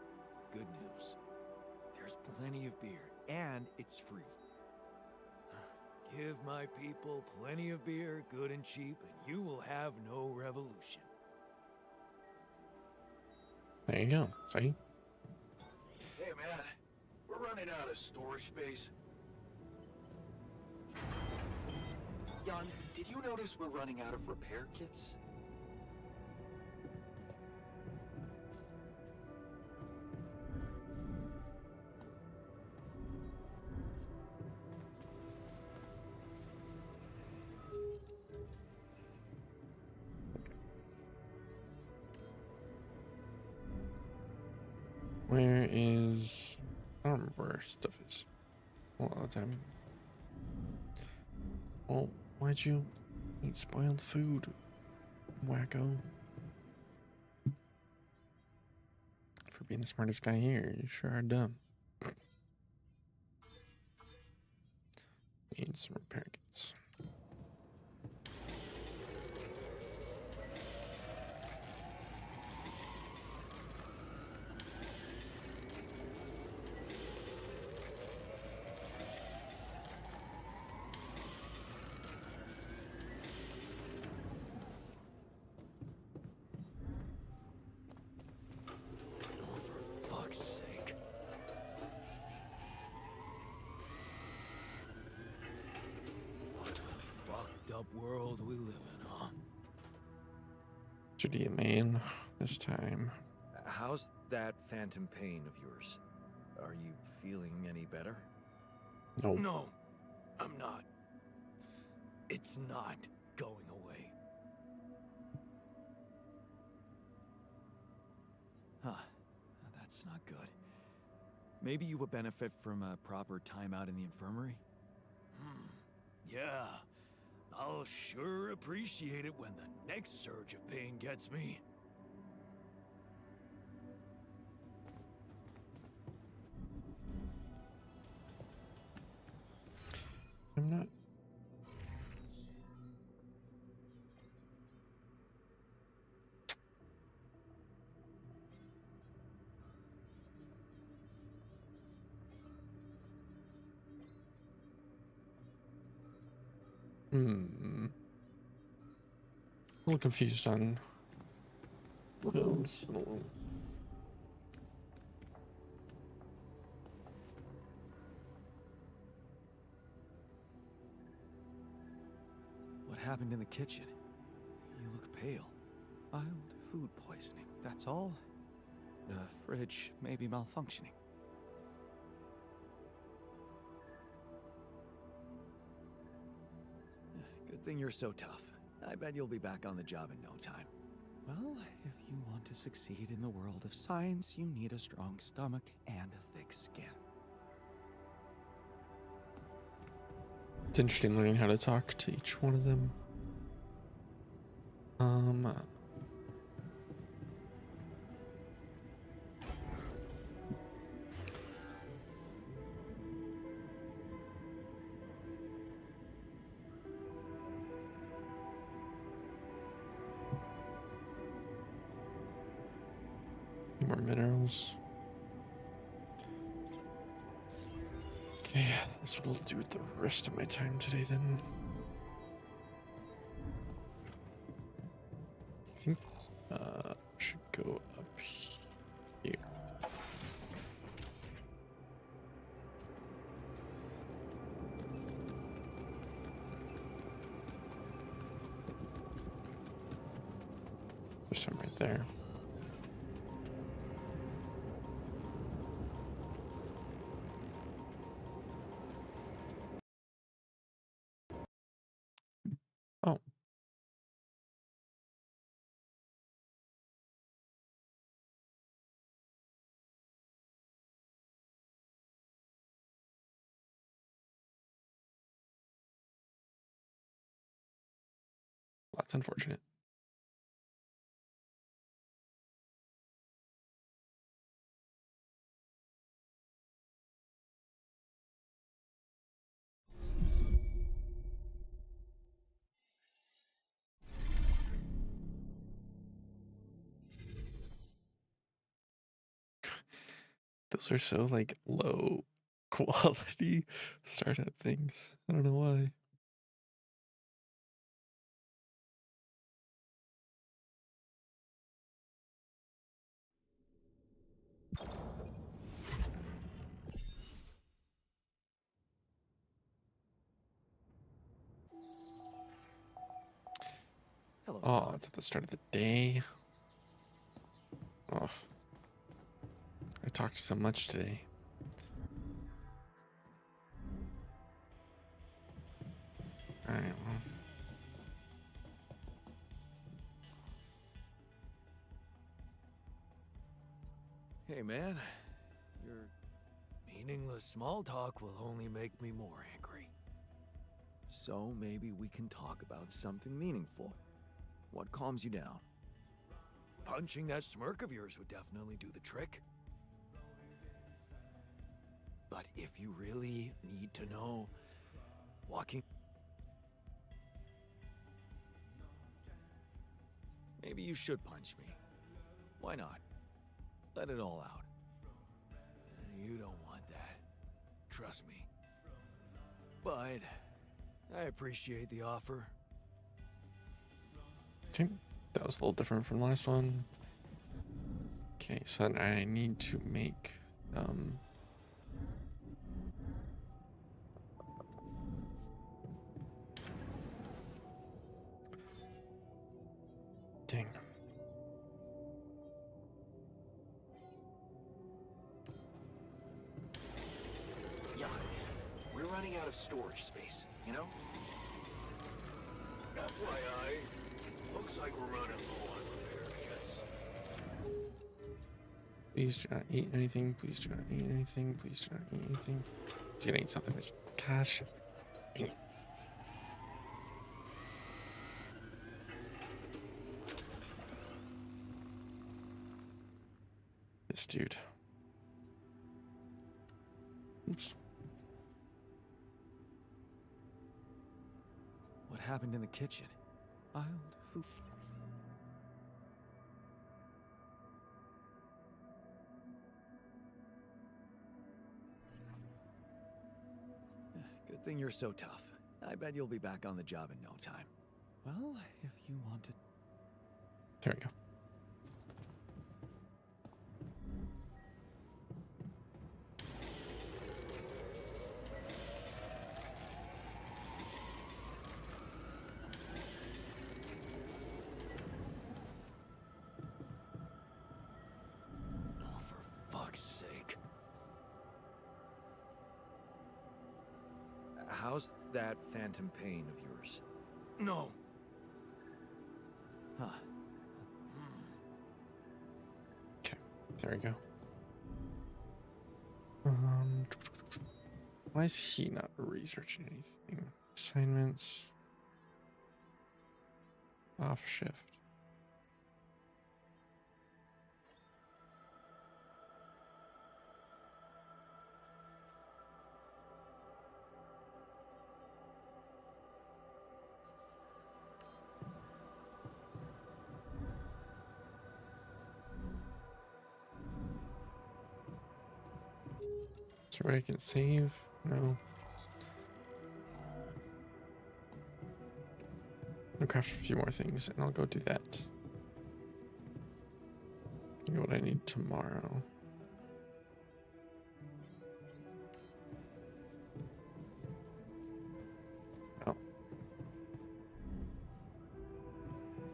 good news. There's plenty of beer, and it's free. Give my people plenty of beer, good and cheap, and you will have no revolution. There you go. See? Hey, man. We're running out of storage space. Jan, did you notice we're running out of repair kits? Where is... I don't remember where stuff is. Well, all the time. Well, why'd you eat spoiled food, wacko? For being the smartest guy here, you sure are dumb. Need some repair kits. world we live in, huh? Should be a man this time. How's that phantom pain of yours? Are you feeling any better? No. No, I'm not. It's not going away. Huh. That's not good. Maybe you would benefit from a proper timeout in the infirmary? Yeah. I'll sure appreciate it when the next surge of pain gets me. I'm not. A little confused on. What happened in the kitchen? You look pale. Mild food poisoning, that's all? The fridge may be malfunctioning. Good thing you're so tough. I bet you'll be back on the job in no time. Well, if you want to succeed in the world of science, you need a strong stomach and a thick skin. It's interesting learning how to talk to each one of them. More minerals. Okay, that's what I'll do with the rest of my time today then. I think should go up here. There's some right there. Oh. That's unfortunate. Those are so like low quality startup things. I don't know why. Hello, Oh, Doc. it's at the start of the day. Oh, I talked so much today. I don't know. Hey, man. Your meaningless small talk will only make me more angry. So maybe we can talk about something meaningful. What calms you down? Punching that smirk of yours would definitely do the trick. But if you really need to know, walking... Maybe you should punch me. Why not? Let it all out. You don't want that. Trust me. But I appreciate the offer. Okay, that was a little different from the last one. Okay, so then I need to make running out of storage space, you know? FYI, looks like we're running low on repair kits. Please do not eat anything. Please do not eat anything. Please do not eat anything. He's gonna eat something. It's gosh. Dang it. This dude. Oops. What happened in the kitchen? Mild food. Good thing you're so tough. I bet you'll be back on the job in no time. Well, if you want to... There we go. Oh, for fuck's sake. How's that phantom pain of yours? No. Huh. Okay, there we go. Why is he not researching anything? Assignments. Off shift. Is there a way I can save? No. I'll craft a few more things and I'll go do that. You know what I need tomorrow. Oh.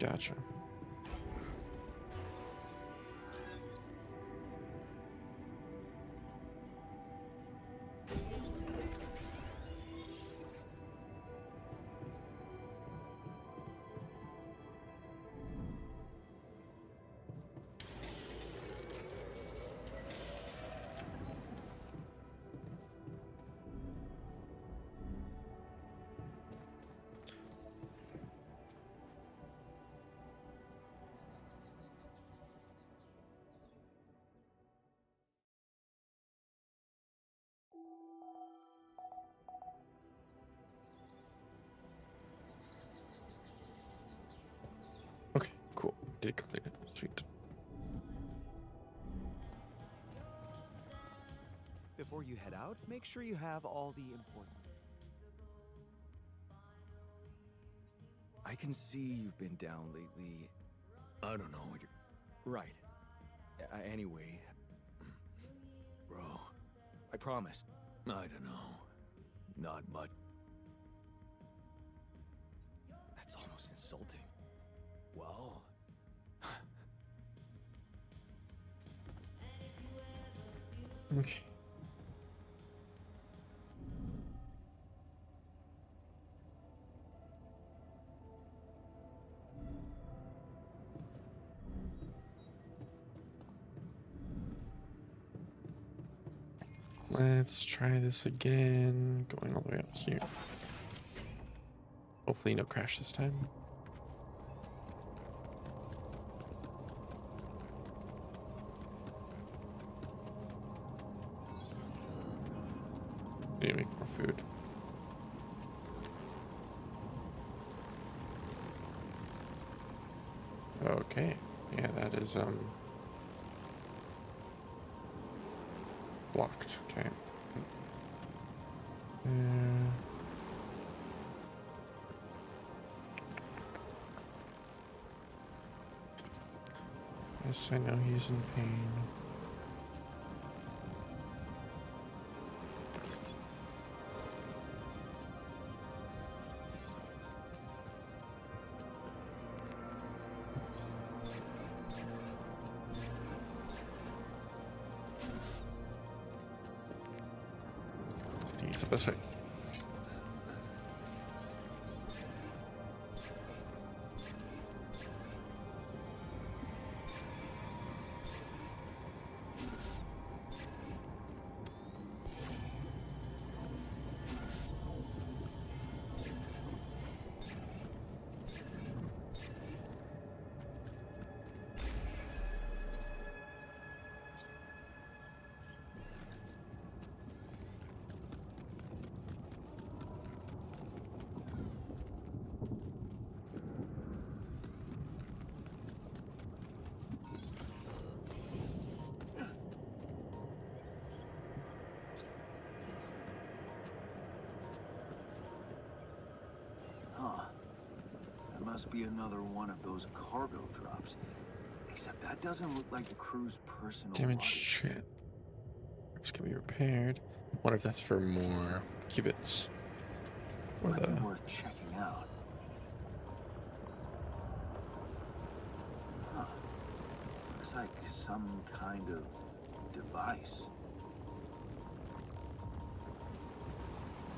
Gotcha. Okay, cool. Did complete it. Sweet. Before you head out, make sure you have all the important... I can see you've been down lately. I don't know what you're... Right. Anyway... Bro, I promised. I don't know. Not much. That's almost insulting. Well... Okay. Let's try this again. Going all the way up here. Hopefully no crash this time. Need to make more food. Okay. Yeah, that is blocked. Okay. Yes, I know he's in pain. I think it's up this way. must be another one of those cargo drops. Except that doesn't look like the crew's personal Damaged luggage. ship. Ships can be repaired. Wonder if that's for more qubits. Or Might the be worth checking out. Huh. Looks like some kind of device.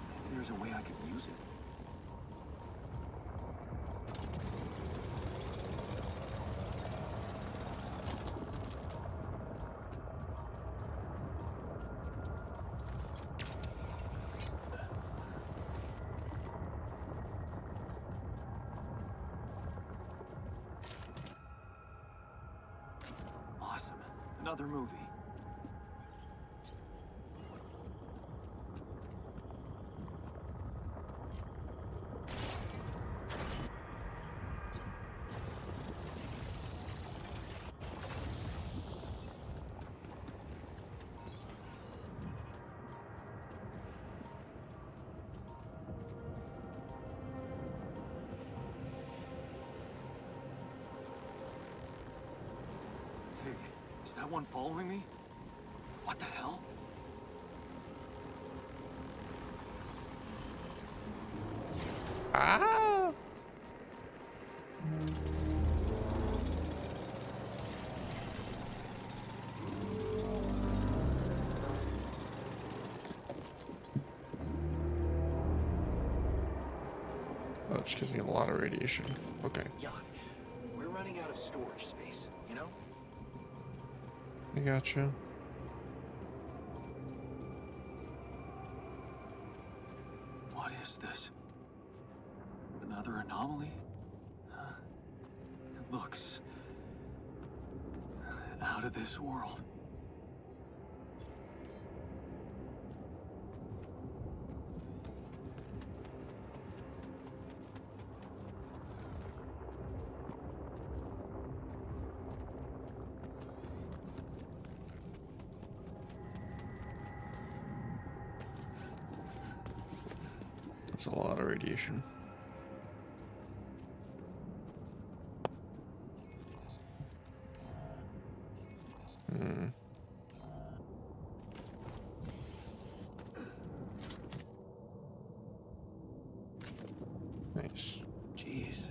Maybe there's a way I could use it. Awesome. Another movie. Hey, is that one following me? What the hell? ah. Oh, it just gives me a lot of radiation. Okay, Jan, we're running out of storage space, you know? I gotcha. What is this? Another anomaly? Huh? It looks out of this world. That's a lot of radiation. Nice. Jeez,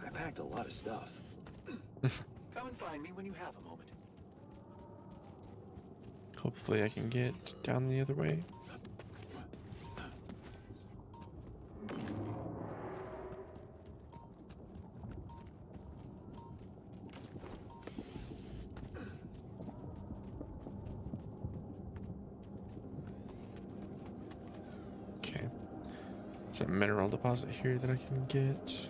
I packed a lot of stuff. Come and find me when you have a moment. Hopefully I can get down the other way. Okay. There's a mineral deposit here that I can get.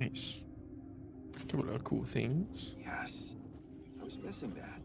Nice. Couple of cool things. Yes, I was missing that.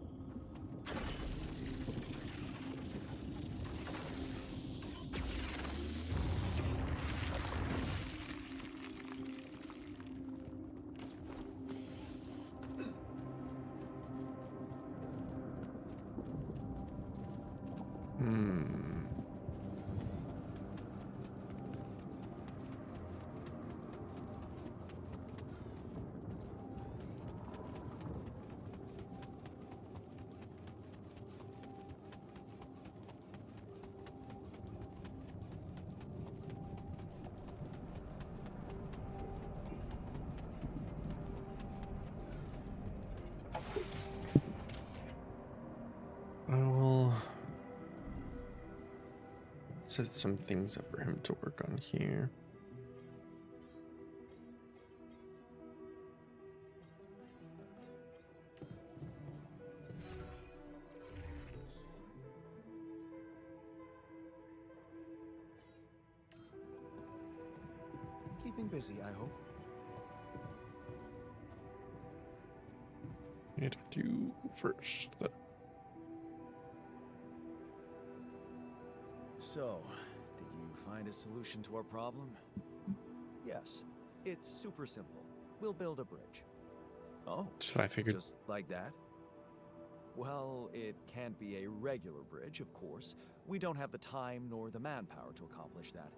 I will set some things up for him to work on here. busy, I hope. Need to do first. So, did you find a solution to our problem? Yes. It's super simple. We'll build a bridge. Oh, That's what I figured. just like that? Well, it can't be a regular bridge, of course. We don't have the time nor the manpower to accomplish that.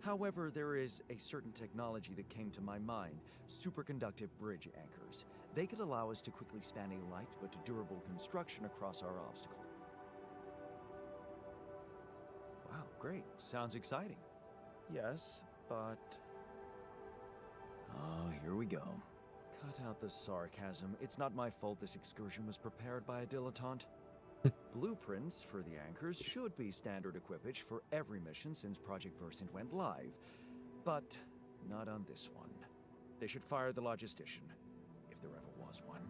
However, there is a certain technology that came to my mind, superconductive bridge anchors. They could allow us to quickly span a light but durable construction across our obstacle. Wow, great. Sounds exciting. Yes, but... Oh, here we go. Cut out the sarcasm. It's not my fault this excursion was prepared by a dilettante. Blueprints for the anchors should be standard equipage for every mission since Project Versant went live. But not on this one. They should fire the logistician, if there ever was one.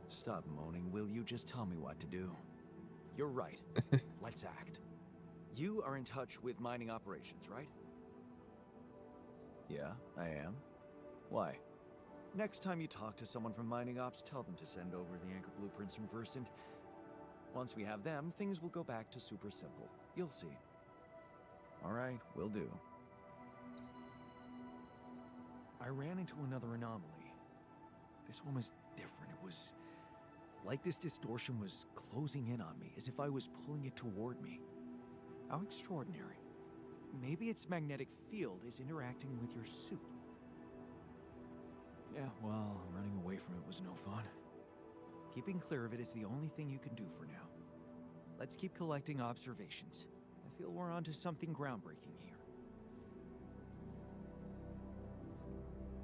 Stop moaning, will you? Just tell me what to do. You're right. Let's act. You are in touch with mining operations, right? Yeah, I am. Why? Next time you talk to someone from mining ops, tell them to send over the anchor blueprints from Versant. Once we have them, things will go back to super simple. You'll see. All right, will do. I ran into another anomaly. This one was different. It was like this distortion was closing in on me, as if I was pulling it toward me. How extraordinary. Maybe its magnetic field is interacting with your suit. Yeah, well, running away from it was no fun. Keeping clear of it is the only thing you can do for now. Let's keep collecting observations. I feel we're onto something groundbreaking here.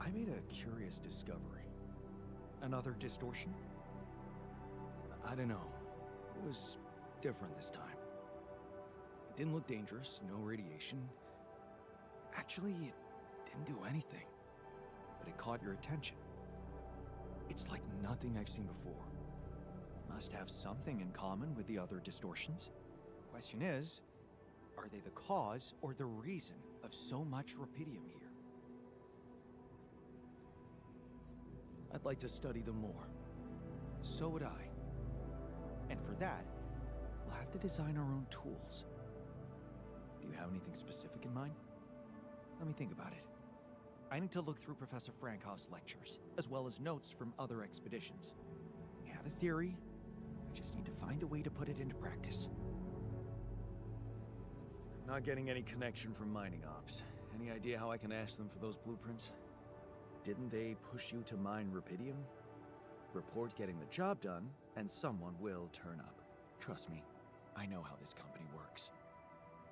I made a curious discovery. Another distortion? I don't know. It was different this time. It didn't look dangerous, no radiation. Actually, it didn't do anything. But it caught your attention. It's like nothing I've seen before. Must have something in common with the other distortions. Question is, are they the cause or the reason of so much rupidium here? I'd like to study them more. So would I. And for that, we'll have to design our own tools. Do you have anything specific in mind? Let me think about it. I need to look through Professor Frankov's lectures, as well as notes from other expeditions. We have a theory. I just need to find a way to put it into practice. Not getting any connection from mining ops. Any idea how I can ask them for those blueprints? Didn't they push you to mine rupidium? Report getting the job done, and someone will turn up. Trust me, I know how this company works.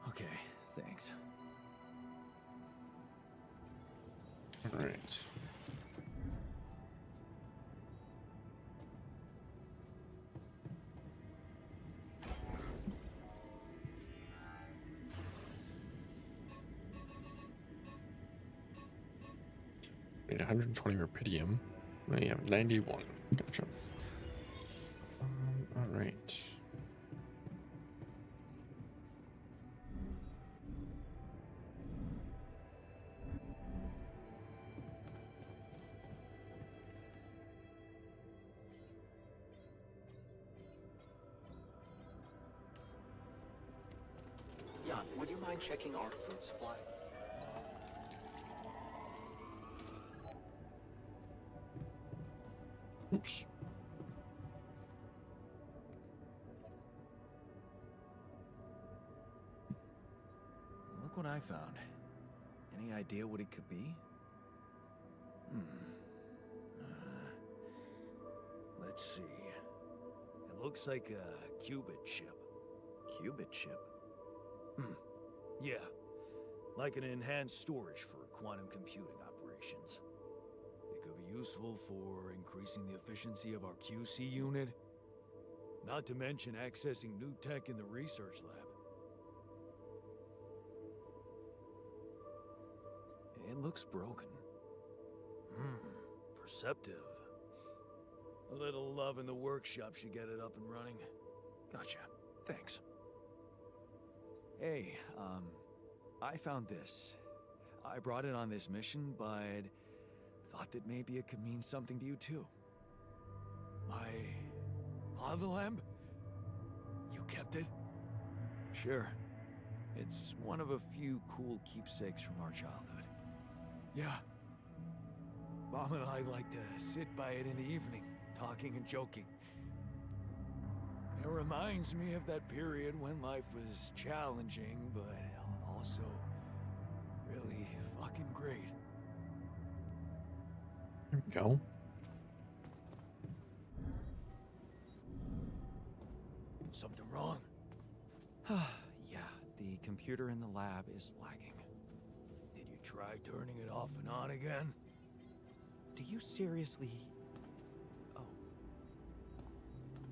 Okay, thanks. All right. Need 120 rupidium. We have 91. Gotcha. All right. Jan, would you mind checking our food supply? Oops. Look what I found. Any idea what it could be? Let's see. It looks like a qubit chip. Qubit chip? Yeah. Like an enhanced storage for quantum computing operations. It could be useful for increasing the efficiency of our QC unit. Not to mention accessing new tech in the research lab. It looks broken. Perceptive. A little love in the workshop should get it up and running. Gotcha. Thanks. Hey, I found this. I brought it on this mission, but thought that maybe it could mean something to you too. My lava lamp? You kept it? Sure. It's one of a few cool keepsakes from our childhood. Yeah. Mom and I like to sit by it in the evening, talking and joking. It reminds me of that period when life was challenging, but also really fucking great. There we go. Something wrong? Yeah, the computer in the lab is lagging. Did you try turning it off and on again? Do you seriously... Oh.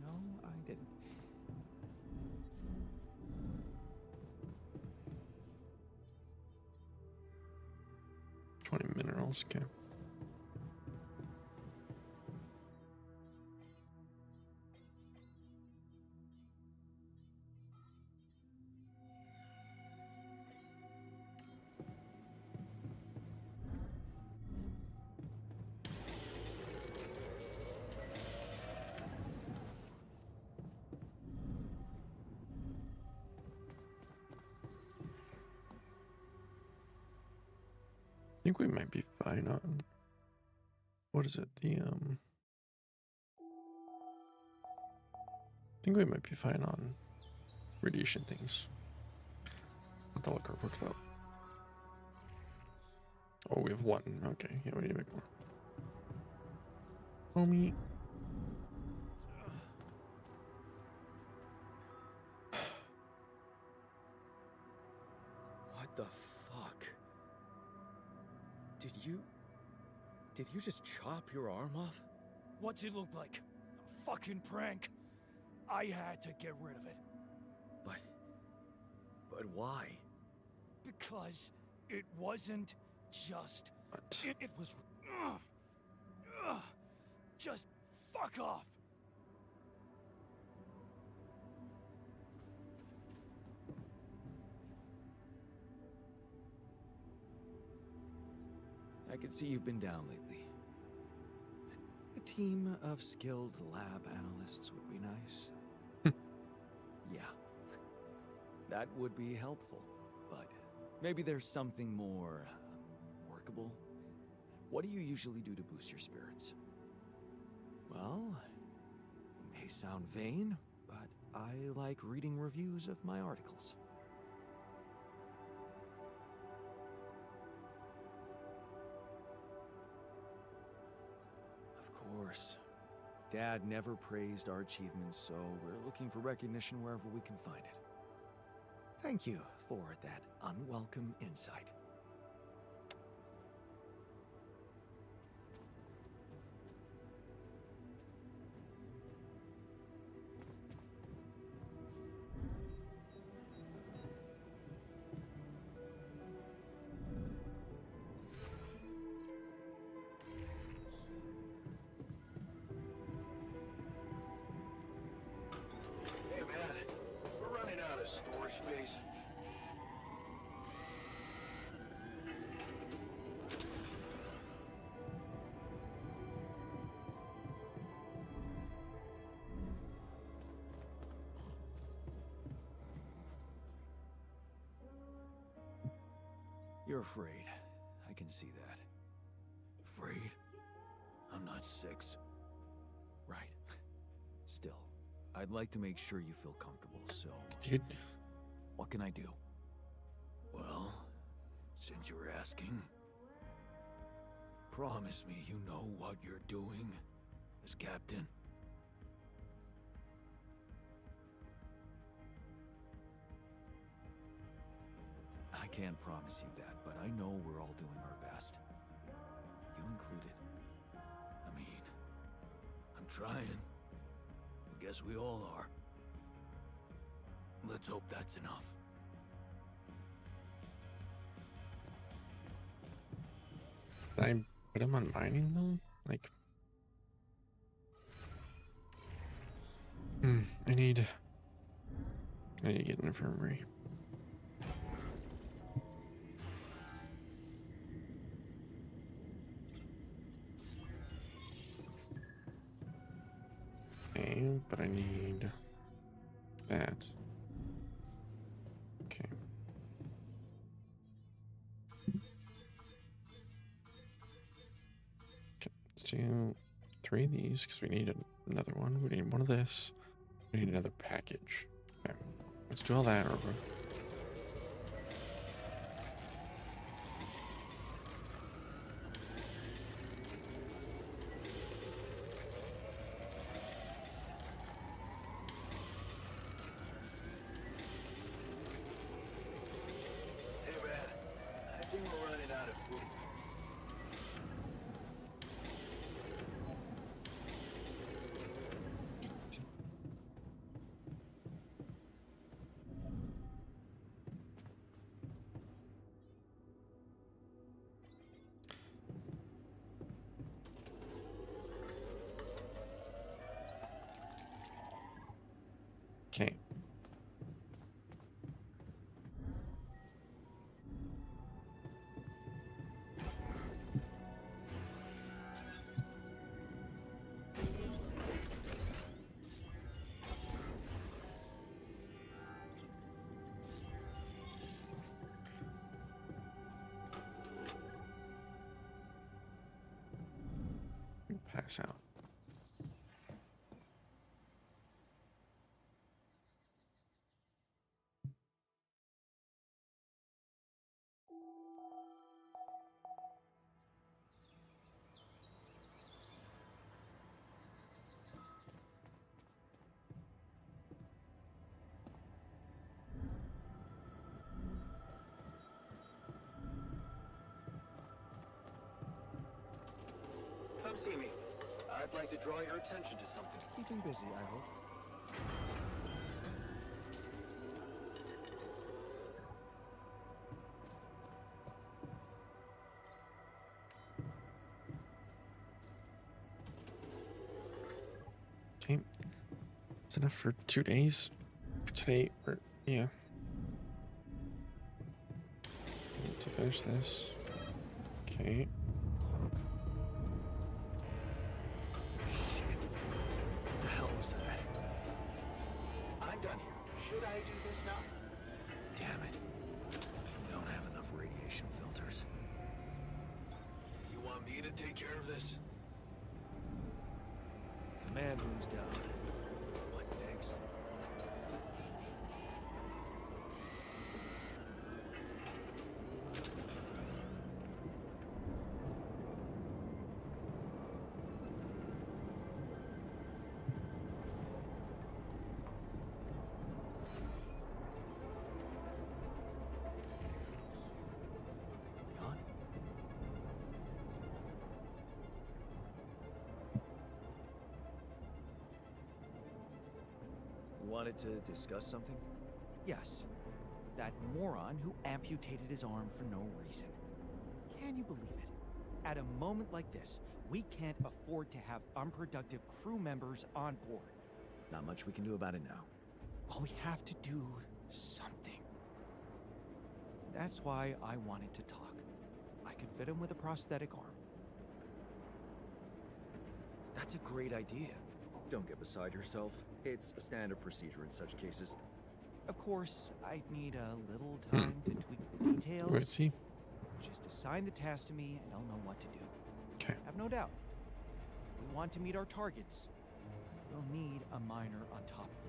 No, I didn't. 20 minerals, okay. I think we might be fine on, what is it, I think we might be fine on radiation things. What the liquor works out. Oh, we have one. Okay, yeah, we need to make more. Homie. What the fuck? Did you just chop your arm off? What's it look like? A fucking prank. I had to get rid of it. But why? Because it wasn't just... What? It was... just fuck off. I can see you've been down lately. A team of skilled lab analysts would be nice. Yeah. That would be helpful, but maybe there's something more workable. What do you usually do to boost your spirits? Well, it may sound vain, but I like reading reviews of my articles. Of course. Dad never praised our achievements, so we're looking for recognition wherever we can find it. Thank you for that unwelcome insight. Hey man, we're running out of storage space. You're afraid. I can see that. Afraid? I'm not 6. Right. Still, I'd like to make sure you feel comfortable, so... Dude. What can I do? Well, since you were asking... Promise me you know what you're doing as captain. I can't promise you that, but I know we're all doing our best. You included. I mean, I'm trying. I guess we all are. Let's hope that's enough. Did I put him on mining though? Like, I need to get an infirmary. Okay, but I need that. Okay. Okay, let's do 3 of these because we need another one. We need one of this. We need another package. Okay, let's do all that over. Hey, man. I think we're running out of food. Okay. Pass out. Come see me. I'd like to draw your attention to something. Keeping busy, I hope. Okay. That's enough for 2 days. For today, or yeah. Need to finish this. Okay. What the hell was that? I'm done here. Should I do this now? Damn it. We don't have enough radiation filters. You want me to take care of this? Command room's down. What next? John? You wanted to discuss something? Yes. That moron who amputated his arm for no reason. Can you believe it? At a moment like this, we can't afford to have unproductive crew members on board. Not much we can do about it now. Well, we have to do something. That's why I wanted to talk. I could fit him with a prosthetic arm. That's a great idea. Don't get beside yourself. It's a standard procedure in such cases. Of course, I'd need a little time to tweak the details. Where is he? Just assign the task to me and I'll know what to do. Okay. Have no doubt. If we want to meet our targets, we'll need a miner on top floor.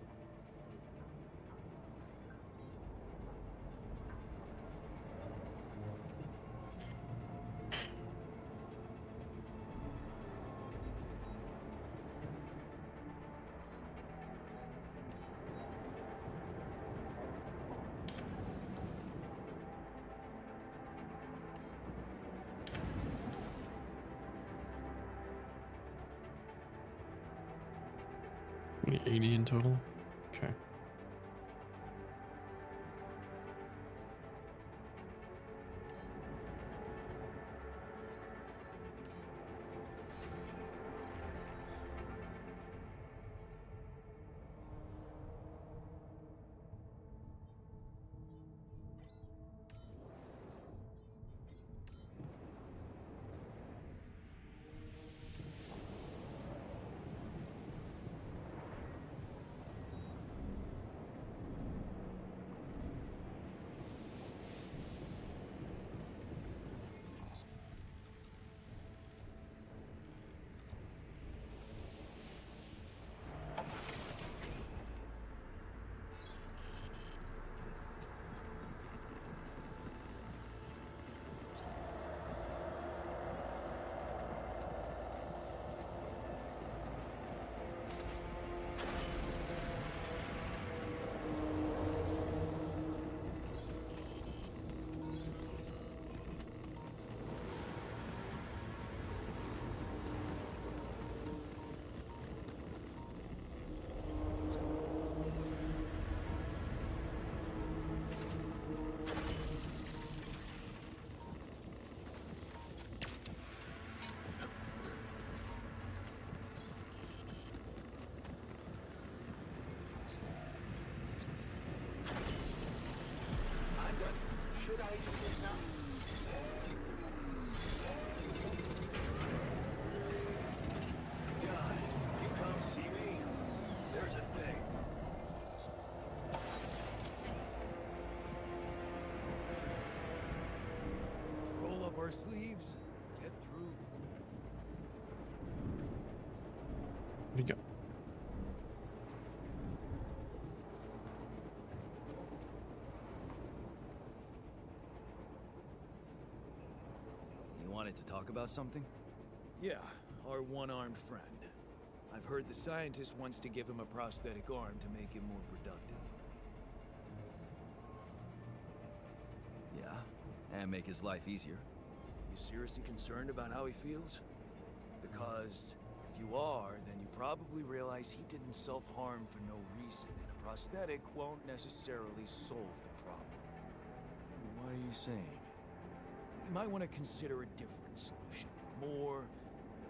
We need 80 in total. Okay. God, you come see me? There's a thing. Let's roll up our sleeves and get through. Where'd he go? You wanted to talk about something? Yeah, our one-armed friend. I've heard the scientist wants to give him a prosthetic arm to make him more productive. Yeah, and make his life easier. You seriously concerned about how he feels? Because if you are, then you probably realize he didn't self-harm for no reason, and a prosthetic won't necessarily solve the problem. What are you saying? You might want to consider a different solution. More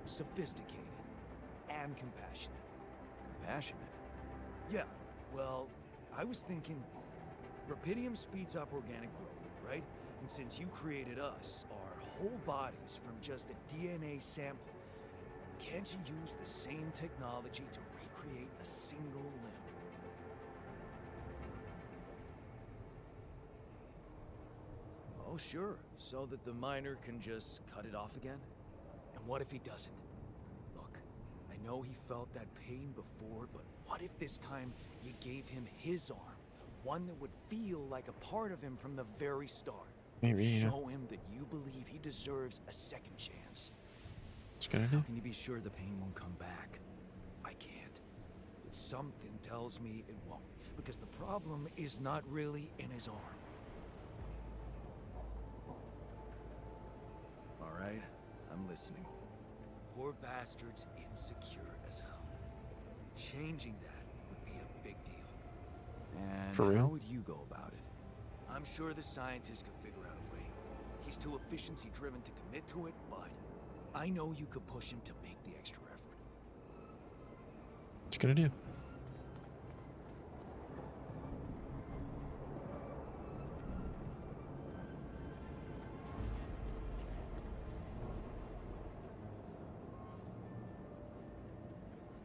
sophisticated and compassionate. Compassionate? Yeah, well, I was thinking Rapidium speeds up organic growth, right? And since you created us, our whole bodies from just a DNA sample, can't you use the same technology to recreate a single limb? Oh, sure. So that the miner can just cut it off again? And what if he doesn't? Look, I know he felt that pain before, but what if this time you gave him his arm? One that would feel like a part of him from the very start. Maybe, yeah. Show him that you believe he deserves a second chance. It's a good How idea. can you be sure the pain won't come back? I can't. But something tells me it won't. Because the problem is not really in his arm. All right, I'm listening. Poor bastard's insecure as hell. Changing that would be a big deal. And For real? how would you go about it? I'm sure the scientist could figure out a way. He's too efficiency-driven to commit to it, but I know you could push him to make the extra effort. It's a good idea.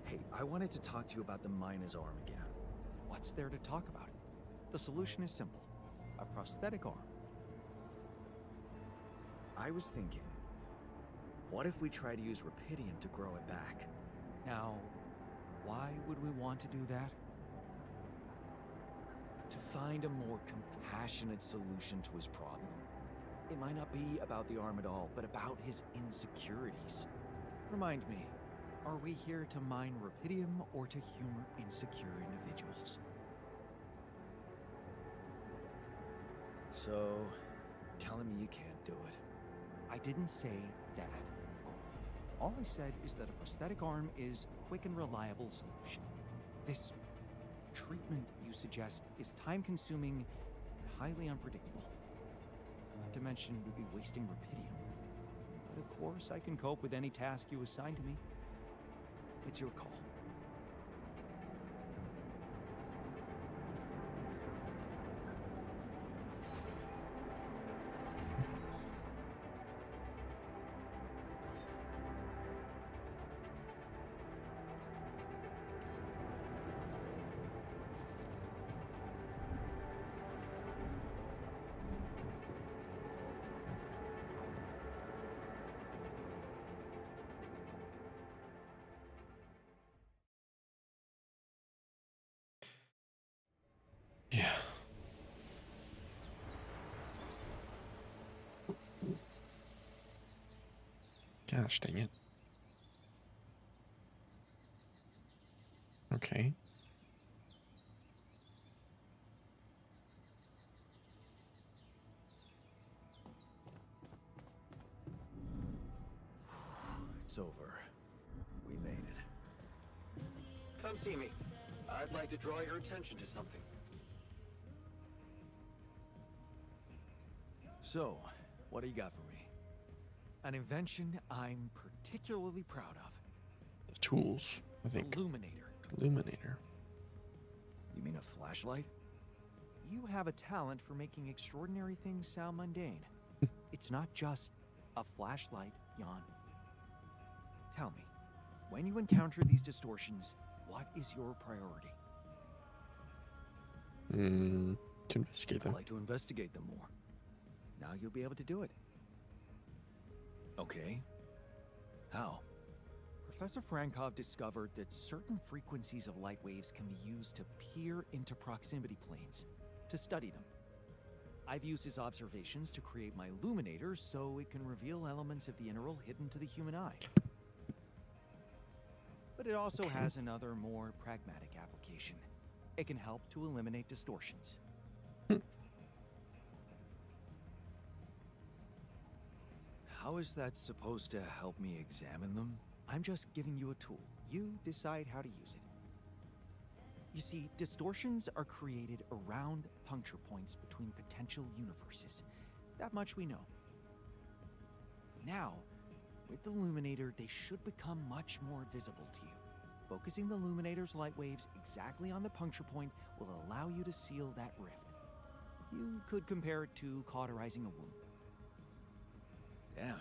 Hey, I wanted to talk to you about the miner's arm again. What's there to talk about? The solution is simple. A prosthetic arm. I was thinking, what if we try to use Rapidium to grow it back? Now, why would we want to do that? To find a more compassionate solution to his problem. It might not be about the arm at all, but about his insecurities. Remind me, are we here to mine Rapidium or to humor insecure individuals? So, telling me you can't do it. I didn't say that. All I said is that a prosthetic arm is a quick and reliable solution. This treatment you suggest is time-consuming and highly unpredictable. Not to mention we'd be wasting Rapidium. But of course, I can cope with any task you assign to me. It's your call. Yeah. Gosh dang it. Okay. It's over. We made it. Come see me. I'd like to draw your attention to something. So, what do you got for me? An invention I'm particularly proud of. The tools, I think. Illuminator. Illuminator. You mean a flashlight? You have a talent for making extraordinary things sound mundane. It's not just a flashlight, Jan. Tell me, when you encounter these distortions, what is your priority? To investigate I'd them. like to investigate them more. Now you'll be able to do it. Okay. How? Professor Frankov discovered that certain frequencies of light waves can be used to peer into proximity planes, to study them. I've used his observations to create my illuminator so it can reveal elements of the interval hidden to the human eye. But it also has another, more pragmatic application. It can help to eliminate distortions. How is that supposed to help me examine them? I'm just giving you a tool. You decide how to use it. You see, distortions are created around puncture points between potential universes. That much we know. Now, with the illuminator, they should become much more visible to you. Focusing the illuminator's light waves exactly on the puncture point will allow you to seal that rift. You could compare it to cauterizing a wound. Damn.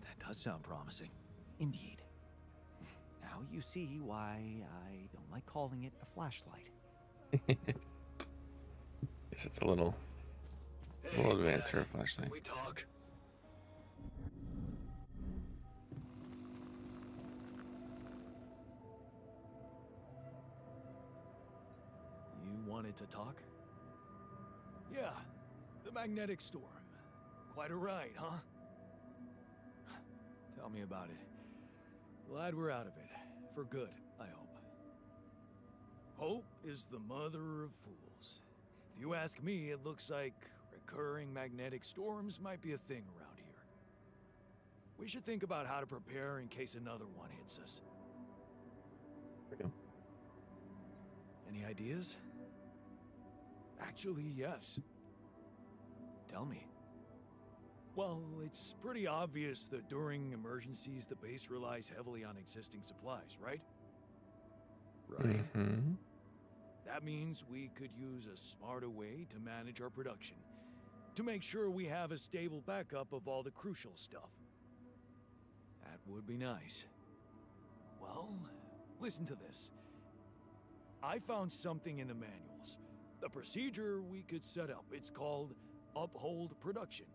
That does sound promising. Indeed. Now you see why I don't like calling it a flashlight. Guess it's a little advanced for a flashlight. We talk. You wanted to talk? Yeah, the magnetic storm. Quite a ride, huh? Tell me about it. Glad we're out of it. For good, I hope. Hope is the mother of fools. If you ask me, it looks like recurring magnetic storms might be a thing around here. We should think about how to prepare in case another one hits us. There we go. Any ideas? Actually, yes. Tell me. Well, it's pretty obvious that during emergencies, the base relies heavily on existing supplies, right? Right. That means we could use a smarter way to manage our production, to make sure we have a stable backup of all the crucial stuff. That would be nice. Well, listen to this. I found something in the manuals. The procedure we could set up. It's called Uphold Production.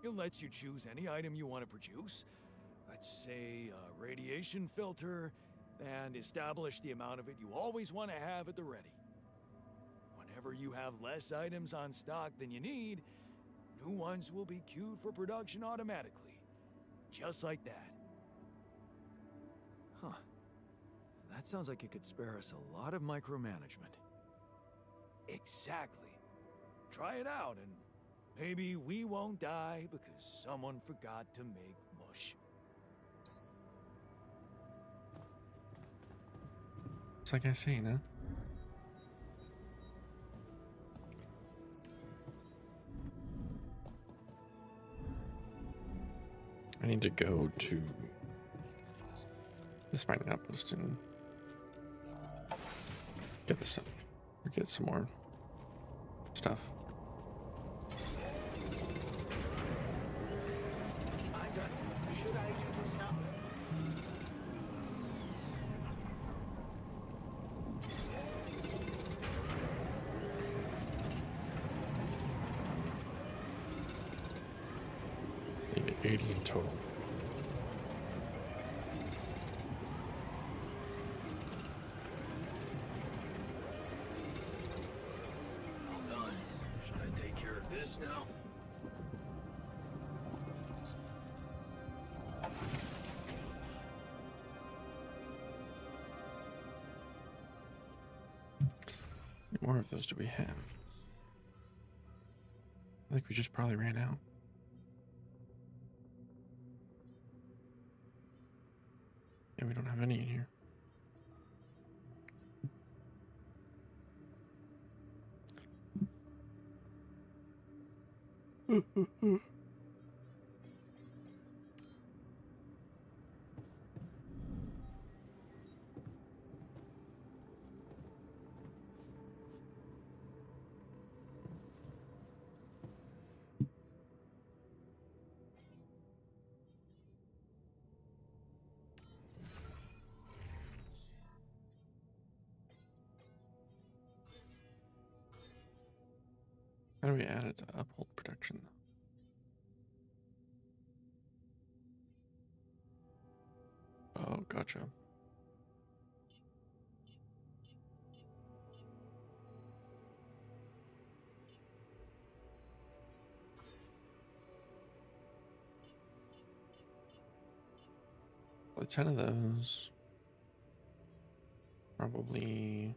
It lets you choose any item you want to produce. Let's say a radiation filter, and establish the amount of it you always want to have at the ready. Whenever you have less items on stock than you need, new ones will be queued for production automatically. Just like that. Huh. That sounds like it could spare us a lot of micromanagement. Exactly. Try it out, and maybe we won't die because someone forgot to make mush. It's like I say, huh? I need to go to this mining outpost and get this up, or get some more stuff. Should I do this now? Need 80 in total. All done. Should I take care of this now? How many more of those do we have? I think we just probably ran out. Yeah, we don't have any in here. How do we add it to uphold protection? Oh, gotcha. Well, 10 of those. Probably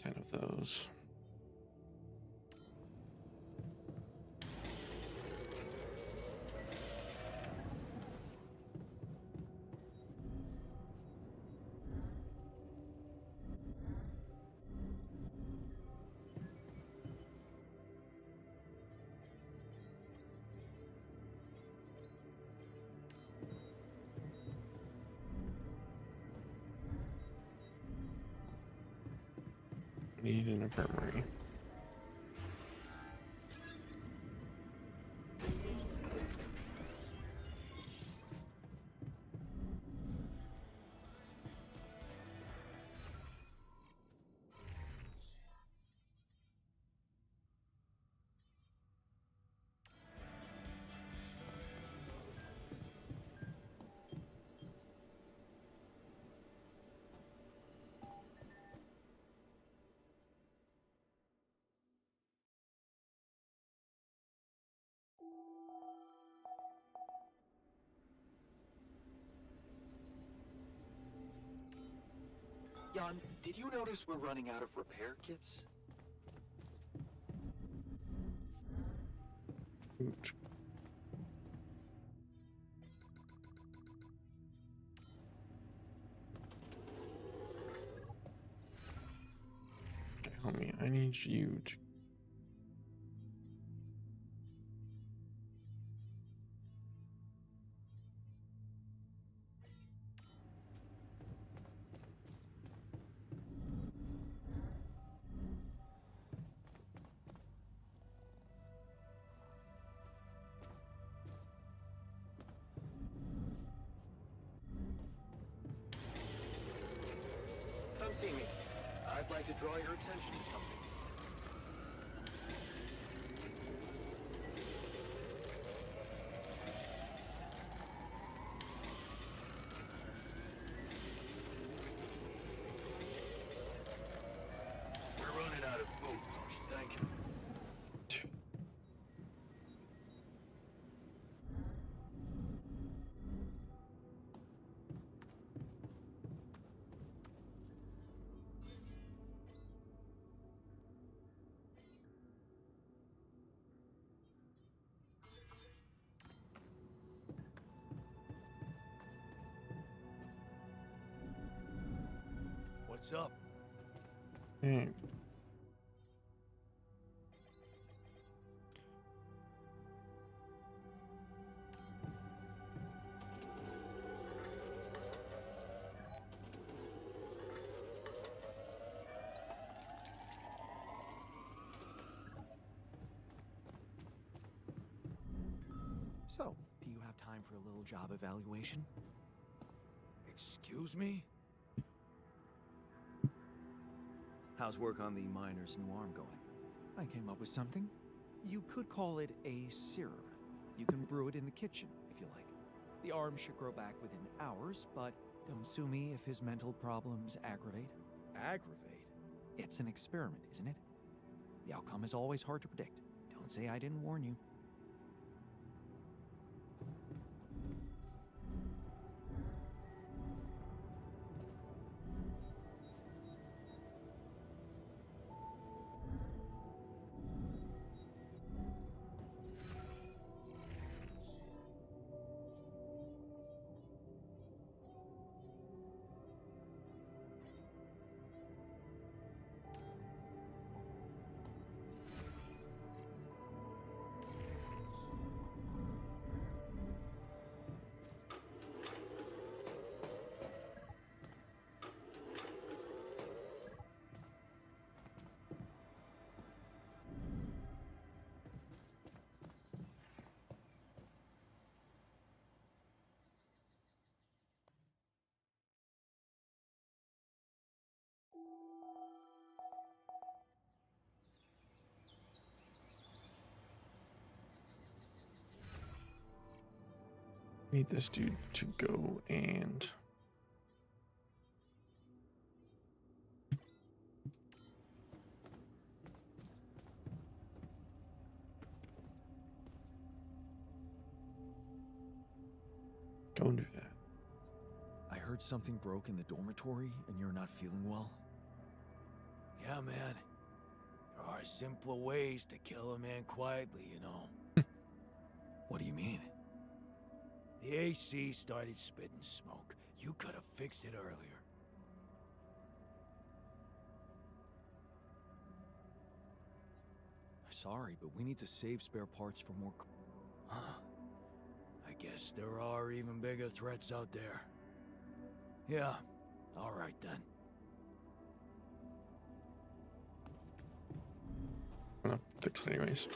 10 of those. Need an infirmary. Jan, did you notice we're running out of repair kits? Okay, homie, I need you to. Come see me. I'd like to draw your attention to something. We're running out of food, don't you think? What's up? Hey. So, do you have time for a little job evaluation? Excuse me? How's work on the miner's new arm going? I came up with something. You could call it a serum. You can brew it in the kitchen, if you like. The arm should grow back within hours, but don't sue me if his mental problems aggravate. Aggravate? It's an experiment, isn't it? The outcome is always hard to predict. Don't say I didn't warn you. Need this dude to go and go and do that. I heard something broke in the dormitory and you're not feeling well. Yeah, man. There are simpler ways to kill a man quietly, you know. What do you mean? The AC started spitting smoke. You could have fixed it earlier. Sorry, but we need to save spare parts for more. Huh. I guess there are even bigger threats out there. Yeah, all right then. I'm gonna fix it anyways.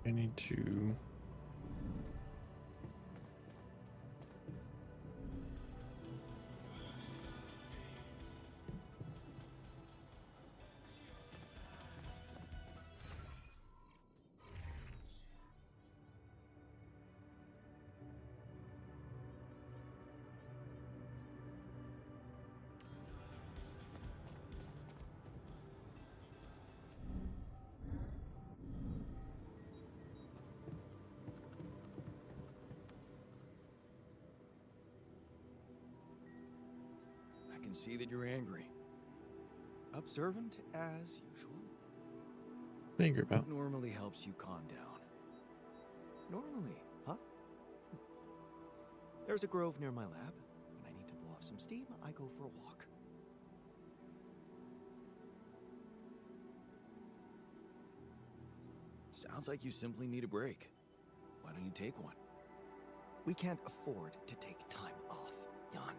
I need to I can see that you're angry. Observant as usual. angry about. Normally helps you calm down. Normally, huh? There's a grove near my lab. When I need to blow off some steam, I go for a walk. Sounds like you simply need a break. Why don't you take one? We can't afford to take time off, Jan.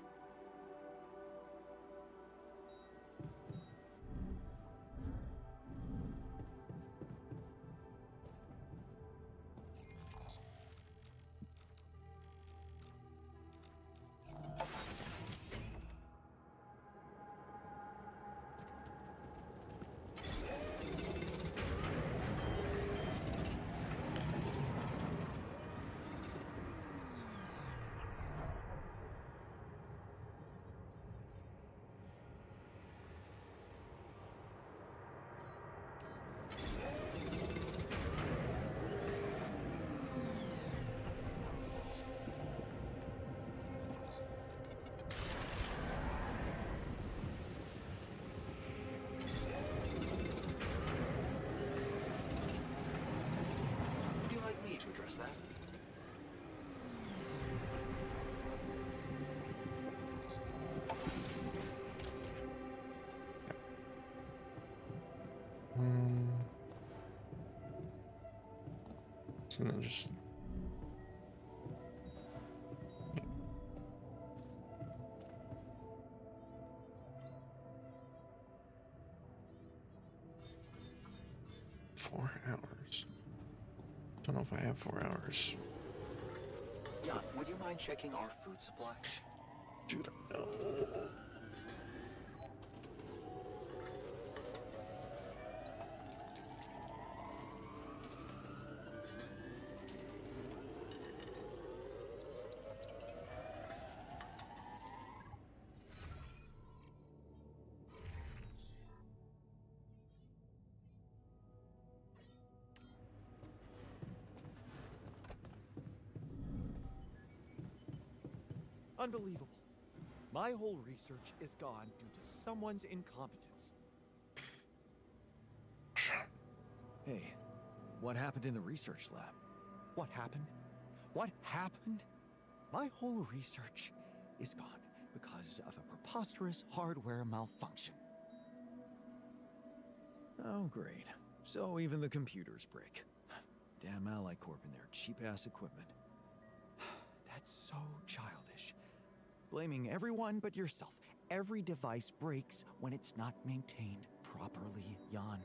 And then just... yeah. 4 hours. Don't know if I have 4 hours. Jan, would you mind checking our food supply? Dude, no. Unbelievable. My whole research is gone due to someone's incompetence. Hey, what happened in the research lab? What happened? What happened? My whole research is gone because of a preposterous hardware malfunction. Oh, great. So even the computers break. Damn Ally Corp and their cheap-ass equipment. That's so childish. Blaming everyone but yourself. Every device breaks when it's not maintained properly, Jan.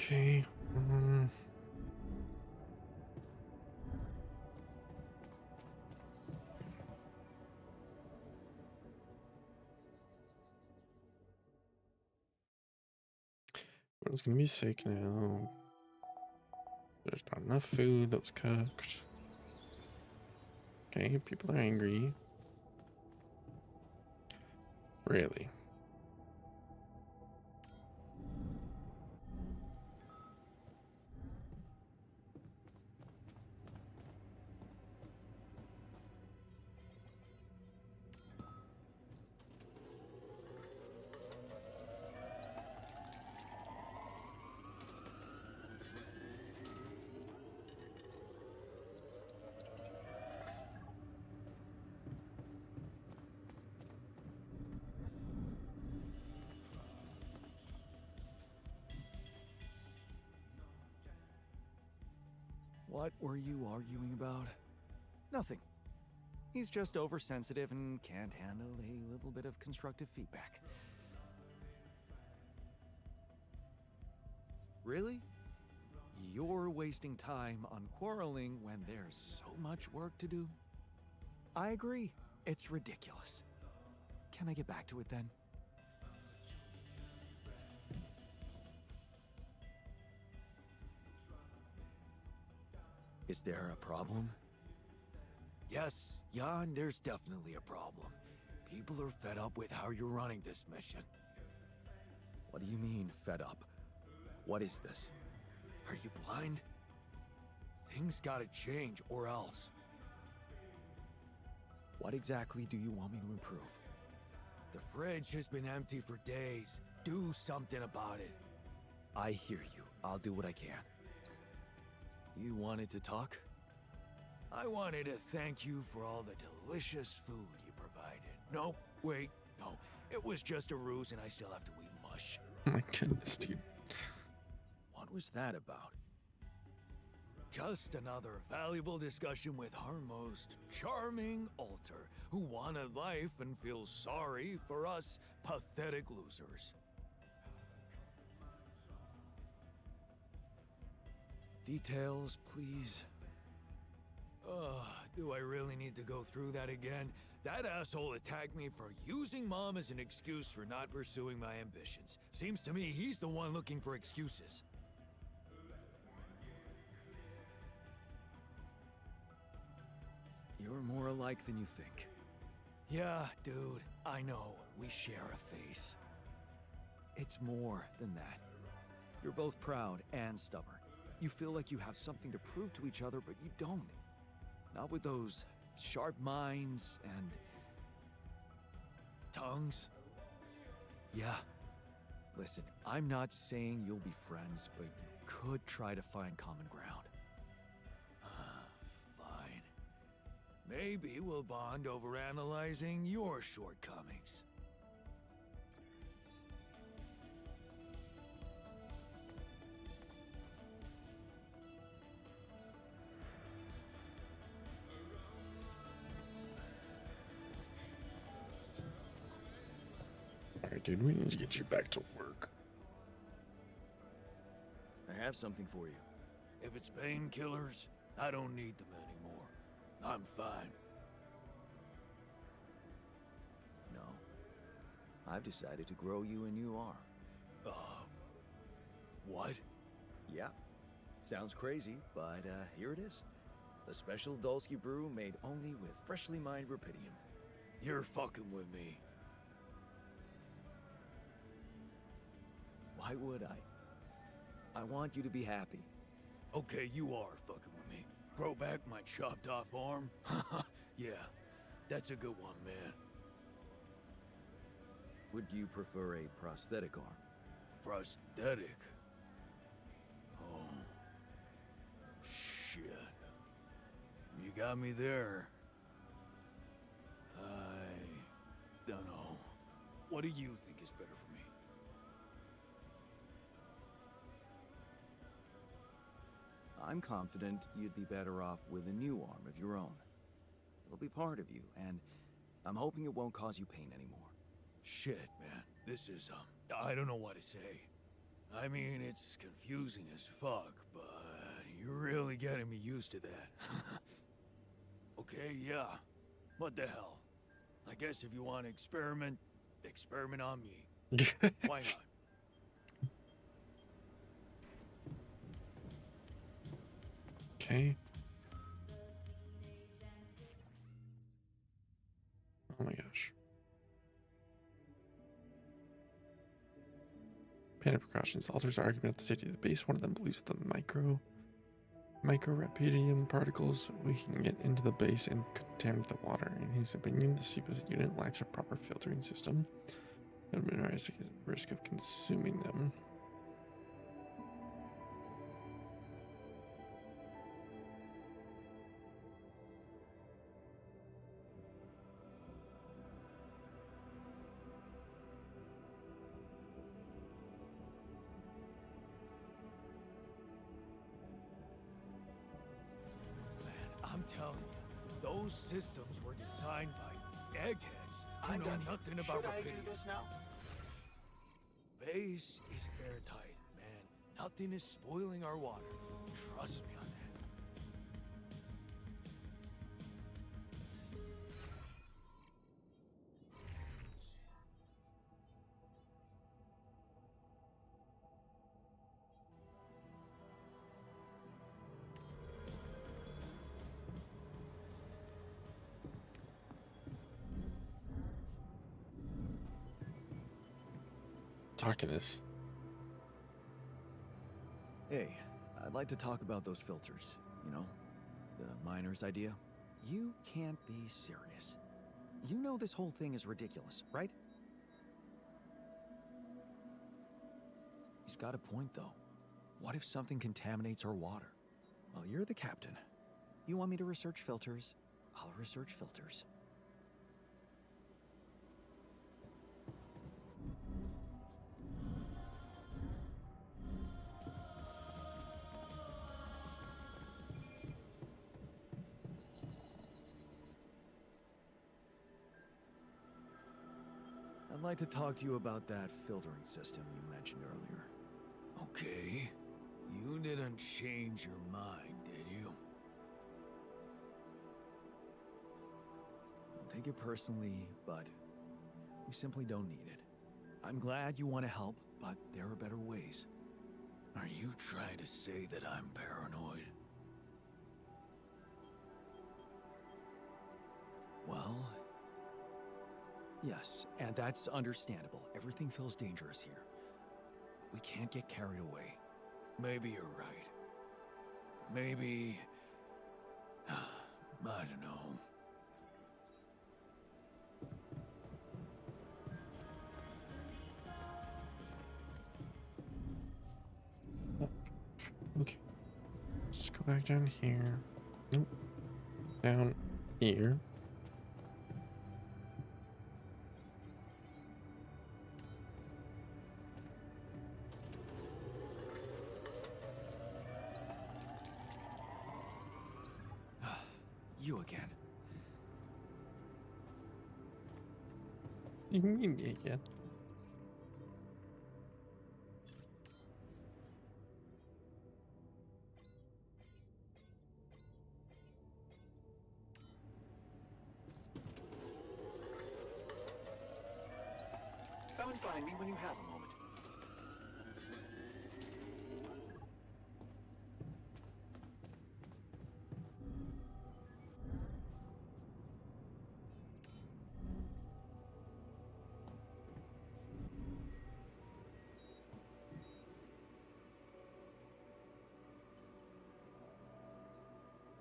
Okay. Everyone's gonna be sick now. There's not enough food that was cooked. Okay, people are angry. Really? What were you arguing about? Nothing. He's just oversensitive and can't handle a little bit of constructive feedback. Really? You're wasting time on quarreling when there's so much work to do? I agree. It's ridiculous. Can I get back to it then? Is there a problem? Yes, Jan, there's definitely a problem. People are fed up with how you're running this mission. What do you mean, fed up? What is this? Are you blind? Things gotta change, or else. What exactly do you want me to improve? The fridge has been empty for days. Do something about it. I hear you. I'll do what I can. You wanted to talk? I wanted to thank you for all the delicious food you provided. No, wait, no. It was just a ruse and I still have to eat mush. Oh my goodness, dude. What was that about? Just another valuable discussion with our most charming alter, who wanted life and feels sorry for us pathetic losers. Details, please. Do I really need to go through that again? That asshole attacked me for using Mom as an excuse for not pursuing my ambitions. Seems to me he's the one looking for excuses. alike than you think. Yeah, dude, I know. We share a face. It's more than that. You're both proud and stubborn. You feel like you have something to prove to each other, but you don't. Not with those sharp minds and... tongues? Yeah. Listen, I'm not saying you'll be friends, but you could try to find common ground. Fine. Maybe we'll bond over analyzing your shortcomings. Alright, dude, we need to get you back to work. I have something for you. If it's painkillers, I don't need them anymore. I'm fine. No. I've decided to grow you a new arm. What? Yeah. Sounds crazy, but here it is. A special Dulski brew made only with freshly mined rupidium. You're fucking with me. Why would I? I want you to be happy. Okay, you are fucking with me. Grow back my chopped off arm? Yeah, that's a good one, man. Would you prefer a prosthetic arm? Prosthetic? Oh. Shit. You got me there. I don't know. What do you think is better for me? I'm confident you'd be better off with a new arm of your own. It'll be part of you, and I'm hoping it won't cause you pain anymore. Shit, man. This is, I don't know what to say. I mean, it's confusing as fuck, but you're really getting me used to that. Okay, yeah. What the hell? I guess if you want to experiment on me. Why not? Okay. Oh my gosh. Panic precautions. Authors argument at the safety of the base. One of them believes the microrepudium particles we can get into the base and contaminate the water. In his opinion, the CPS unit lacks a proper filtering system. It would minimize the risk of consuming them. I'm telling you, those systems were designed by eggheads who know nothing about rapidity. Should I do this now? Base is airtight, man. Nothing is spoiling our water. Trust me on that. Talking this. Hey, I'd like to talk about those filters. You know, the miner's idea. You can't be serious. You know this whole thing is ridiculous, right? He's got a point, though. What if something contaminates our water? Well, you're the captain. You want me to research filters? I'll research filters. I'd like to talk to you about that filtering system you mentioned earlier. Okay. You didn't change your mind, did you? Don't take it personally, but we simply don't need it. I'm glad you want to help, but there are better ways. Are you trying to say that I'm paranoid? Yes, and that's understandable. Everything feels dangerous here. We can't get carried away. Maybe you're right. Maybe... I don't know. Okay. Let's go back down here. Nope. Down here. You again. You mean me again? Come and find me when you have a moment.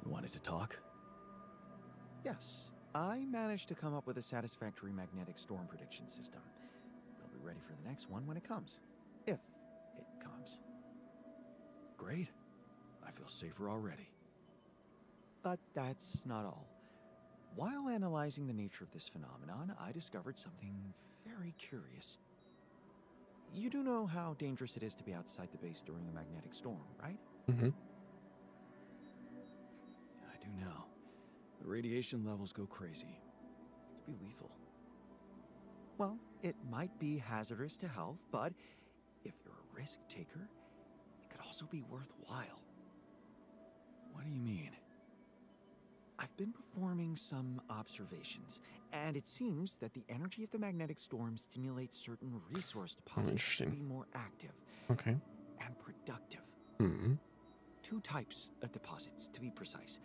You wanted to talk? Yes, I managed to come up with a satisfactory magnetic storm prediction system. We'll be ready for the next one when it comes. If it comes. Great. I feel safer already. But that's not all. While analyzing the nature of this phenomenon, I discovered something very curious. You do know how dangerous it is to be outside the base during a magnetic storm, right? Mm-hmm. I do now. The radiation levels go crazy. It could be lethal. Well, it might be hazardous to health, but if you're a risk taker, it could also be worthwhile. What do you mean? I've been performing some observations, and it seems that the energy of the magnetic storm stimulates certain resource deposits to interesting. be more active Okay. and productive. Mm-hmm. 2 types of deposits, to be precise.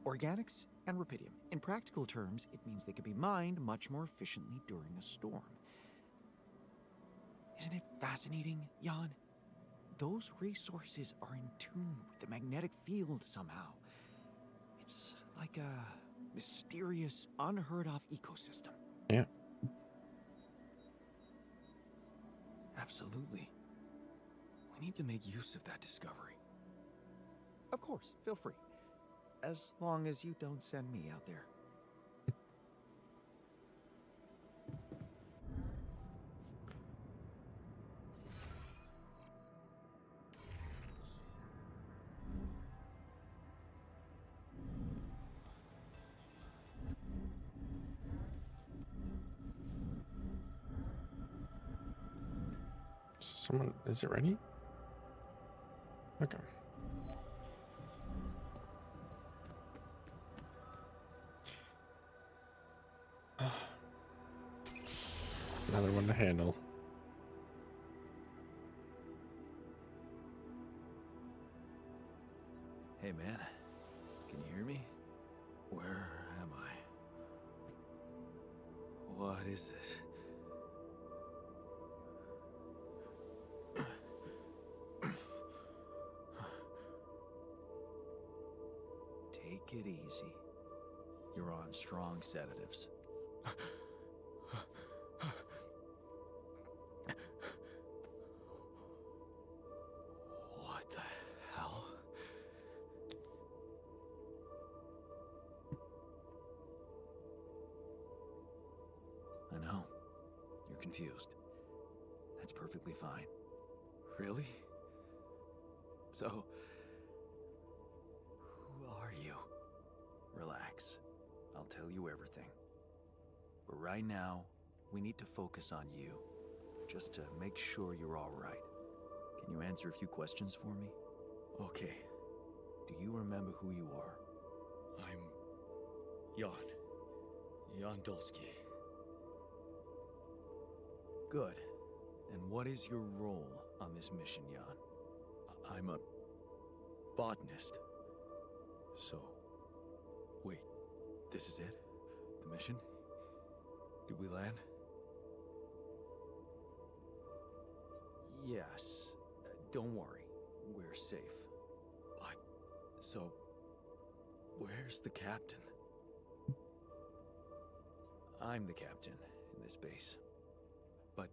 Organics and rupidium. In practical terms, it means they can be mined much more efficiently during a storm. Isn't it fascinating, Jan? Those resources are in tune with the magnetic field somehow. It's like a mysterious, unheard-of ecosystem. Yeah. Absolutely. We need to make use of that discovery. Of course, feel free. As long as you don't send me out there. Someone, is it ready? Okay. Another one to handle. Hey man, can you hear me? Where am I? What is this? Take it easy. You're on strong sedatives. What the hell? I know. You're confused. That's perfectly fine. Really? So, who are you? Relax. I'll tell you everything. But right now, we need to focus on you. Just to make sure you're all right. Can you answer a few questions for me? Okay. Do you remember who you are? I'm... Jan Dolsky. Good. And what is your role on this mission, Jan? I'm a... botanist. So... Wait, this is it? The mission? Did we land? Yes. Don't worry. We're safe. But, so, where's the captain? I'm the captain in this base. But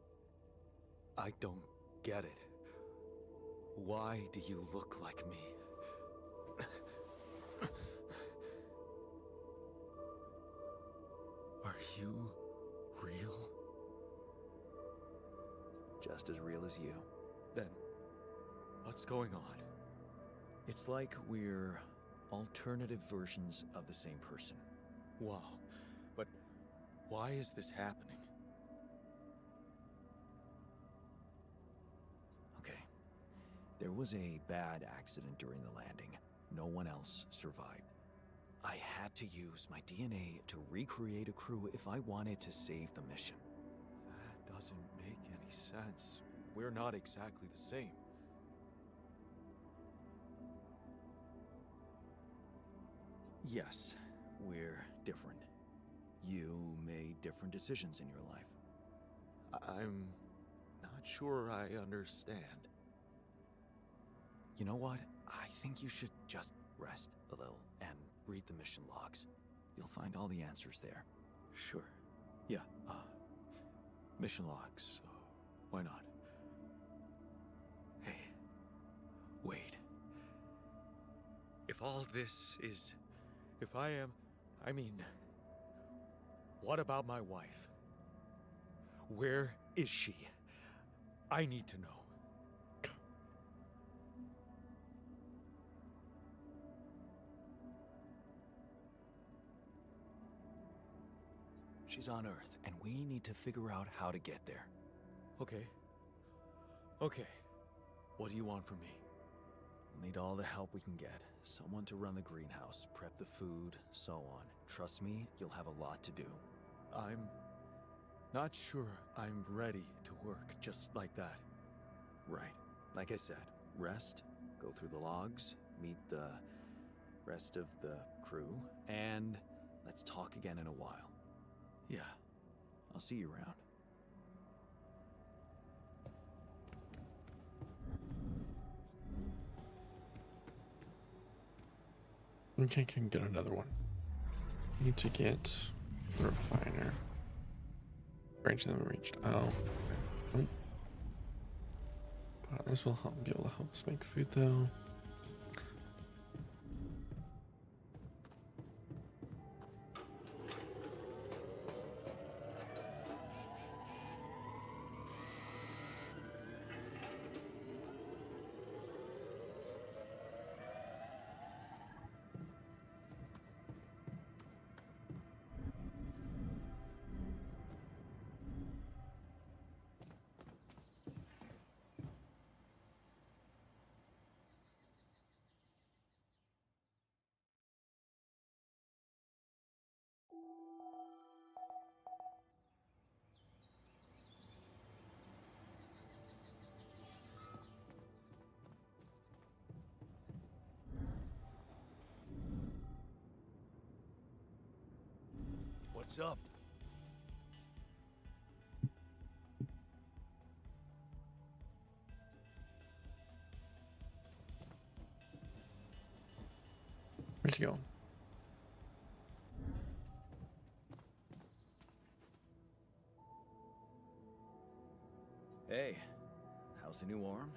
I don't get it. Why do you look like me? Are you real? Just as real as you. Then, what's going on? It's like we're alternative versions of the same person. Wow. But why is this happening? Okay. There was a bad accident during the landing. No one else survived. I had to use my DNA to recreate a crew if I wanted to save the mission. That doesn't make any sense. We're not exactly the same. Yes, we're different. You made different decisions in your life. I'm not sure I understand. You know what? I think you should just rest a little and read the mission logs. You'll find all the answers there. Sure. Yeah, mission logs. Why not? Hey, wait. If all this is... If I am... I mean... What about my wife? Where is she? I need to know. She's on Earth, and we need to figure out how to get there. Okay. Okay. What do you want from me? We'll need all the help we can get. Someone to run the greenhouse, prep the food, so on. Trust me, you'll have a lot to do. I'm not sure I'm ready to work just like that. Right. Like I said, rest, go through the logs, meet the rest of the crew, and let's talk again in a while. Yeah, I'll see you around. Okay, can get another one. Need to get the refiner. Branch of them reached. Oh. Okay. But this will be able to help us make food though. What's up? Where's he going? Hey, how's the new arm?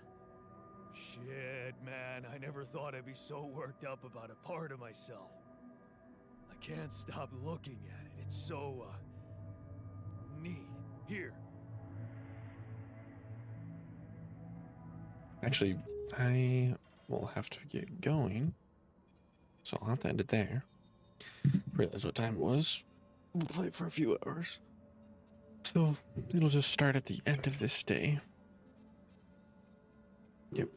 Shit, man, I never thought I'd be so worked up about a part of myself. I can't stop looking at it. It's so, neat. Here. Actually, I will have to get going. So I'll have to end it there. Realize what time it was. We'll play it for a few hours. So it'll just start at the end of this day. Yep.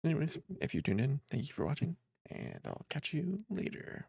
Anyways, if you tuned in, thank you for watching, and I'll catch you later.